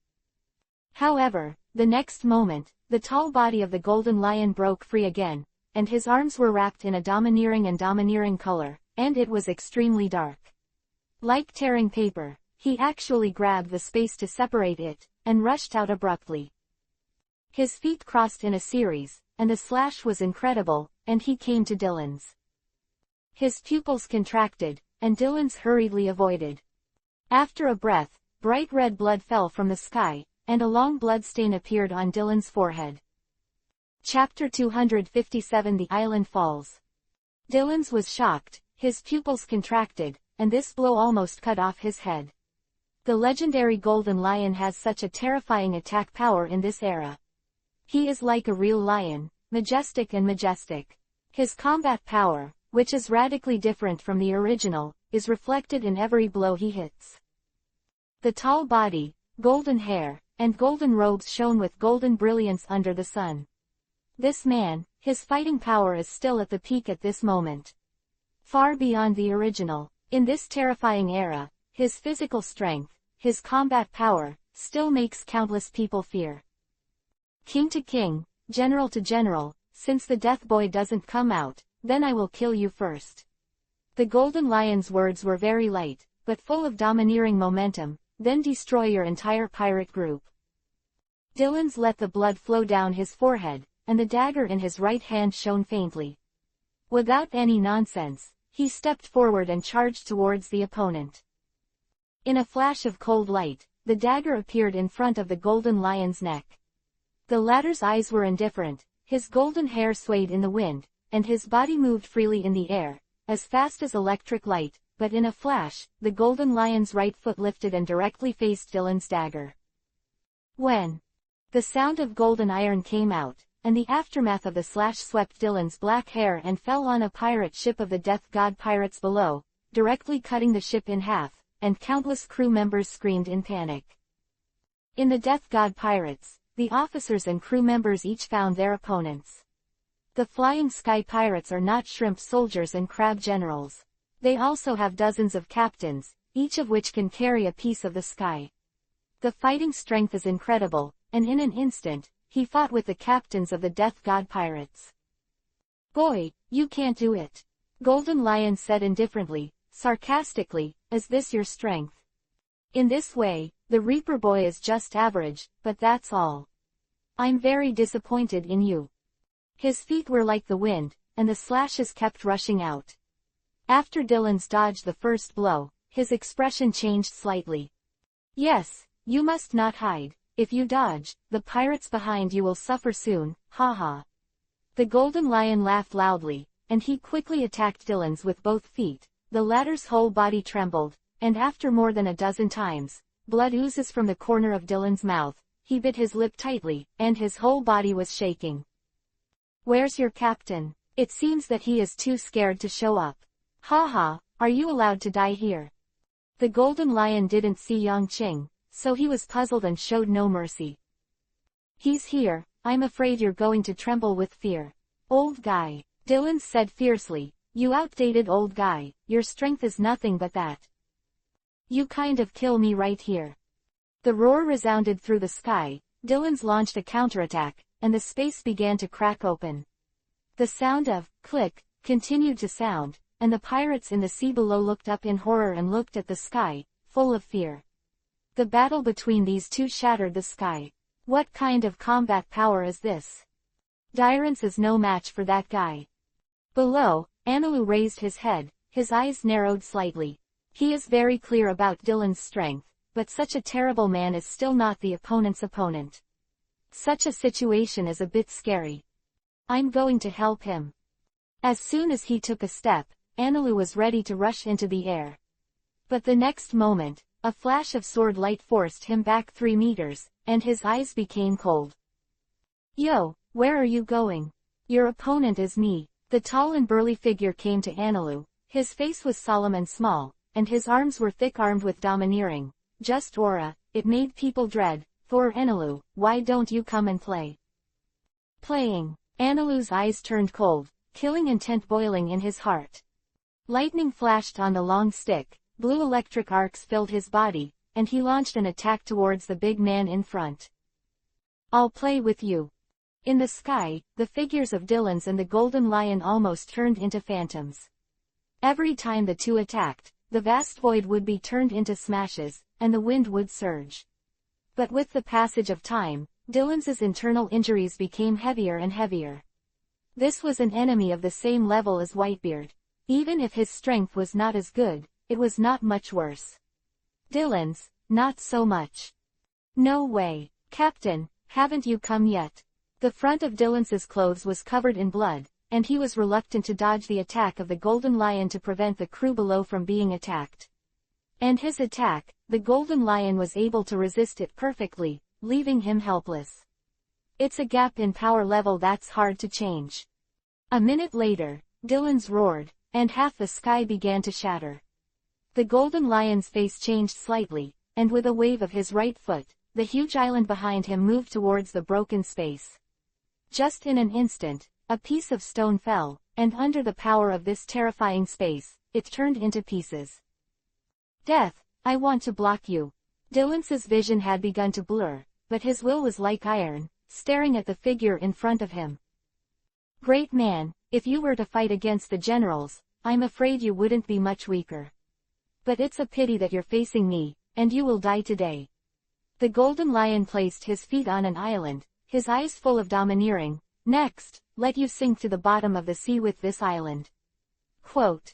However, the next moment, the tall body of the golden lion broke free again, and his arms were wrapped in a domineering color, and it was extremely dark. Like tearing paper, he actually grabbed the space to separate it, and rushed out abruptly. His feet crossed in a series, and the slash was incredible, and he came to Dylan's. His pupils contracted, and Dylan's hurriedly avoided. After a breath, bright red blood fell from the sky, and a long blood stain appeared on Dylan's forehead. Chapter 257 The Island Falls. Dylan's was shocked, his pupils contracted, and this blow almost cut off his head. The legendary golden lion has such a terrifying attack power in this era. He is like a real lion, majestic. His combat power, which is radically different from the original, is reflected in every blow he hits. The tall body, golden hair, and golden robes shone with golden brilliance under the sun. This man, his fighting power is still at the peak at this moment. Far beyond the original. In this terrifying era, his physical strength, his combat power, still makes countless people fear. King to king, general to general, since the death boy doesn't come out, then I will kill you first. The golden lion's words were very light, but full of domineering momentum, then destroy your entire pirate group. Dylan's let the blood flow down his forehead, and the dagger in his right hand shone faintly. Without any nonsense, he stepped forward and charged towards the opponent. In a flash of cold light, the dagger appeared in front of the golden lion's neck. The latter's eyes were indifferent, his golden hair swayed in the wind, and his body moved freely in the air, as fast as electric light, but in a flash, the golden lion's right foot lifted and directly faced Dylan's dagger. When the sound of golden iron came out, and the aftermath of the slash swept Dylan's black hair and fell on a pirate ship of the Death God pirates below, directly cutting the ship in half, and countless crew members screamed in panic. In the Death God pirates, the officers and crew members each found their opponents. The Flying Sky Pirates are not shrimp soldiers and crab generals. They also have dozens of captains, each of which can carry a piece of the sky. The fighting strength is incredible, and in an instant, he fought with the captains of the Death God pirates. Boy, you can't do it. Golden Lion said indifferently, sarcastically, is this your strength? In this way, the Reaper boy is just average, but that's all. I'm very disappointed in you. His feet were like the wind, and the slashes kept rushing out. After Dylan's dodged the first blow, his expression changed slightly. Yes, you must not hide. If you dodge, the pirates behind you will suffer soon, haha. The Golden Lion laughed loudly, and he quickly attacked Dylan's with both feet. The latter's whole body trembled, and after more than a dozen times, blood oozes from the corner of Dylan's mouth. He bit his lip tightly, and his whole body was shaking. Where's your captain? It seems that he is too scared to show up. Haha, are you allowed to die here? The Golden Lion didn't see Yongqing, so he was puzzled and showed no mercy. He's here, I'm afraid you're going to tremble with fear. Old guy, Dylan said fiercely, you outdated old guy, your strength is nothing but that. You kind of kill me right here. The roar resounded through the sky. Dylan's launched a counterattack, and the space began to crack open. The sound of click continued to sound, and the pirates in the sea below looked up in horror and looked at the sky, full of fear. The battle between these two shattered the sky. What kind of combat power is this? Dyrance is no match for that guy. Below, Anilu raised his head, his eyes narrowed slightly. He is very clear about Dylan's strength, but such a terrible man is still not the opponent's opponent. Such a situation is a bit scary. I'm going to help him. As soon as he took a step, Anilu was ready to rush into the air. But the next moment, a flash of sword light forced him back 3 meters, and his eyes became cold. Yo, where are you going? Your opponent is me. The tall and burly figure came to Anilu. His face was solemn and small, and his arms were thick-armed with domineering. Just aura, it made people dread. For Anilu, why don't you come and play? Playing. Anilu's eyes turned cold, killing intent boiling in his heart. Lightning flashed on the long stick, blue electric arcs filled his body, and he launched an attack towards the big man in front. I'll play with you. In the sky, the figures of Dylan's and the Golden Lion almost turned into phantoms. Every time the two attacked, the vast void would be turned into smashes, and the wind would surge. But with the passage of time, Dylan's internal injuries became heavier and heavier. This was an enemy of the same level as Whitebeard. Even if his strength was not as good, it was not much worse. Dylan's, not so much. No way, Captain, haven't you come yet? The front of Dylan's clothes was covered in blood, and he was reluctant to dodge the attack of the Golden Lion to prevent the crew below from being attacked. And his attack, the Golden Lion was able to resist it perfectly, leaving him helpless. It's a gap in power level that's hard to change. A minute later, Dylan's roared, and half the sky began to shatter. The Golden Lion's face changed slightly, and with a wave of his right foot, the huge island behind him moved towards the broken space. Just in an instant, a piece of stone fell, and under the power of this terrifying space, it turned into pieces. Death, I want to block you. Dylan's vision had begun to blur, but his will was like iron, staring at the figure in front of him. Great man, if you were to fight against the generals, I'm afraid you wouldn't be much weaker. But it's a pity that you're facing me, and you will die today. The Golden Lion placed his feet on an island, his eyes full of domineering. Next, let you sink to the bottom of the sea with this island. Quote.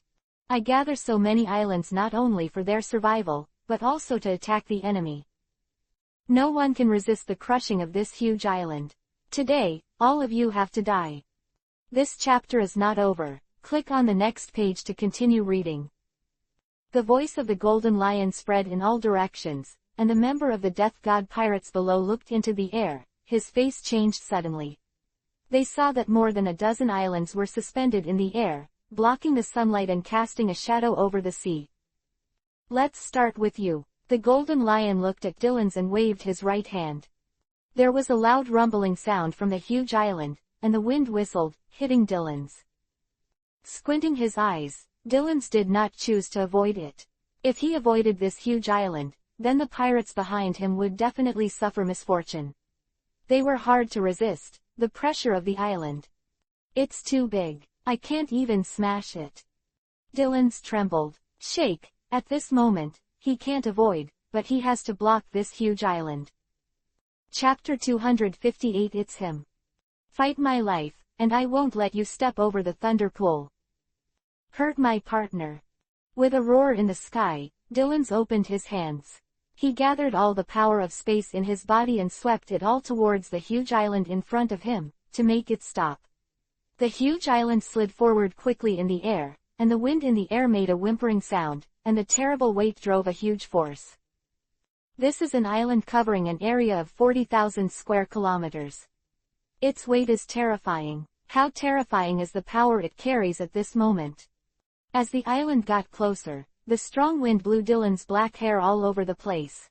I gather so many islands not only for their survival, but also to attack the enemy. No one can resist the crushing of this huge island. Today, all of you have to die. This chapter is not over. Click on the next page to continue reading. The voice of the Golden Lion spread in all directions, and the member of the Death God pirates below looked into the air. His face changed suddenly. They saw that more than a dozen islands were suspended in the air, blocking the sunlight and casting a shadow over the sea. Let's start with you. The Golden Lion looked at Dylan's and waved his right hand. There was a loud rumbling sound from the huge island, and the wind whistled, hitting Dylan's. Squinting his eyes, Dylan's did not choose to avoid it. If he avoided this huge island, then the pirates behind him would definitely suffer misfortune. They were hard to resist, the pressure of the island. It's too big. I can't even smash it. Dylan's trembled. Shake. At this moment, he can't avoid, but he has to block this huge island. Chapter 258. It's him. Fight my life, and I won't let you step over the thunder pool. Hurt my partner. With a roar in the sky, Dylan's opened his hands. He gathered all the power of space in his body and swept it all towards the huge island in front of him, to make it stop. The huge island slid forward quickly in the air, and the wind in the air made a whimpering sound, and the terrible weight drove a huge force. This is an island covering an area of 40,000 square kilometers. Its weight is terrifying. How terrifying is the power it carries at this moment. As the island got closer, the strong wind blew Dylan's black hair all over the place.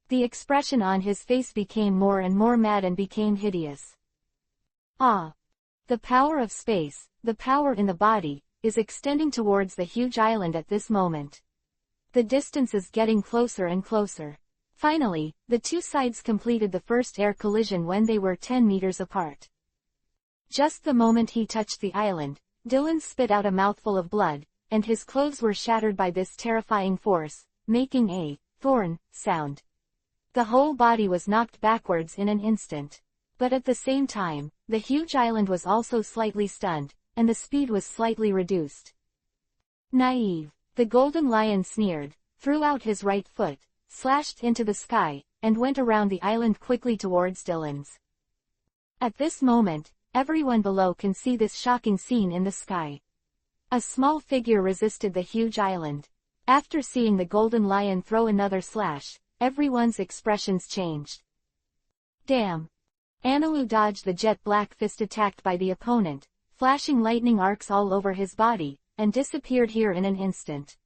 The expression on his face became more and more mad and became hideous. Ah! The power of space, the power in the body, is extending towards the huge island at this moment. The distance is getting closer and closer. Finally, the two sides completed the first air collision when they were 10 meters apart. Just the moment he touched the island, Dylan spit out a mouthful of blood, and his clothes were shattered by this terrifying force, making a thorn sound. The whole body was knocked backwards in an instant. But at the same time, the huge island was also slightly stunned, and the speed was slightly reduced. Naive. The golden lion sneered, threw out his right foot, slashed into the sky, and went around the island quickly towards Dylan's. At this moment, everyone below can see this shocking scene in the sky. A small figure resisted the huge island. After seeing the golden lion throw another slash, everyone's expressions changed. Damn! Anilu dodged the jet black fist attacked by the opponent, flashing lightning arcs all over his body, and disappeared here in an instant.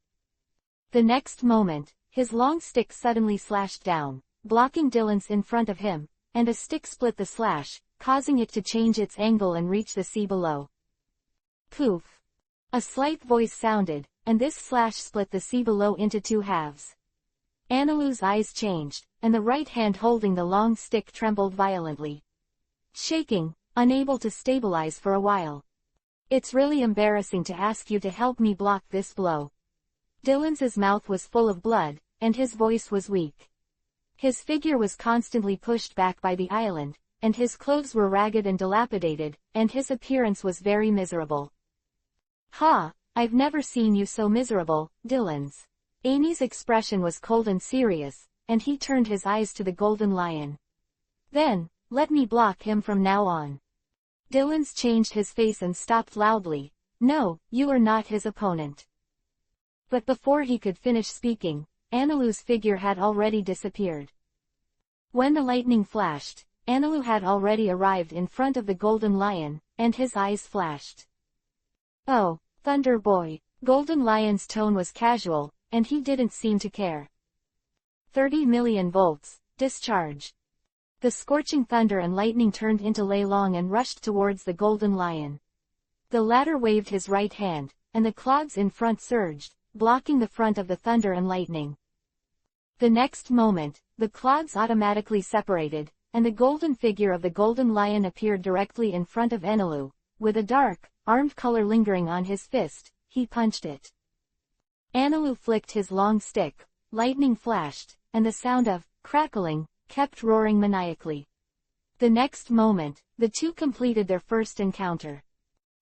The next moment, his long stick suddenly slashed down, blocking Dylan's in front of him, and a stick split the slash, causing it to change its angle and reach the sea below. Poof! A slight voice sounded, and this slash split the sea below into two halves. Anilu's eyes changed, and the right hand holding the long stick trembled violently. Shaking, unable to stabilize for a while. It's really embarrassing to ask you to help me block this blow. Dylan's mouth was full of blood, and his voice was weak. His figure was constantly pushed back by the island, and his clothes were ragged and dilapidated, and his appearance was very miserable. Ha! I've never seen you so miserable, Dylan's. Amy's expression was cold and serious, and he turned his eyes to the golden lion. Then, let me block him from now on. Dylan's changed his face and stopped loudly. No, you are not his opponent. But before he could finish speaking, Anilu's figure had already disappeared. When the lightning flashed, Anilu had already arrived in front of the golden lion, and his eyes flashed. Oh, Thunder Boy. Golden Lion's tone was casual, and he didn't seem to care. 30 million volts, discharge. The scorching thunder and lightning turned into Lei Long and rushed towards the Golden Lion. The latter waved his right hand, and the clouds in front surged, blocking the front of the thunder and lightning. The next moment, the clouds automatically separated, and the golden figure of the Golden Lion appeared directly in front of Anilu. With a dark, armed color lingering on his fist, he punched it. Anilu flicked his long stick, lightning flashed, and the sound of crackling kept roaring maniacally. The next moment, the two completed their first encounter.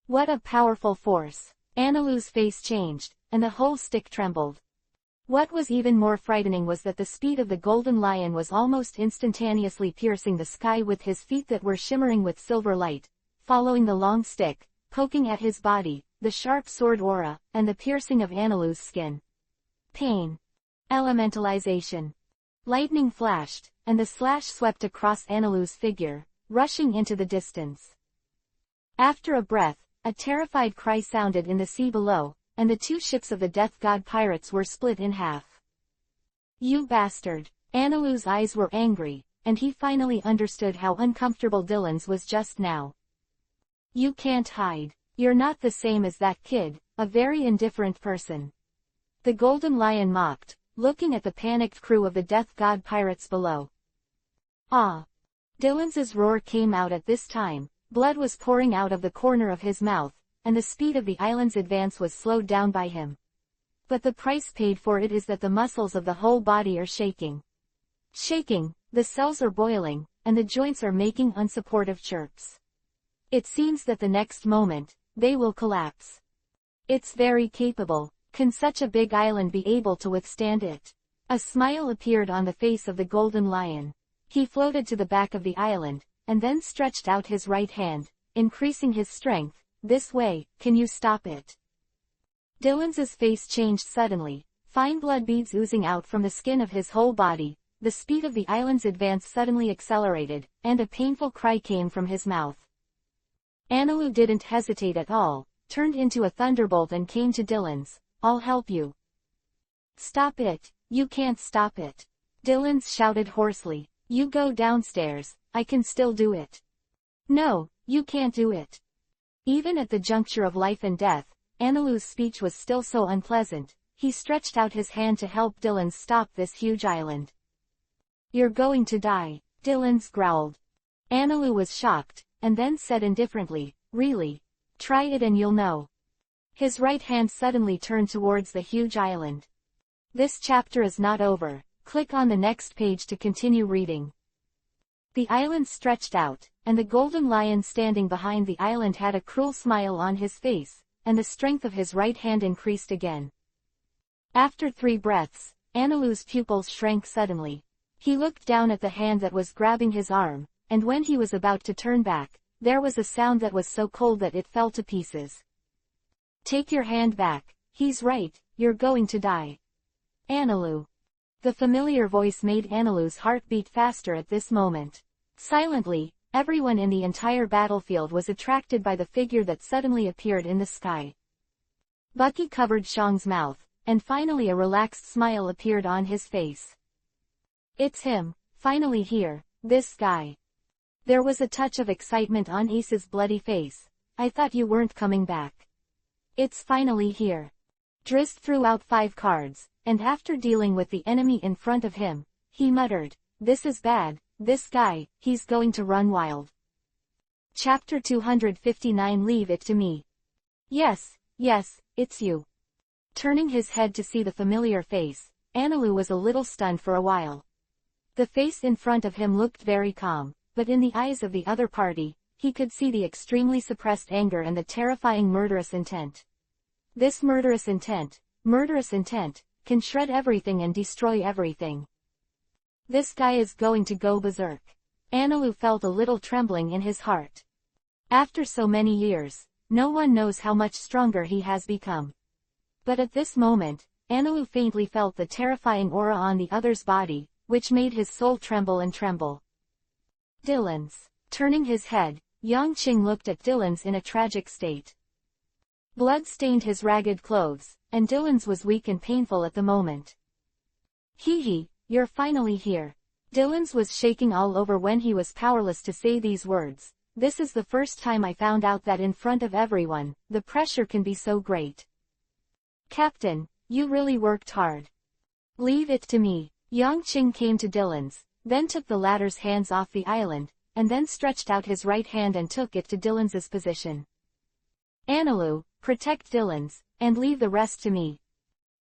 What a powerful force! Anilu's face changed, and the whole stick trembled. What was even more frightening was that the speed of the Golden Lion was almost instantaneously piercing the sky with his feet that were shimmering with silver light, following the long stick, poking at his body, the sharp sword aura, and the piercing of Anilu's skin. Pain. Elementalization. Lightning flashed, and the slash swept across Anilu's figure, rushing into the distance. After a breath, a terrified cry sounded in the sea below, and the two ships of the Death God pirates were split in half. You bastard! Anilu's eyes were angry, and he finally understood how uncomfortable Dylan's was just now. You can't hide. You're not the same as that kid, a very indifferent person. The Golden Lion mocked, looking at the panicked crew of the Death God pirates below. Ah! Dylan's roar came out at this time. Blood was pouring out of the corner of his mouth, and the speed of the island's advance was slowed down by him. But the price paid for it is that the muscles of the whole body are shaking. Shaking, the cells are boiling, and the joints are making unsupportive chirps. It seems that the next moment, they will collapse. It's very capable. Can such a big island be able to withstand it? A smile appeared on the face of the golden lion. He floated to the back of the island, and then stretched out his right hand, increasing his strength. This way, can you stop it? Dylan's face changed suddenly, fine blood beads oozing out from the skin of his whole body. The speed of the island's advance suddenly accelerated, and a painful cry came from his mouth. Anilu didn't hesitate at all, turned into a thunderbolt and came to Dylan's. I'll help you. Stop it, you can't stop it. Dylan's shouted hoarsely. You go downstairs, I can still do it. No, you can't do it. Even at the juncture of life and death, Anilu's speech was still so unpleasant. He stretched out his hand to help Dylan stop this huge island. You're going to die, Dylan's growled. Anilu was shocked, and then said indifferently, really? Try it and you'll know. His right hand suddenly turned towards the huge island. This chapter is not over. Click on the next page to continue reading. The island stretched out, and the golden lion standing behind the island had a cruel smile on his face, and the strength of his right hand increased again. After 3 breaths, Anilu's pupils shrank suddenly. He looked down at the hand that was grabbing his arm, and when he was about to turn back, there was a sound that was so cold that it fell to pieces. Take your hand back, he's right, you're going to die. Anilu. The familiar voice made Anilu's heart beat faster at this moment. Silently, everyone in the entire battlefield was attracted by the figure that suddenly appeared in the sky. Bucky covered Shang's mouth, and finally a relaxed smile appeared on his face. It's him, finally here, this guy. There was a touch of excitement on Ace's bloody face. I thought you weren't coming back. It's finally here. Drizzt threw out 5 cards, and after dealing with the enemy in front of him, he muttered, this is bad, this guy, he's going to run wild. Chapter 259 Leave it to me. Yes, it's you. Turning his head to see the familiar face, Anilu was a little stunned for a while. The face in front of him looked very calm, but in the eyes of the other party, he could see the extremely suppressed anger and the terrifying murderous intent. This murderous intent, can shred everything and destroy everything. This guy is going to go berserk. Anilu felt a little trembling in his heart. After so many years, no one knows how much stronger he has become. But at this moment, Anilu faintly felt the terrifying aura on the other's body, which made his soul tremble and tremble. Dylan's. Turning his head, Yongqing looked at Dylan's in a tragic state. Blood stained his ragged clothes, and Dylan's was weak and painful at the moment. Hee, you're finally here. Dylan's was shaking all over when he was powerless to say these words. This is the first time I found out that in front of everyone, the pressure can be so great. Captain, you really worked hard. Leave it to me. Yongqing came to Dylan's, then took the latter's hands off the island, and then stretched out his right hand and took it to Dylan's position. Anilu, protect Dylan's, and leave the rest to me.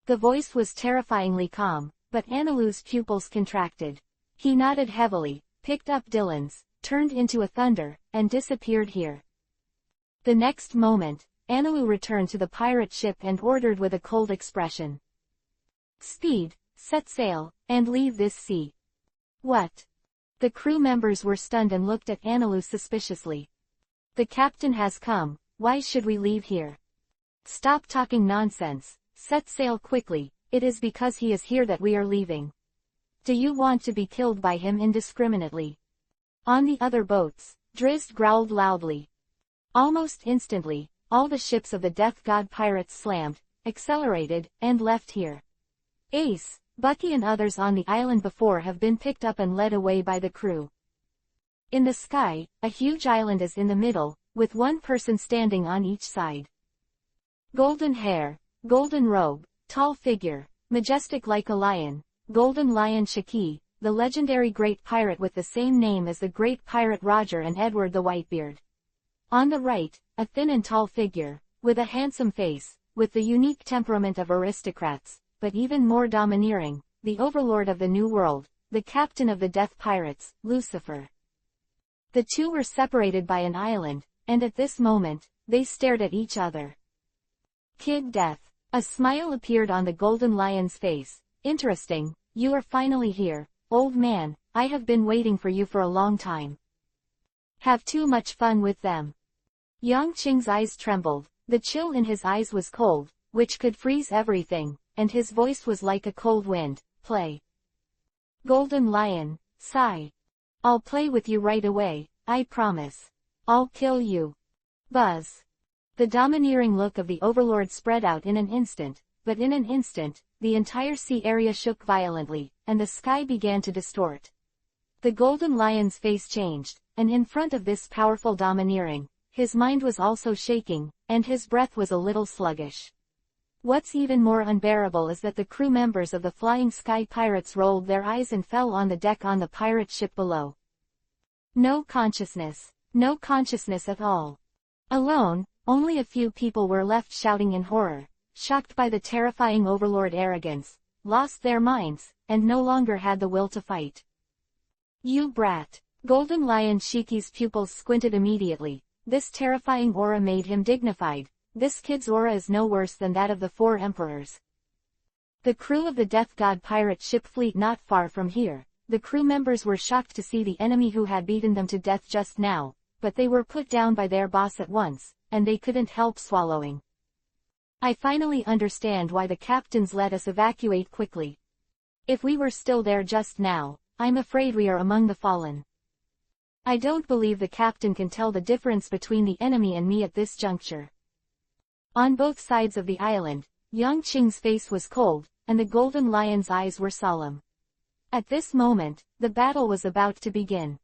The voice was terrifyingly calm, but Anilu's pupils contracted. He nodded heavily, picked up Dylan's, turned into a thunder, and disappeared here. The next moment, Anilu returned to the pirate ship and ordered with a cold expression. Speed, set sail, and leave this sea. What? The crew members were stunned and looked at Anilu suspiciously. The captain has come, why should we leave here? Stop talking nonsense, set sail quickly, it is because he is here that we are leaving. Do you want to be killed by him indiscriminately? On the other boats, Drizzt growled loudly. Almost instantly, all the ships of the Death God pirates slammed, accelerated, and left here. Ace, Bucky and others on the island before have been picked up and led away by the crew. In the sky, a huge island is in the middle, with one person standing on each side. Golden hair, golden robe, tall figure, majestic like a lion, golden lion Shaki, the legendary great pirate with the same name as the great pirate Roger and Edward the Whitebeard. On the right, a thin and tall figure, with a handsome face, with the unique temperament of aristocrats, but even more domineering, the overlord of the New World, the captain of the Death Pirates, Lucifer. The two were separated by an island, and at this moment, they stared at each other. Kid Death. A smile appeared on the Golden Lion's face. Interesting, you are finally here, old man, I have been waiting for you for a long time. Have too much fun with them. Yang Qing's eyes trembled, the chill in his eyes was cold, which could freeze everything, and his voice was like a cold wind. Play. Golden Lion, sigh. I'll play with you right away, I promise. I'll kill you. Buzz. The domineering look of the overlord spread out in an instant, but in an instant, the entire sea area shook violently, and the sky began to distort. The Golden Lion's face changed, and in front of this powerful domineering, his mind was also shaking, and his breath was a little sluggish. What's even more unbearable is that the crew members of the Flying Sky Pirates rolled their eyes and fell on the deck on the pirate ship below. No consciousness at all. Alone, only a few people were left shouting in horror, shocked by the terrifying overlord arrogance, lost their minds, and no longer had the will to fight. You brat. Golden Lion Shiki's pupils squinted immediately. This terrifying aura made him dignified. This kid's aura is no worse than that of the four emperors. The crew of the Death God pirate ship fleet not far from here. The crew members were shocked to see the enemy who had beaten them to death just now, but they were put down by their boss at once, and they couldn't help swallowing. I finally understand why the captains let us evacuate quickly. If we were still there just now, I'm afraid we are among the fallen. I don't believe the captain can tell the difference between the enemy and me at this juncture. On both sides of the island, Yang Qing's face was cold, and the Golden Lion's eyes were solemn. At this moment, the battle was about to begin.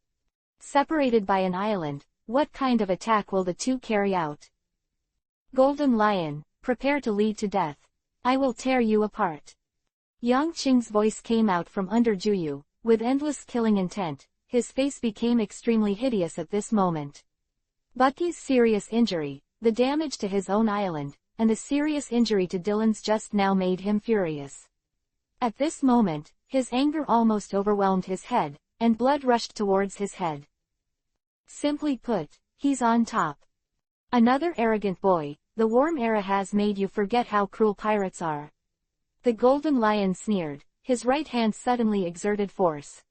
Separated by an island, what kind of attack will the two carry out? Golden Lion, prepare to lead to death. I will tear you apart. Yang Qing's voice came out from under Juyu, with endless killing intent. His face became extremely hideous at this moment. Bucky's serious injury, the damage to his own island, and the serious injury to Dylan's just now made him furious. At this moment, his anger almost overwhelmed his head, and blood rushed towards his head. Simply put, he's on top. Another arrogant boy, the warm era has made you forget how cruel pirates are. The Golden Lion sneered, his right hand suddenly exerted force.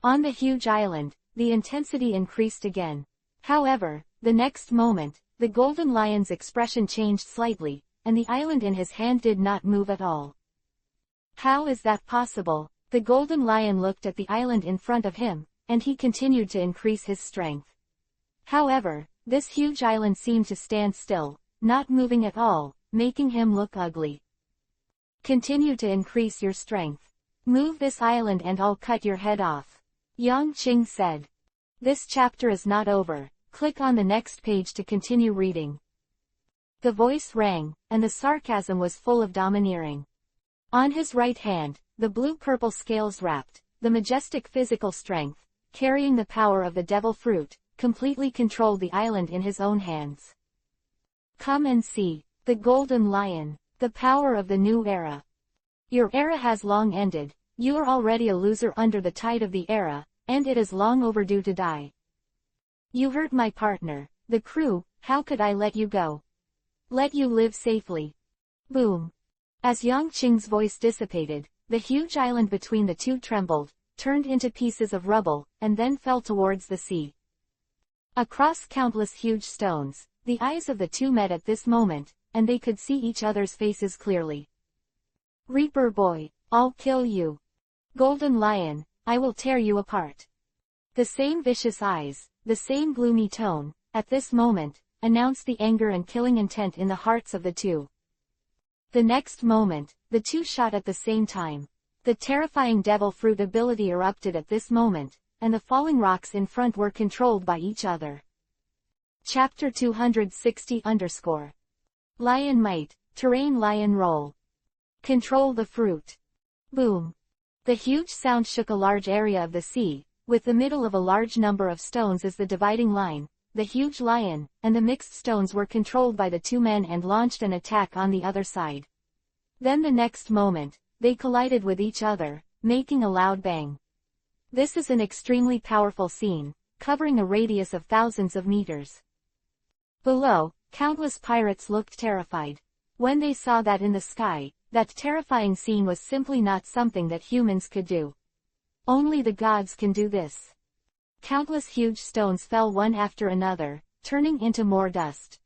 On the huge island, the intensity increased again. However, the next moment, the Golden Lion's expression changed slightly, and the island in his hand did not move at all. How is that possible? The Golden Lion looked at the island in front of him, and he continued to increase his strength. However, this huge island seemed to stand still, not moving at all, making him look ugly. Continue to increase your strength. Move this island and I'll cut your head off. Yang Qing said. This chapter is not over. Click on the next page to continue reading. The voice rang, and the sarcasm was full of domineering. On his right hand, the blue-purple scales wrapped, the majestic physical strength, carrying the power of the devil fruit, completely controlled the island in his own hands. Come and see, the Golden Lion, the power of the new era. Your era has long ended, you are already a loser under the tide of the era, and it is long overdue to die. You hurt my partner, the crew, how could I let you go? Let you live safely. Boom. As Yang Qing's voice dissipated, the huge island between the two trembled, turned into pieces of rubble, and then fell towards the sea. Across countless huge stones, the eyes of the two met at this moment, and they could see each other's faces clearly. Reaper boy, I'll kill you. Golden Lion, I will tear you apart. The same vicious eyes, the same gloomy tone, at this moment, announced the anger and killing intent in the hearts of the two. The next moment, the two shot at the same time. The terrifying devil fruit ability erupted at this moment, and the falling rocks in front were controlled by each other. Chapter 260 _ Lion Might, Terrain Lion Roll. Control the fruit. Boom. The huge sound shook a large area of the sea, with the middle of a large number of stones as the dividing line. the huge lion, and the mixed stones were controlled by the two men and launched an attack on the other side. Then the next moment, they collided with each other, making a loud bang. This is an extremely powerful scene, covering a radius of thousands of meters. Below, countless pirates looked terrified. When they saw that in the sky, that terrifying scene was simply not something that humans could do. Only the gods can do this. Countless huge stones fell one after another, turning into more dust.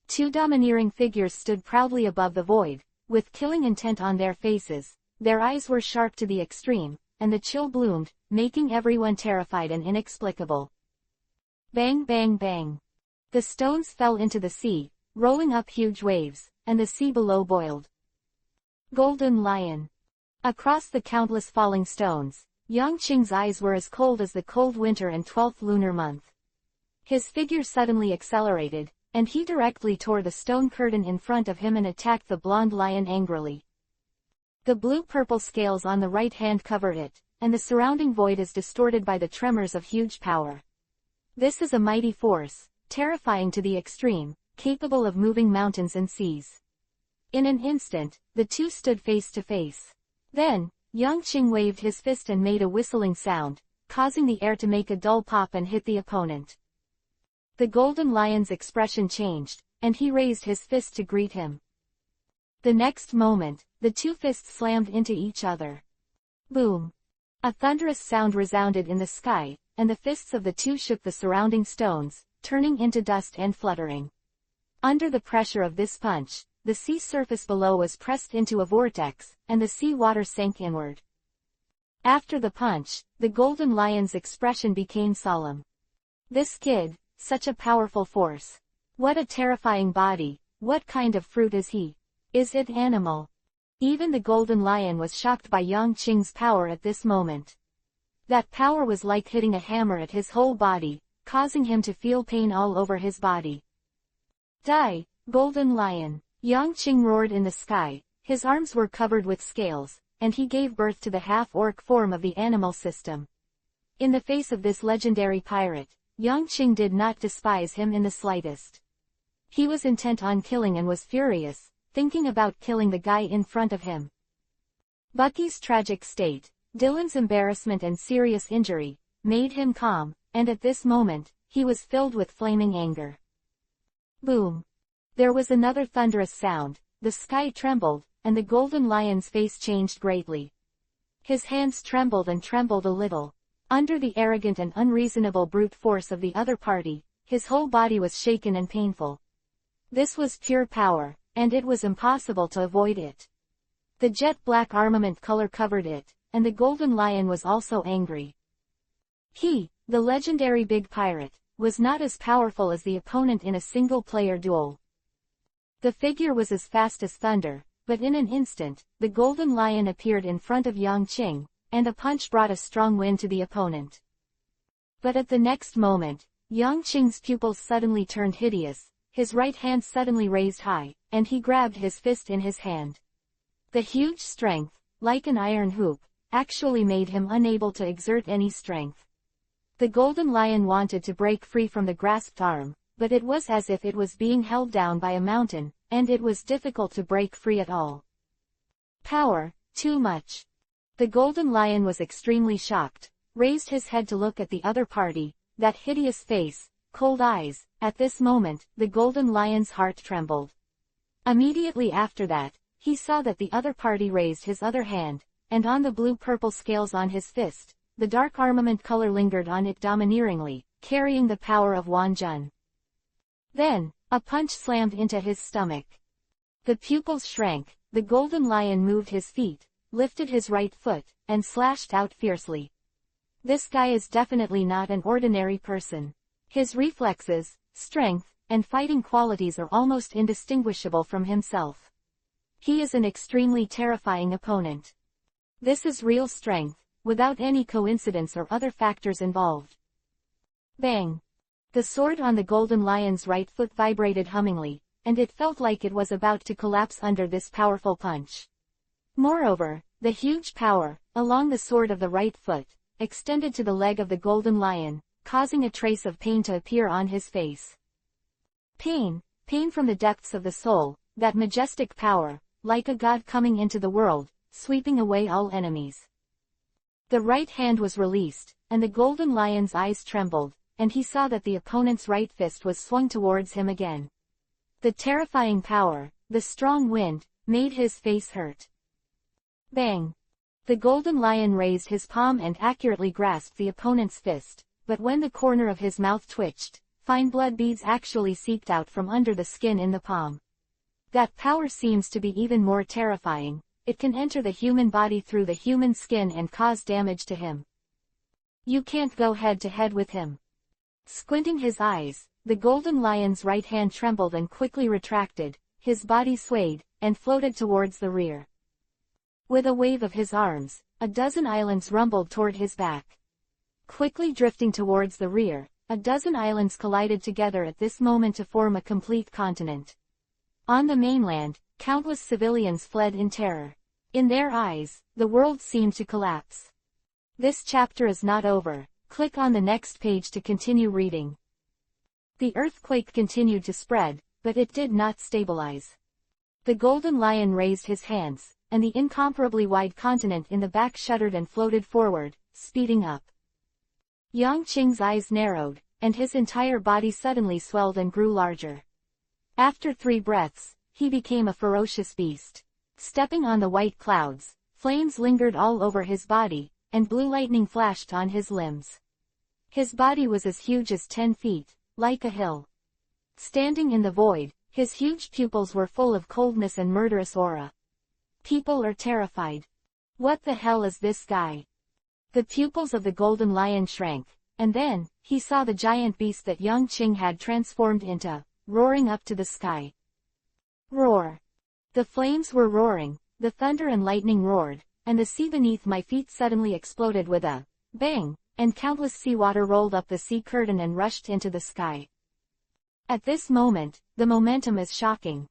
Two domineering figures stood proudly above the void, with killing intent on their faces. Their eyes were sharp to the extreme, and the chill bloomed, making everyone terrified and inexplicable. Bang bang bang. The stones fell into the sea, rolling up huge waves, and the sea below boiled. Golden Lion. Across the countless falling stones, Yang Qing's eyes were as cold as the cold winter and 12th lunar month. His figure suddenly accelerated, and he directly tore the stone curtain in front of him and attacked the blonde lion angrily. The blue-purple scales on the right hand cover it, and the surrounding void is distorted by the tremors of huge power. This is a mighty force, terrifying to the extreme, capable of moving mountains and seas. In an instant, the two stood face to face. Then, Yang Qing waved his fist and made a whistling sound, causing the air to make a dull pop and hit the opponent. The golden lion's expression changed, and he raised his fist to greet him. The next moment, the two fists slammed into each other. Boom! A thunderous sound resounded in the sky, and the fists of the two shook the surrounding stones, turning into dust and fluttering. Under the pressure of this punch, the sea surface below was pressed into a vortex, and the sea water sank inward. After the punch, the golden lion's expression became solemn. This kid, such a powerful force. What a terrifying body, what kind of fruit is he? Is it animal? Even the golden lion was shocked by Yang Qing's power at this moment. That power was like hitting a hammer at his whole body, causing him to feel pain all over his body. Die, golden lion! Yang Qing roared in the sky, his arms were covered with scales, and he gave birth to the half-orc form of the animal system. In the face of this legendary pirate, Yang Qing did not despise him in the slightest. He was intent on killing and was furious, thinking about killing the guy in front of him. Bucky's tragic state, Dylan's embarrassment and serious injury, made him calm, and at this moment, he was filled with flaming anger. Boom! There was another thunderous sound, the sky trembled, and the golden lion's face changed greatly. His hands trembled and trembled a little. Under the arrogant and unreasonable brute force of the other party, his whole body was shaken and painful. This was pure power, and it was impossible to avoid it. The jet black armament color covered it, and the golden lion was also angry. He, the legendary big pirate, was not as powerful as the opponent in a single-player duel. The figure was as fast as thunder, but in an instant, the golden lion appeared in front of Yang Qing, and a punch brought a strong wind to the opponent. But at the next moment, Yang Qing's pupils suddenly turned hideous, his right hand suddenly raised high, and he grabbed his fist in his hand. The huge strength, like an iron hoop, actually made him unable to exert any strength. The golden lion wanted to break free from the grasped arm, but it was as if it was being held down by a mountain, and it was difficult to break free at all. Power, too much. The golden lion was extremely shocked, raised his head to look at the other party, that hideous face, cold eyes. At this moment, the golden lion's heart trembled. Immediately after that, he saw that the other party raised his other hand, and on the blue-purple scales on his fist, the dark armament color lingered on it domineeringly, carrying the power of Wan Jun. Then, a punch slammed into his stomach. The pupils shrank, the golden lion moved his feet, lifted his right foot, and slashed out fiercely. This guy is definitely not an ordinary person. His reflexes, strength, and fighting qualities are almost indistinguishable from himself. He is an extremely terrifying opponent. This is real strength, without any coincidence or other factors involved. Bang! The sword on the golden lion's right foot vibrated hummingly, and it felt like it was about to collapse under this powerful punch. Moreover, the huge power, along the sword of the right foot, extended to the leg of the golden lion, causing a trace of pain to appear on his face. Pain from the depths of the soul, that majestic power, like a god coming into the world, sweeping away all enemies. The right hand was released, and the golden lion's eyes trembled, and he saw that the opponent's right fist was swung towards him again. The terrifying power, the strong wind, made his face hurt. Bang! The golden lion raised his palm and accurately grasped the opponent's fist, but when the corner of his mouth twitched, fine blood beads actually seeped out from under the skin in the palm. That power seems to be even more terrifying. It can enter the human body through the human skin and cause damage to him. You can't go head to head with him. Squinting his eyes, the golden lion's right hand trembled and quickly retracted, his body swayed, and floated towards the rear. With a wave of his arms, a dozen islands rumbled toward his back. Quickly drifting towards the rear, a dozen islands collided together at this moment to form a complete continent. On the mainland, countless civilians fled in terror. In their eyes, the world seemed to collapse. This chapter is not over. Click on the next page to continue reading. The earthquake continued to spread, but it did not stabilize. The golden lion raised his hands, and the incomparably wide continent in the back shuddered and floated forward, speeding up. Yang Qing's eyes narrowed, and his entire body suddenly swelled and grew larger. After 3 breaths, he became a ferocious beast. Stepping on the white clouds, flames lingered all over his body, and blue lightning flashed on his limbs. His body was as huge as 10 feet, like a hill. Standing in the void, his huge pupils were full of coldness and murderous aura. People are terrified. What the hell is this guy? The pupils of the golden lion shrank, and then, he saw the giant beast that Yang Qing had transformed into, roaring up to the sky. Roar! The flames were roaring, the thunder and lightning roared, and the sea beneath my feet suddenly exploded with a bang, and countless seawater rolled up the sea curtain and rushed into the sky. At this moment, the momentum is shocking.